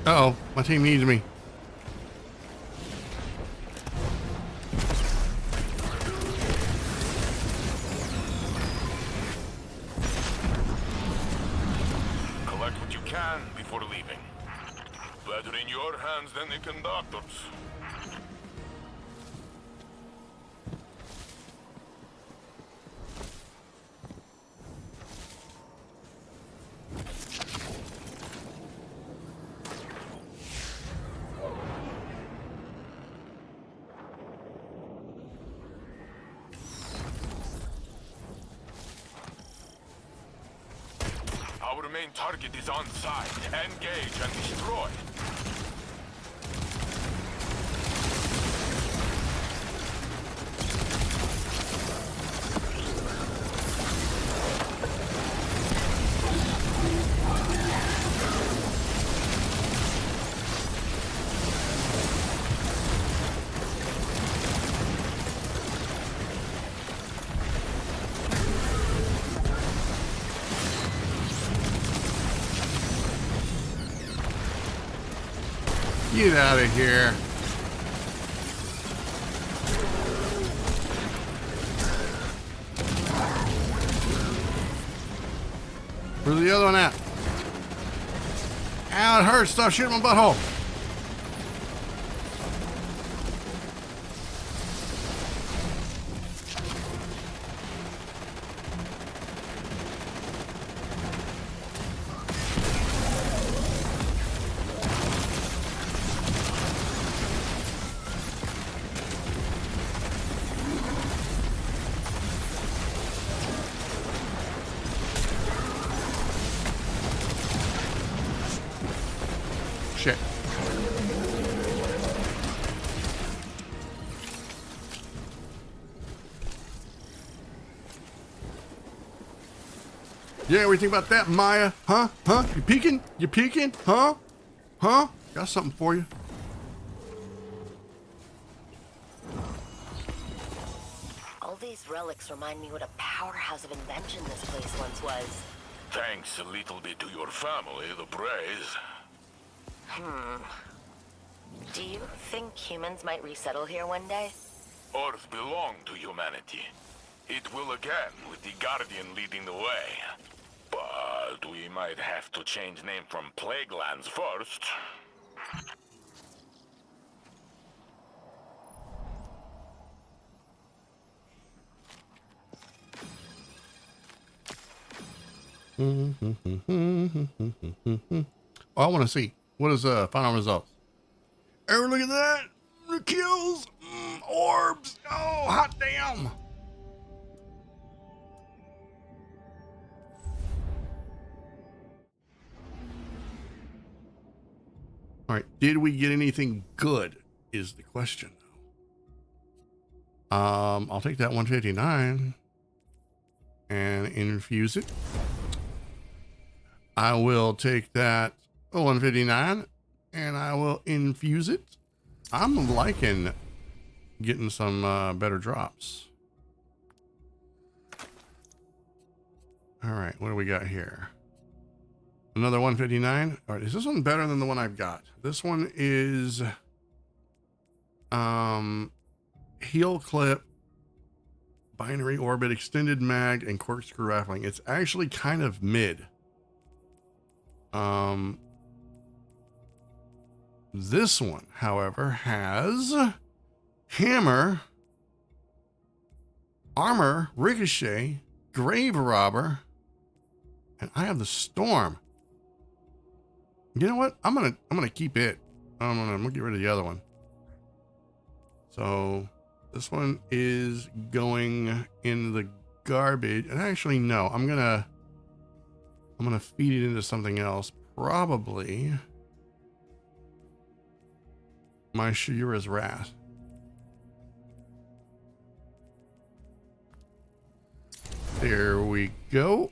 Uh-oh, my team needs me. Collect what you can before leaving. Better in your hands than the conductors. Our main target is on site. Engage and destroy. Get out of here. Where's the other one at? Ow, it hurts. Stop shooting my butthole. Shit. Yeah, what do you think about that, Maya? Huh? Huh? You peeking? You peeking? Huh? Huh? Got something for you. All these relics remind me what a powerhouse of invention this place once was. Thanks a little bit to your family, the praise. Do you think humans might resettle here one day? Earth belonged to humanity. It will again, with the Guardian leading the way. But we might have to change name from Plaguelands first. Oh, I want to see. What is final results? Oh, look at that. The kills. Orbs. Oh, hot damn. All right. Did we get anything good is the question. I'll take that 159 and infuse it. I will take that 159 and I will infuse it. I'm liking getting some better drops. All right, what do we got here? Another 159. All right, is this one better than the one I've got? This one is heel clip, binary orbit, extended mag, and corkscrew raffling. It's actually kind of mid. This one, however, has hammer, armor, ricochet, grave robber, and I have the storm. You know what? I'm gonna keep it. I'm gonna get rid of the other one. So this one is going in the garbage. And actually, no, I'm gonna feed it into something else. Probably my Shura's Wrath. There we go.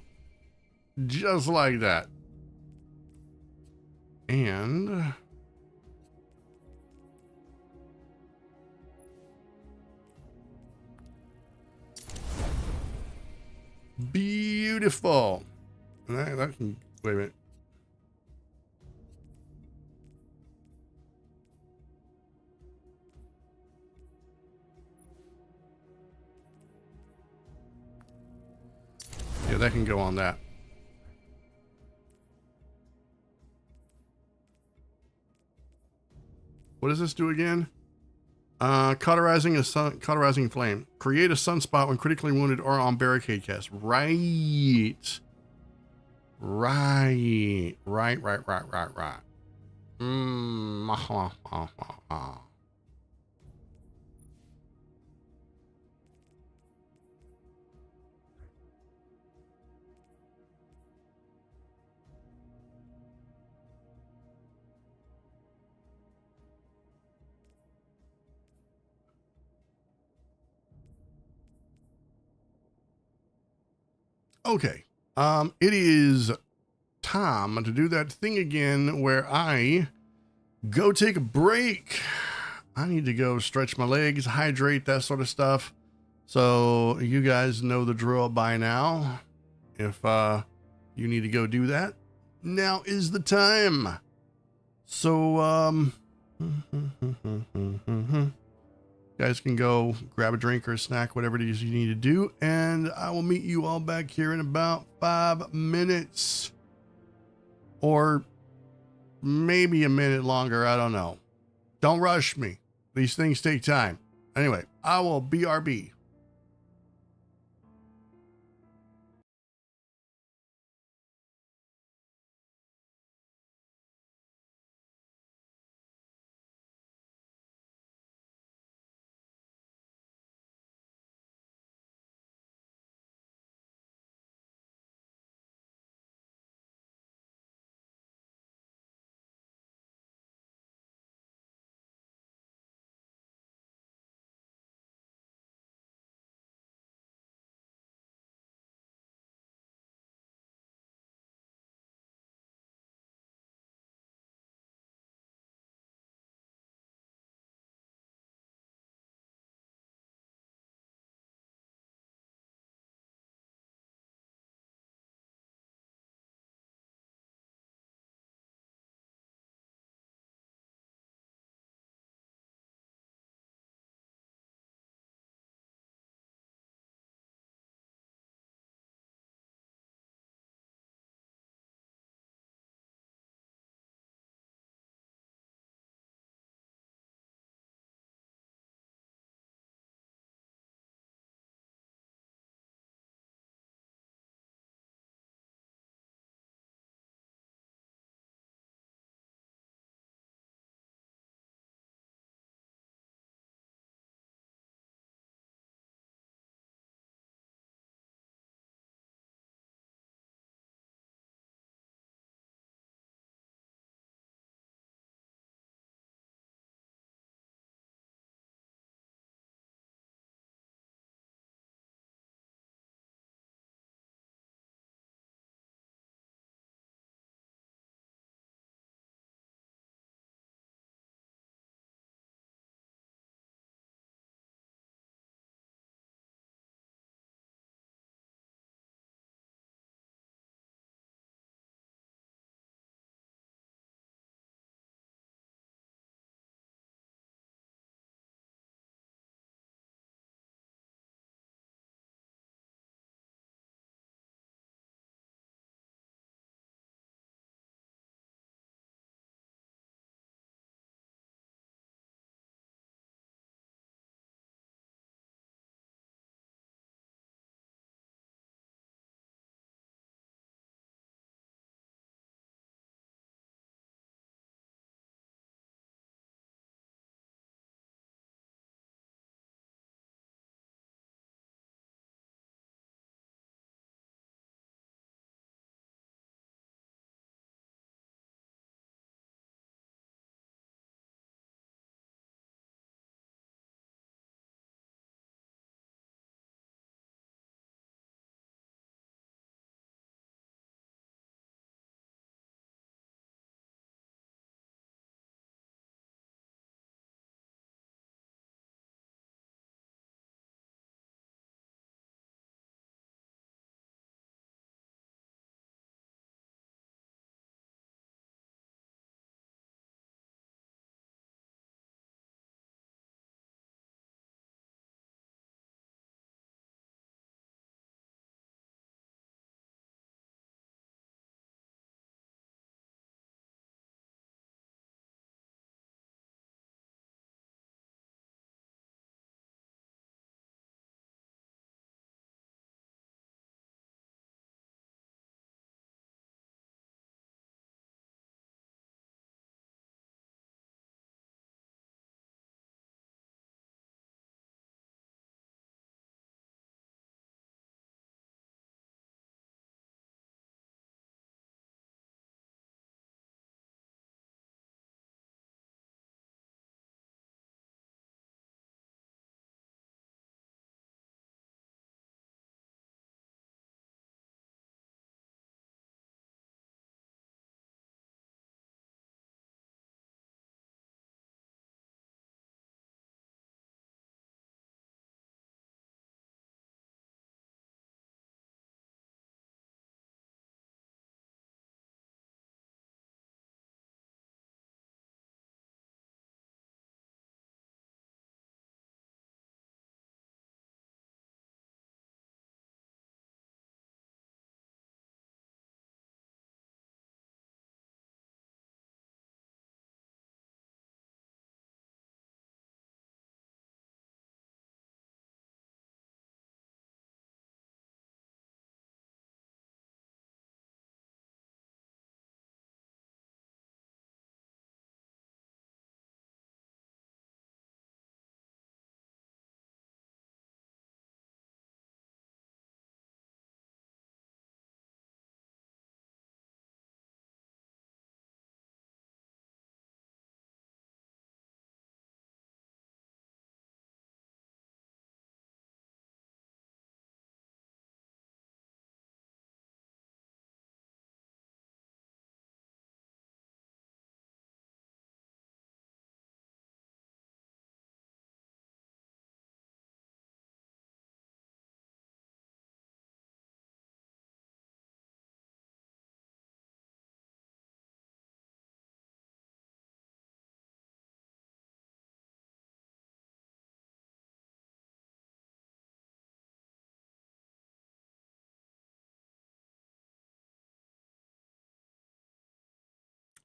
Just like that. And beautiful. That can, wait a minute. Yeah, that can go on that. What does this do again? Cauterizing flame. Create a sunspot when critically wounded or on barricade cast. Right. Okay. It is time to do that thing again where I go take a break. I need to go stretch my legs, hydrate, that sort of stuff. So you guys know the drill by now. If you need to go do that, now is the time. So guys can go grab a drink or a snack, whatever it is you need to do, and I will meet you all back here in about 5 minutes. Or maybe a minute longer, I don't know. Don't rush me. These things take time. Anyway, I will BRB.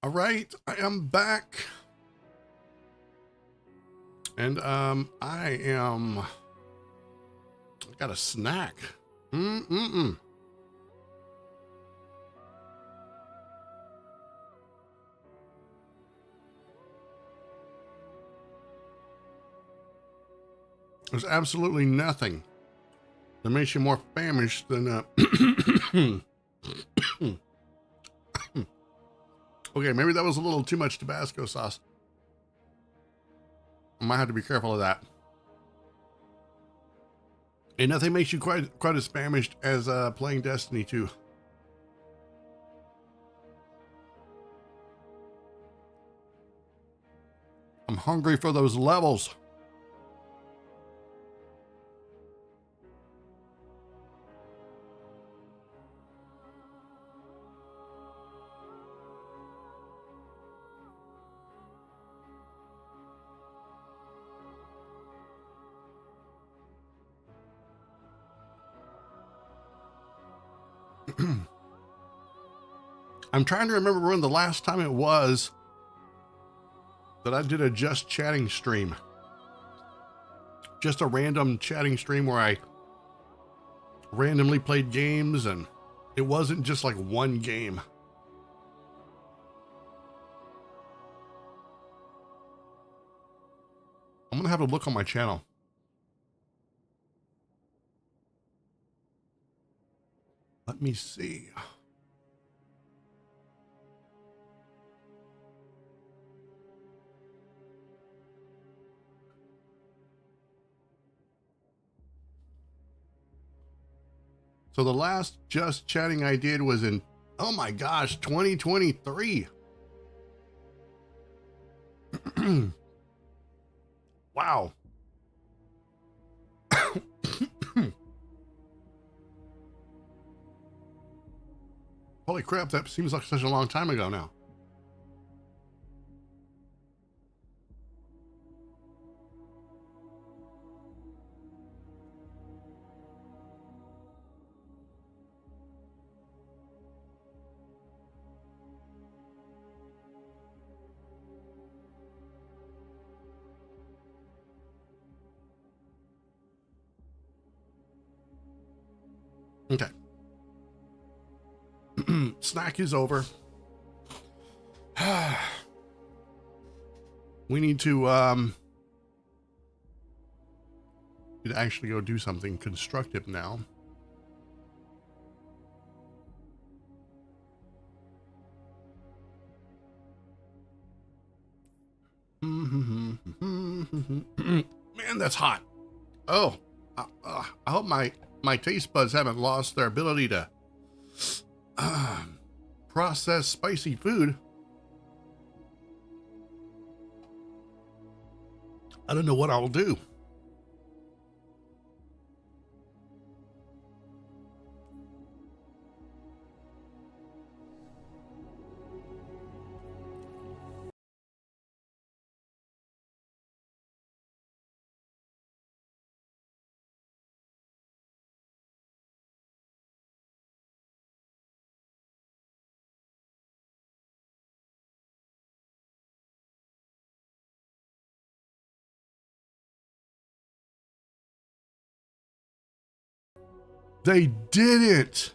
All right, I am back. And I got a snack. There's absolutely nothing that makes you more famished than okay, maybe that was a little too much Tabasco sauce. I might have to be careful of that. And nothing makes you quite as famished as playing Destiny 2. I'm hungry for those levels. I'm trying to remember when the last time it was that I did a just chatting stream. Just a random chatting stream where I randomly played games, and it wasn't just like one game. I'm gonna have to look on my channel. Let me see. So the last just chatting I did was in, oh my gosh, 2023. Wow. Holy crap, that seems like such a long time ago now. Okay. Snack is over. We need to actually go do something constructive now. Man, that's hot. Oh, I hope my taste buds haven't lost their ability to process spicy food. I don't know what I'll do. They didn't.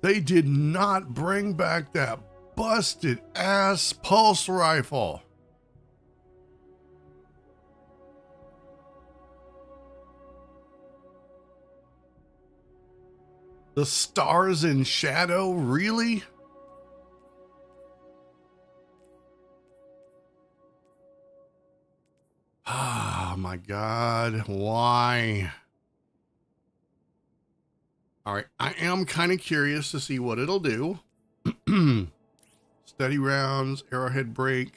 They did not bring back that busted ass pulse rifle. The stars in shadow, really? Oh my God, why? All right, I am kind of curious to see what it'll do. Steady rounds, arrowhead break,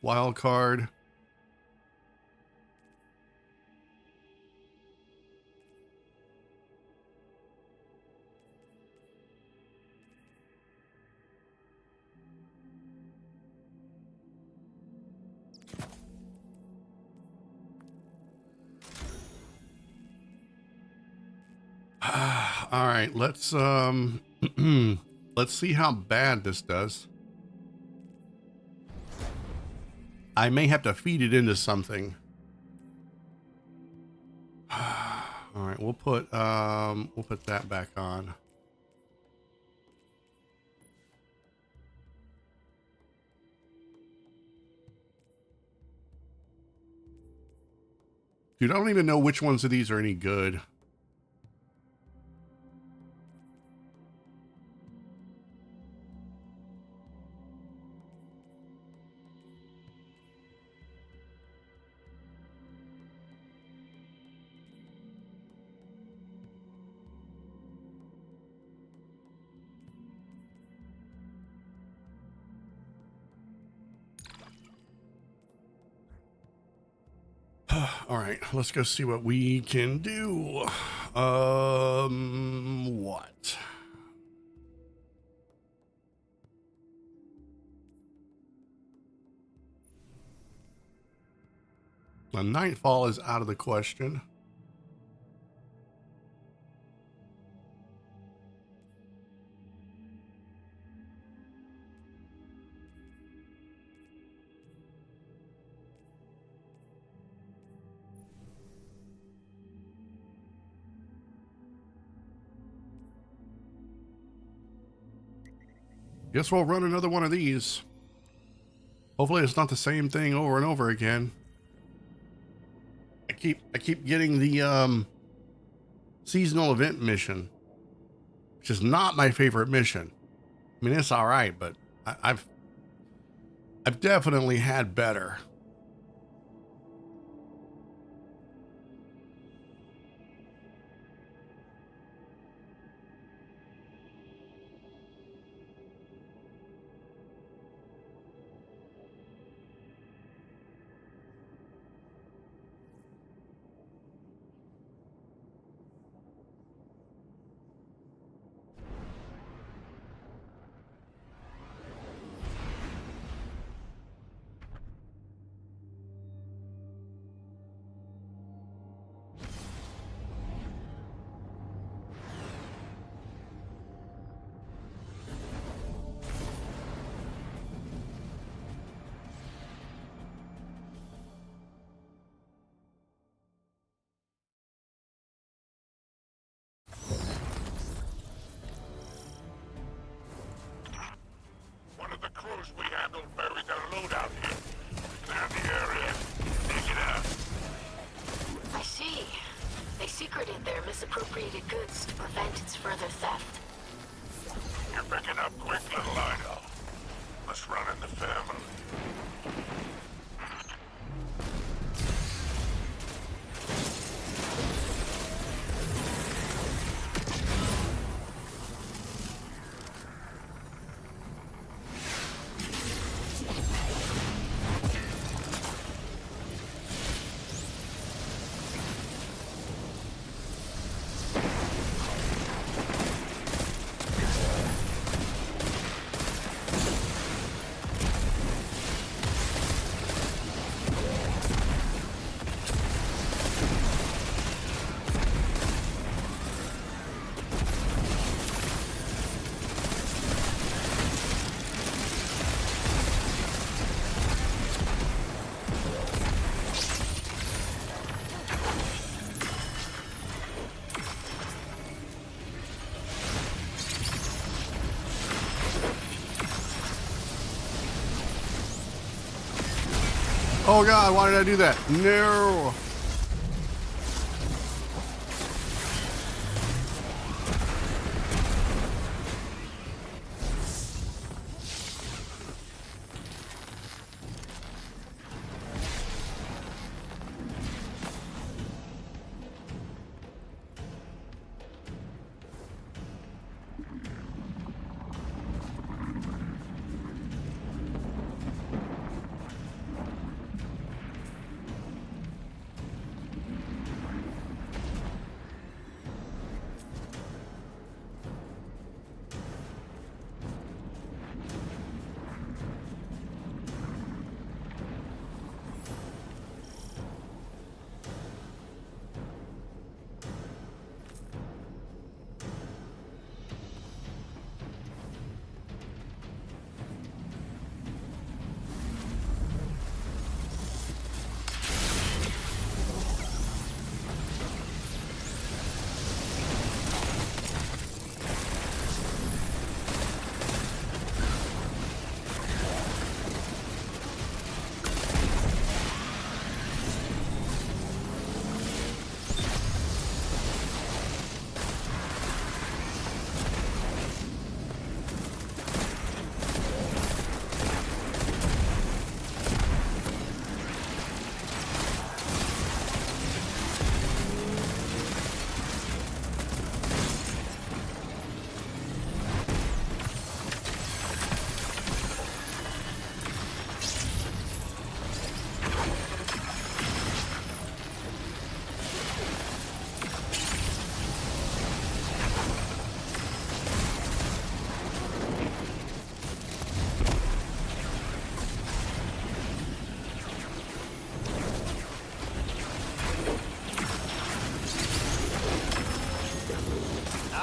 wild card. All right, let's Let's see how bad this does. I may have to feed it into something. All right, we'll put that back on. Dude, I don't even know which ones of these are any good. All right, let's go see what we can do. What? The Nightfall is out of the question. Guess we'll run another one of these. Hopefully it's not the same thing over and over again. I keep getting the seasonal event mission, which is not my favorite mission. I mean, it's all right, but I've definitely had better. One of the crews we handled buried their loadout here. Clear the area. Dig it out. I see. They secreted their misappropriated goods to prevent its further theft. You're picking up quick, little idol. Must run in the family. Oh God, why did I do that? No.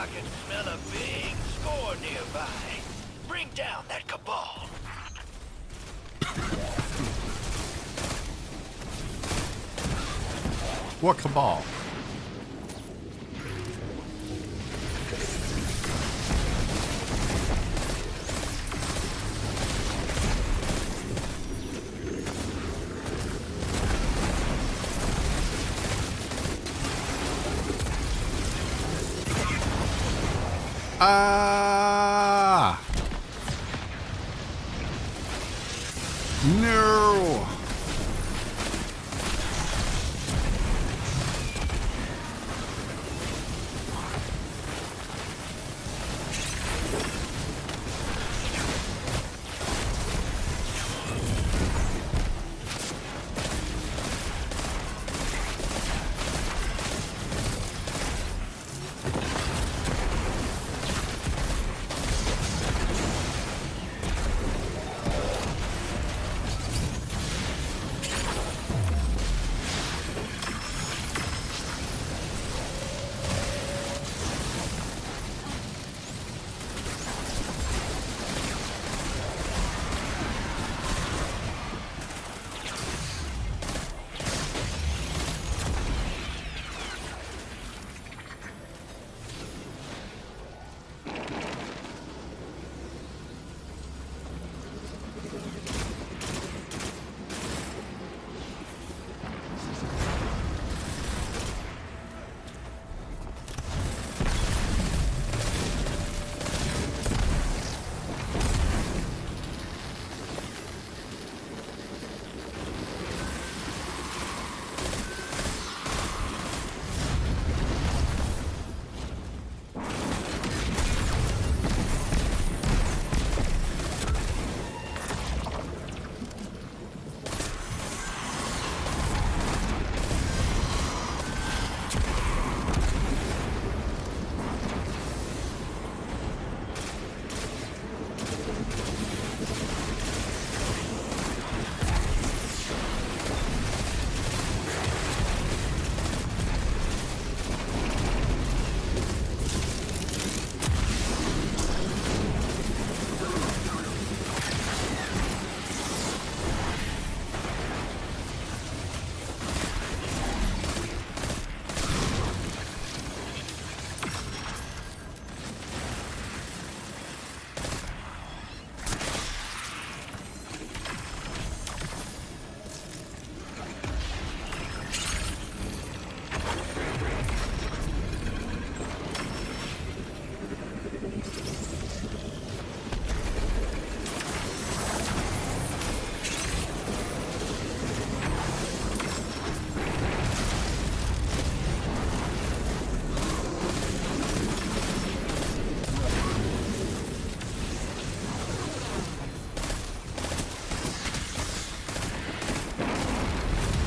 I can smell a big score nearby. Bring down that cabal. What cabal? Ah! No!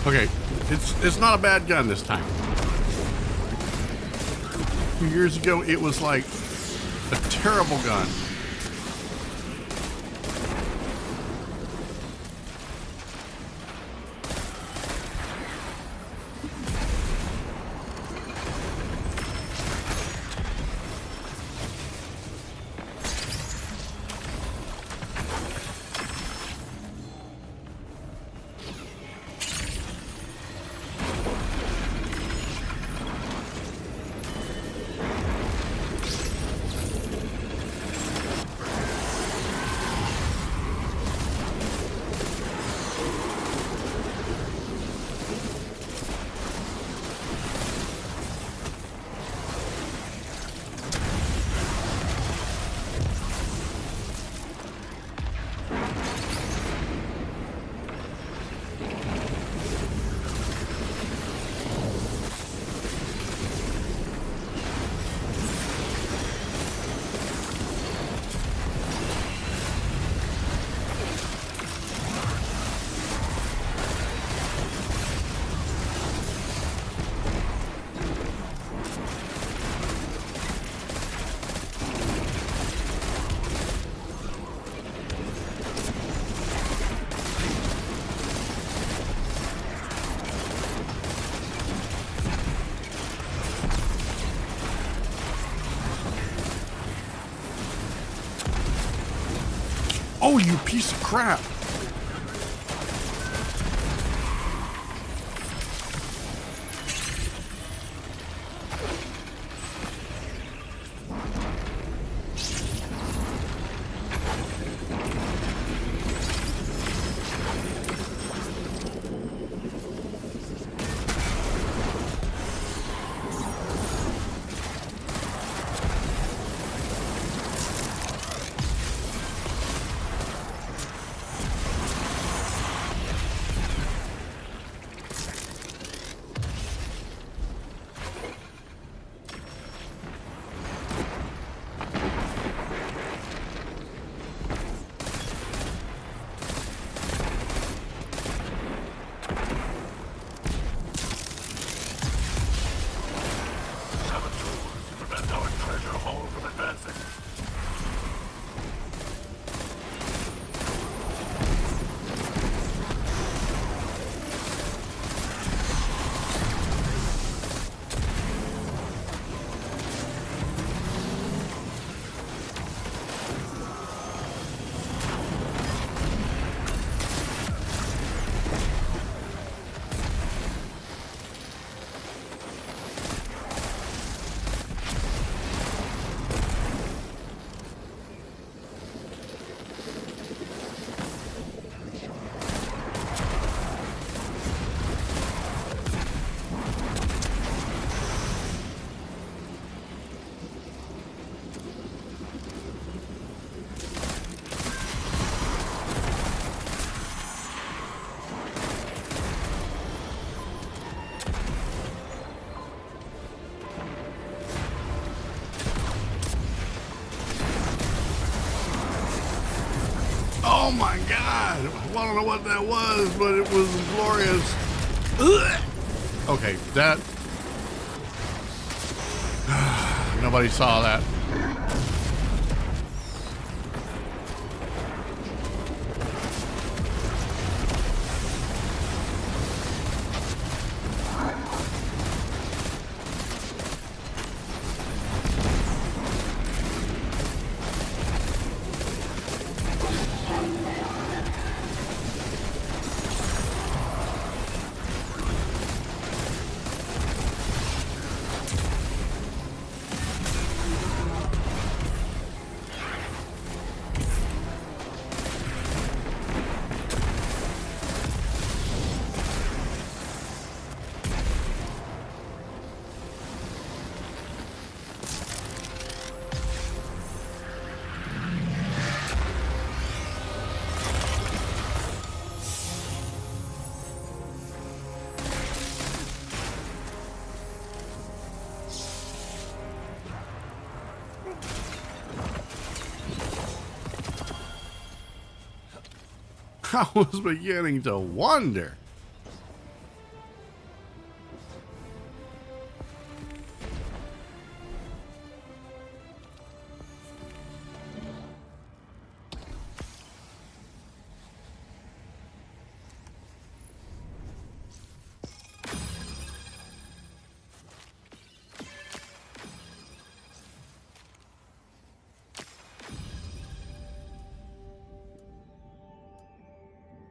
Okay, it's not a bad gun this time. A few years ago, it was like a terrible gun. Oh, you piece of crap. Oh my God! I don't know what that was, but it was glorious. Ugh. Okay, that... Nobody saw that. I was beginning to wonder.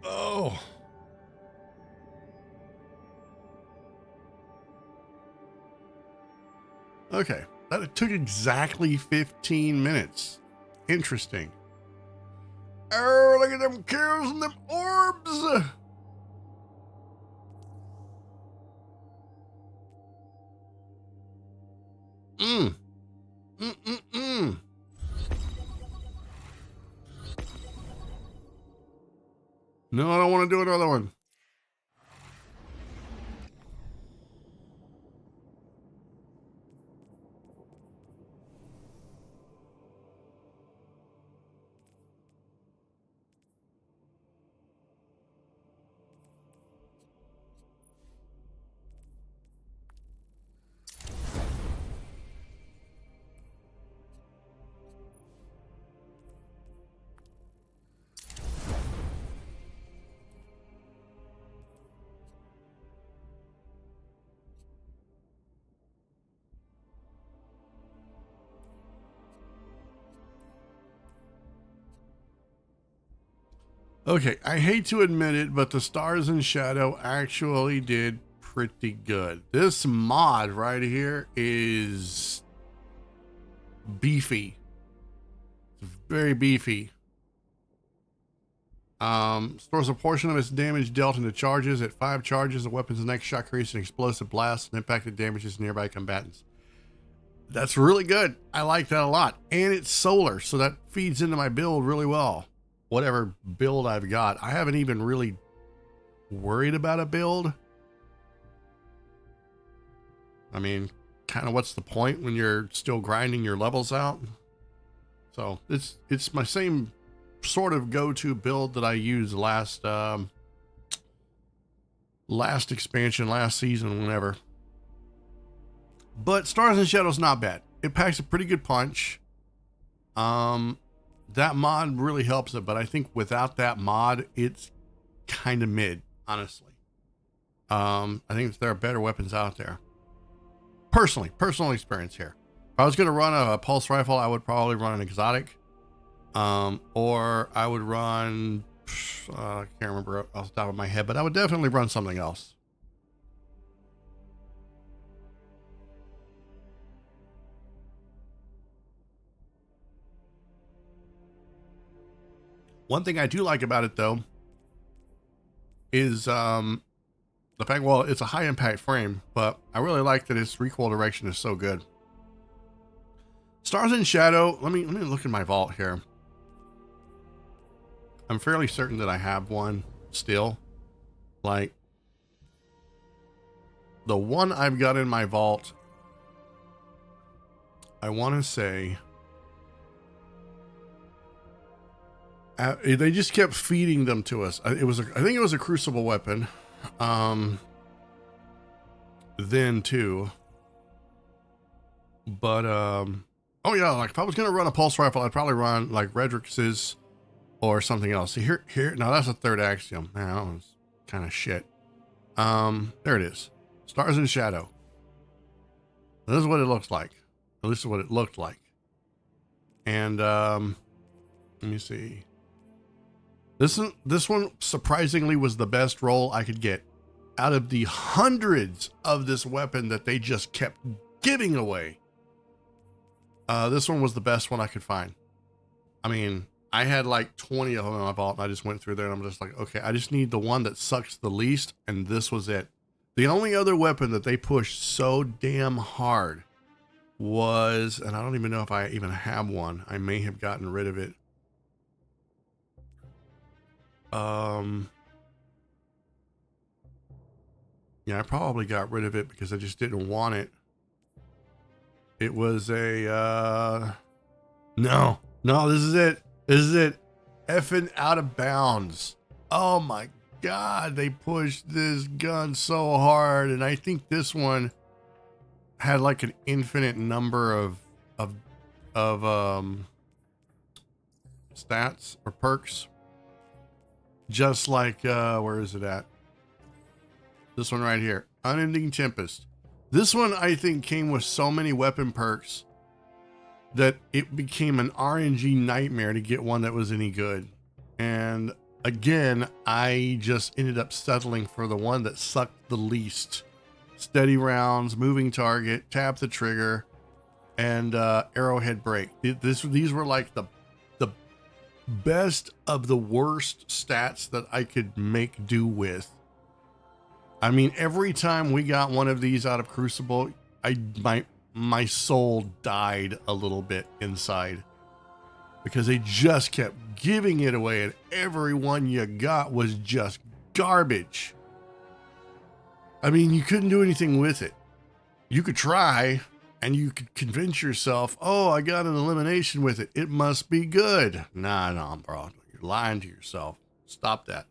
Oh. Okay, that took exactly 15 minutes. Interesting. Oh, look at them kills and them orbs. No, I don't want to do another one. Okay, I hate to admit it, but the Stars and Shadow actually did pretty good. This mod right here is beefy. It's very beefy. Stores a portion of its damage dealt into charges. At 5 charges, the weapon's next shot creates an explosive blast and impacted damages nearby combatants. That's really good. I like that a lot. And it's solar, so that feeds into my build really well. Whatever build I've got. I haven't even really worried about a build. I mean, kind of what's the point when you're still grinding your levels out? So it's my same sort of go-to build that I used last expansion, last season, whenever. But Stars and Shadows not bad. It packs a pretty good punch. That mod really helps it, but I think without that mod, it's kind of mid, honestly. I think there are better weapons out there. Personal experience here. If I was going to run a pulse rifle, I would probably run an exotic. Or I would run, I can't remember off the top of my head, but I would definitely run something else. One thing I do like about it, though, is the fact, well, it's a high impact frame, but I really like that its recoil direction is so good. Stars and Shadow, let me look in my vault here. I'm fairly certain that I have one still. Like, the one I've got in my vault, I want to say, they just kept feeding them to us. I think it was a crucible weapon. Then too. But oh yeah, like if I was gonna run a pulse rifle, I'd probably run like Redrix's or something else. See, here now that's a third axiom. Man, that was kind of shit. There it is. Stars and Shadow. This is what it looks like. At least what it looked like. And let me see. This one surprisingly was the best roll I could get out of the hundreds of this weapon that they just kept giving away. This one was the best one I could find. I mean, I had like 20 of them in my vault, and I just went through there, and I'm just like, okay, I just need the one that sucks the least, and this was it. The only other weapon that they pushed so damn hard was, and I don't even know if I even have one. I may have gotten rid of it. Yeah, I probably got rid of it because I just didn't want it. It was a, no, this is it. This is it. Effing Out of Bounds. Oh my God. They pushed this gun so hard. And I think this one had like an infinite number of stats or perks. Just like, where is it at? This one right here. Unending Tempest. This one, I think, came with so many weapon perks that it became an RNG nightmare to get one that was any good. And again, I just ended up settling for the one that sucked the least. Steady rounds, moving target, tap the trigger, and arrowhead break. These were like the best of the worst stats that I could make do with. I mean, every time we got one of these out of Crucible, my soul died a little bit inside because they just kept giving it away, and every one you got was just garbage. I mean, you couldn't do anything with it. You could try, and you could convince yourself, oh, I got an elimination with it. It must be good. Nah, bro. You're lying to yourself. Stop that.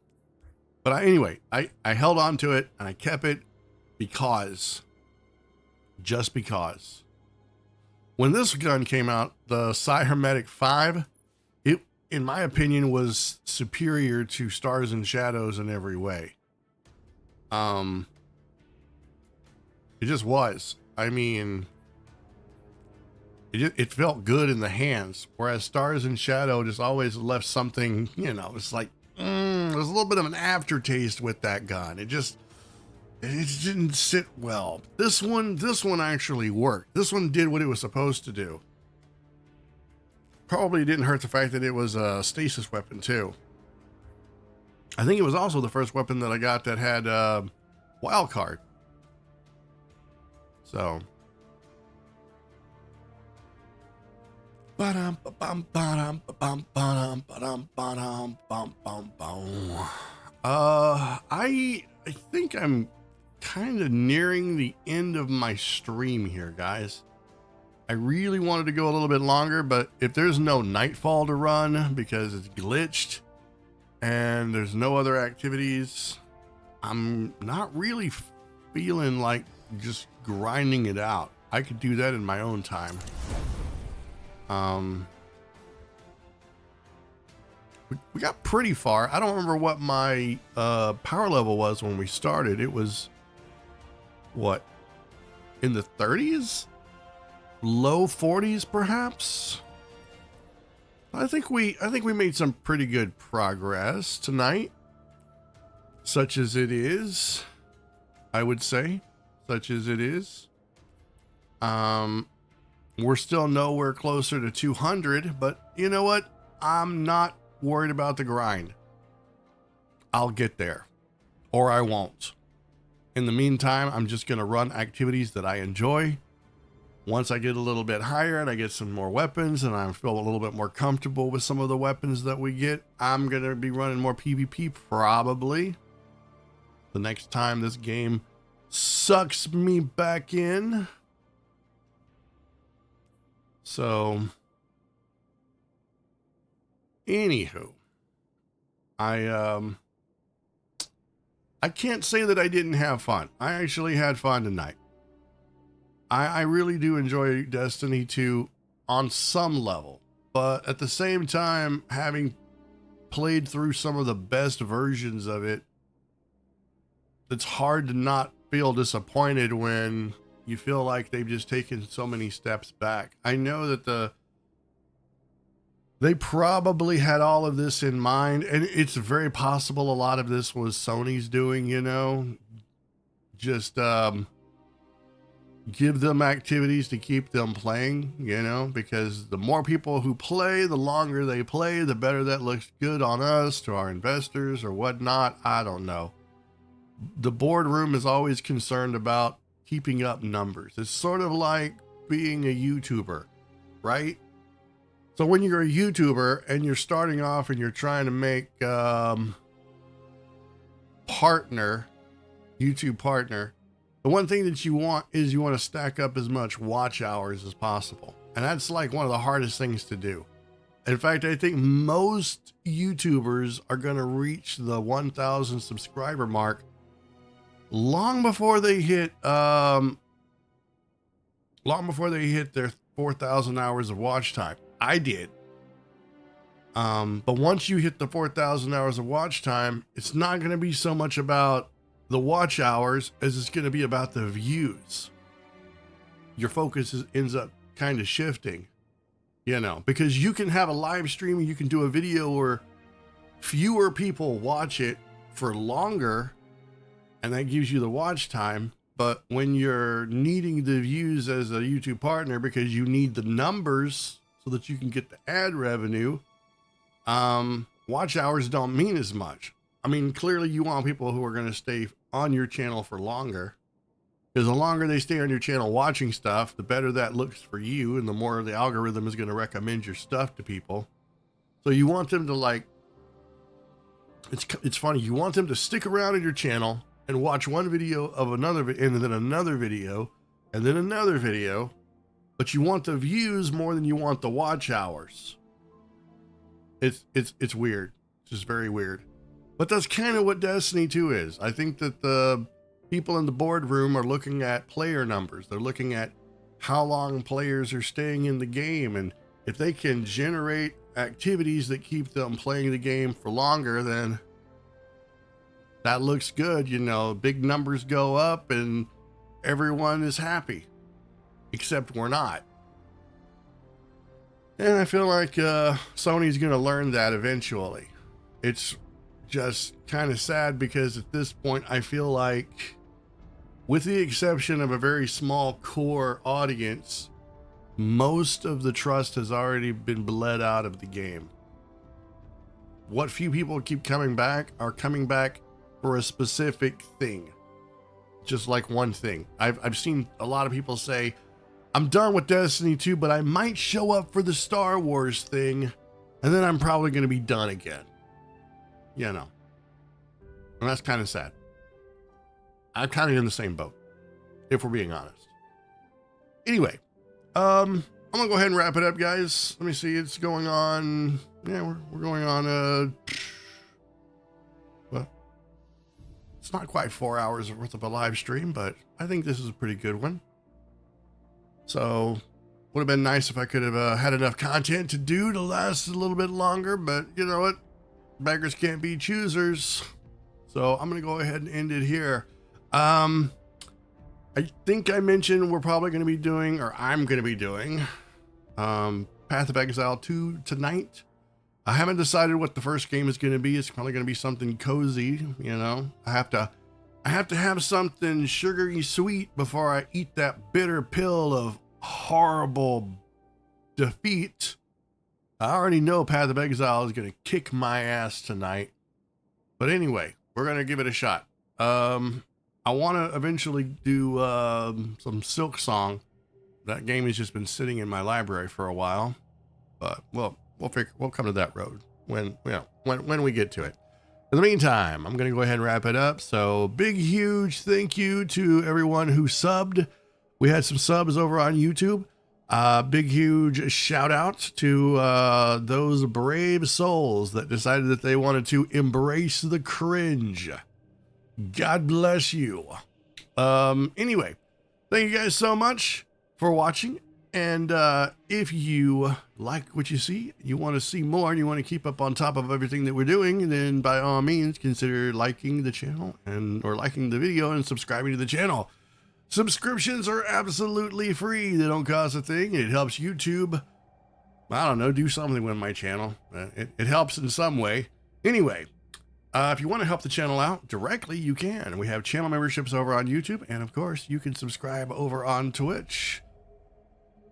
But anyway, I held on to it, and I kept it just because. When this gun came out, the Cybernetic 5, it, in my opinion, was superior to Stars and Shadows in every way. It just was. I mean, it felt good in the hands, whereas Stars and Shadow just always left something, you know, it's like, little bit of an aftertaste with that gun. It didn't sit well. This one actually worked. This one did what it was supposed to do. Probably didn't hurt the fact that it was a stasis weapon too. I think it was also the first weapon that I got that had wild card. So. I think I'm kind of nearing the end of my stream here, guys. I really wanted to go a little bit longer, but if there's no nightfall to run because it's glitched and there's no other activities, I'm not really feeling like just grinding it out. I could do that in my own time. We got pretty far. I don't remember what my power level was when we started. It was what, in the 30s, low 40s perhaps. I think we made some pretty good progress tonight, such as it is. I would say, such as it is. We're still nowhere closer to 200, but you know what? I'm not worried about the grind. I'll get there, or I won't. In the meantime, I'm just going to run activities that I enjoy. Once I get a little bit higher and I get some more weapons and I feel a little bit more comfortable with some of the weapons that we get, I'm going to be running more PvP probably. The next time this game sucks me back in. So, anywho, I can't say that I didn't have fun. I actually had fun tonight. I really do enjoy Destiny 2 on some level, but at the same time, having played through some of the best versions of it, it's hard to not feel disappointed when you feel like they've just taken so many steps back. I know that they probably had all of this in mind, and it's very possible a lot of this was Sony's doing, you know, just give them activities to keep them playing, you know, because the more people who play, the longer they play, the better that looks good on us, to our investors or whatnot. I don't know. The boardroom is always concerned about keeping up numbers. It's sort of like being a YouTuber, right? So when you're a YouTuber and you're starting off and you're trying to make YouTube partner, the one thing that you want is you want to stack up as much watch hours as possible. And that's like one of the hardest things to do. In fact, I think most YouTubers are going to reach the 1,000 subscriber mark long before they hit their 4,000 hours of watch time. I did. But once you hit the 4,000 hours of watch time, it's not going to be so much about the watch hours as it's going to be about the views. Your focus ends up kind of shifting, you know, because you can have a live stream and you can do a video where fewer people watch it for longer, and that gives you the watch time. But when you're needing the views as a YouTube partner because you need the numbers so that you can get the ad revenue, watch hours don't mean as much. I mean, clearly you want people who are going to stay on your channel for longer, because the longer they stay on your channel watching stuff, the better that looks for you, and the more the algorithm is going to recommend your stuff to people. So you want them to, like, it's funny, you want them to stick around in your channel and watch one video of another, and then another video, and then another video, but you want the views more than you want the watch hours. It's weird. It's just very weird. But that's kind of what Destiny 2 is. I think that the people in the boardroom are looking at player numbers. They're looking at how long players are staying in the game, and if they can generate activities that keep them playing the game for longer, then that looks good. You know, big numbers go up and everyone is happy, except we're not. And I feel like Sony's going to learn that eventually. It's just kind of sad because at this point I feel like, with the exception of a very small core audience, most of the trust has already been bled out of the game. What few people keep coming back are coming back for a specific thing. Just like one thing. I've seen a lot of people say, I'm done with Destiny 2, but I might show up for the Star Wars thing, and then I'm probably going to be done again. You know. And that's kind of sad. I'm kind of in the same boat, if we're being honest. Anyway, I'm gonna go ahead and wrap it up, guys. Let me see, it's going on. Yeah, we're going on. Well, it's not quite 4 hours worth of a live stream, but I think this is a pretty good one. So, would have been nice if I could have had enough content to last a little bit longer, but you know what? Beggars can't be choosers. So I'm gonna go ahead and end it here. I think I mentioned we're probably going to be doing, or I'm going to be doing, Path of Exile 2 tonight. I haven't decided what the first game is going to be. It's probably going to be something cozy, you know. I have to have something sugary sweet before I eat that bitter pill of horrible defeat. I already know Path of Exile is going to kick my ass tonight. But anyway, we're going to give it a shot. I want to eventually do some Silk Song. That game has just been sitting in my library for a while, but we'll come to that road when we get to it. In the meantime, I'm going to go ahead and wrap it up. So big, huge thank you to everyone who subbed. We had some subs over on YouTube. Big, huge shout out to those brave souls that decided that they wanted to embrace the cringe. God bless you. Anyway, thank you guys so much for watching. And if you like what you see, you want to see more, and you want to keep up on top of everything that we're doing, then by all means consider liking the channel or liking the video and subscribing to the channel. Subscriptions are absolutely free. They don't cost a thing. It helps YouTube, I don't know, do something with my channel. It helps in some way. Anyway, if you want to help the channel out directly, you can. We have channel memberships over on YouTube, and of course, you can subscribe over on Twitch.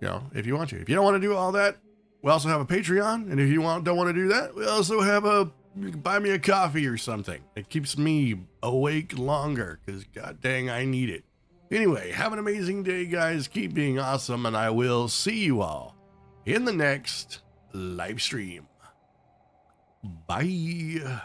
You know, if you want to. If you don't want to do all that, we also have a Patreon, and if you don't want to do that, we also have you can buy me a coffee or something. It keeps me awake longer, because god dang, I need it. Anyway, have an amazing day, guys. Keep being awesome, and I will see you all in the next live stream. Bye.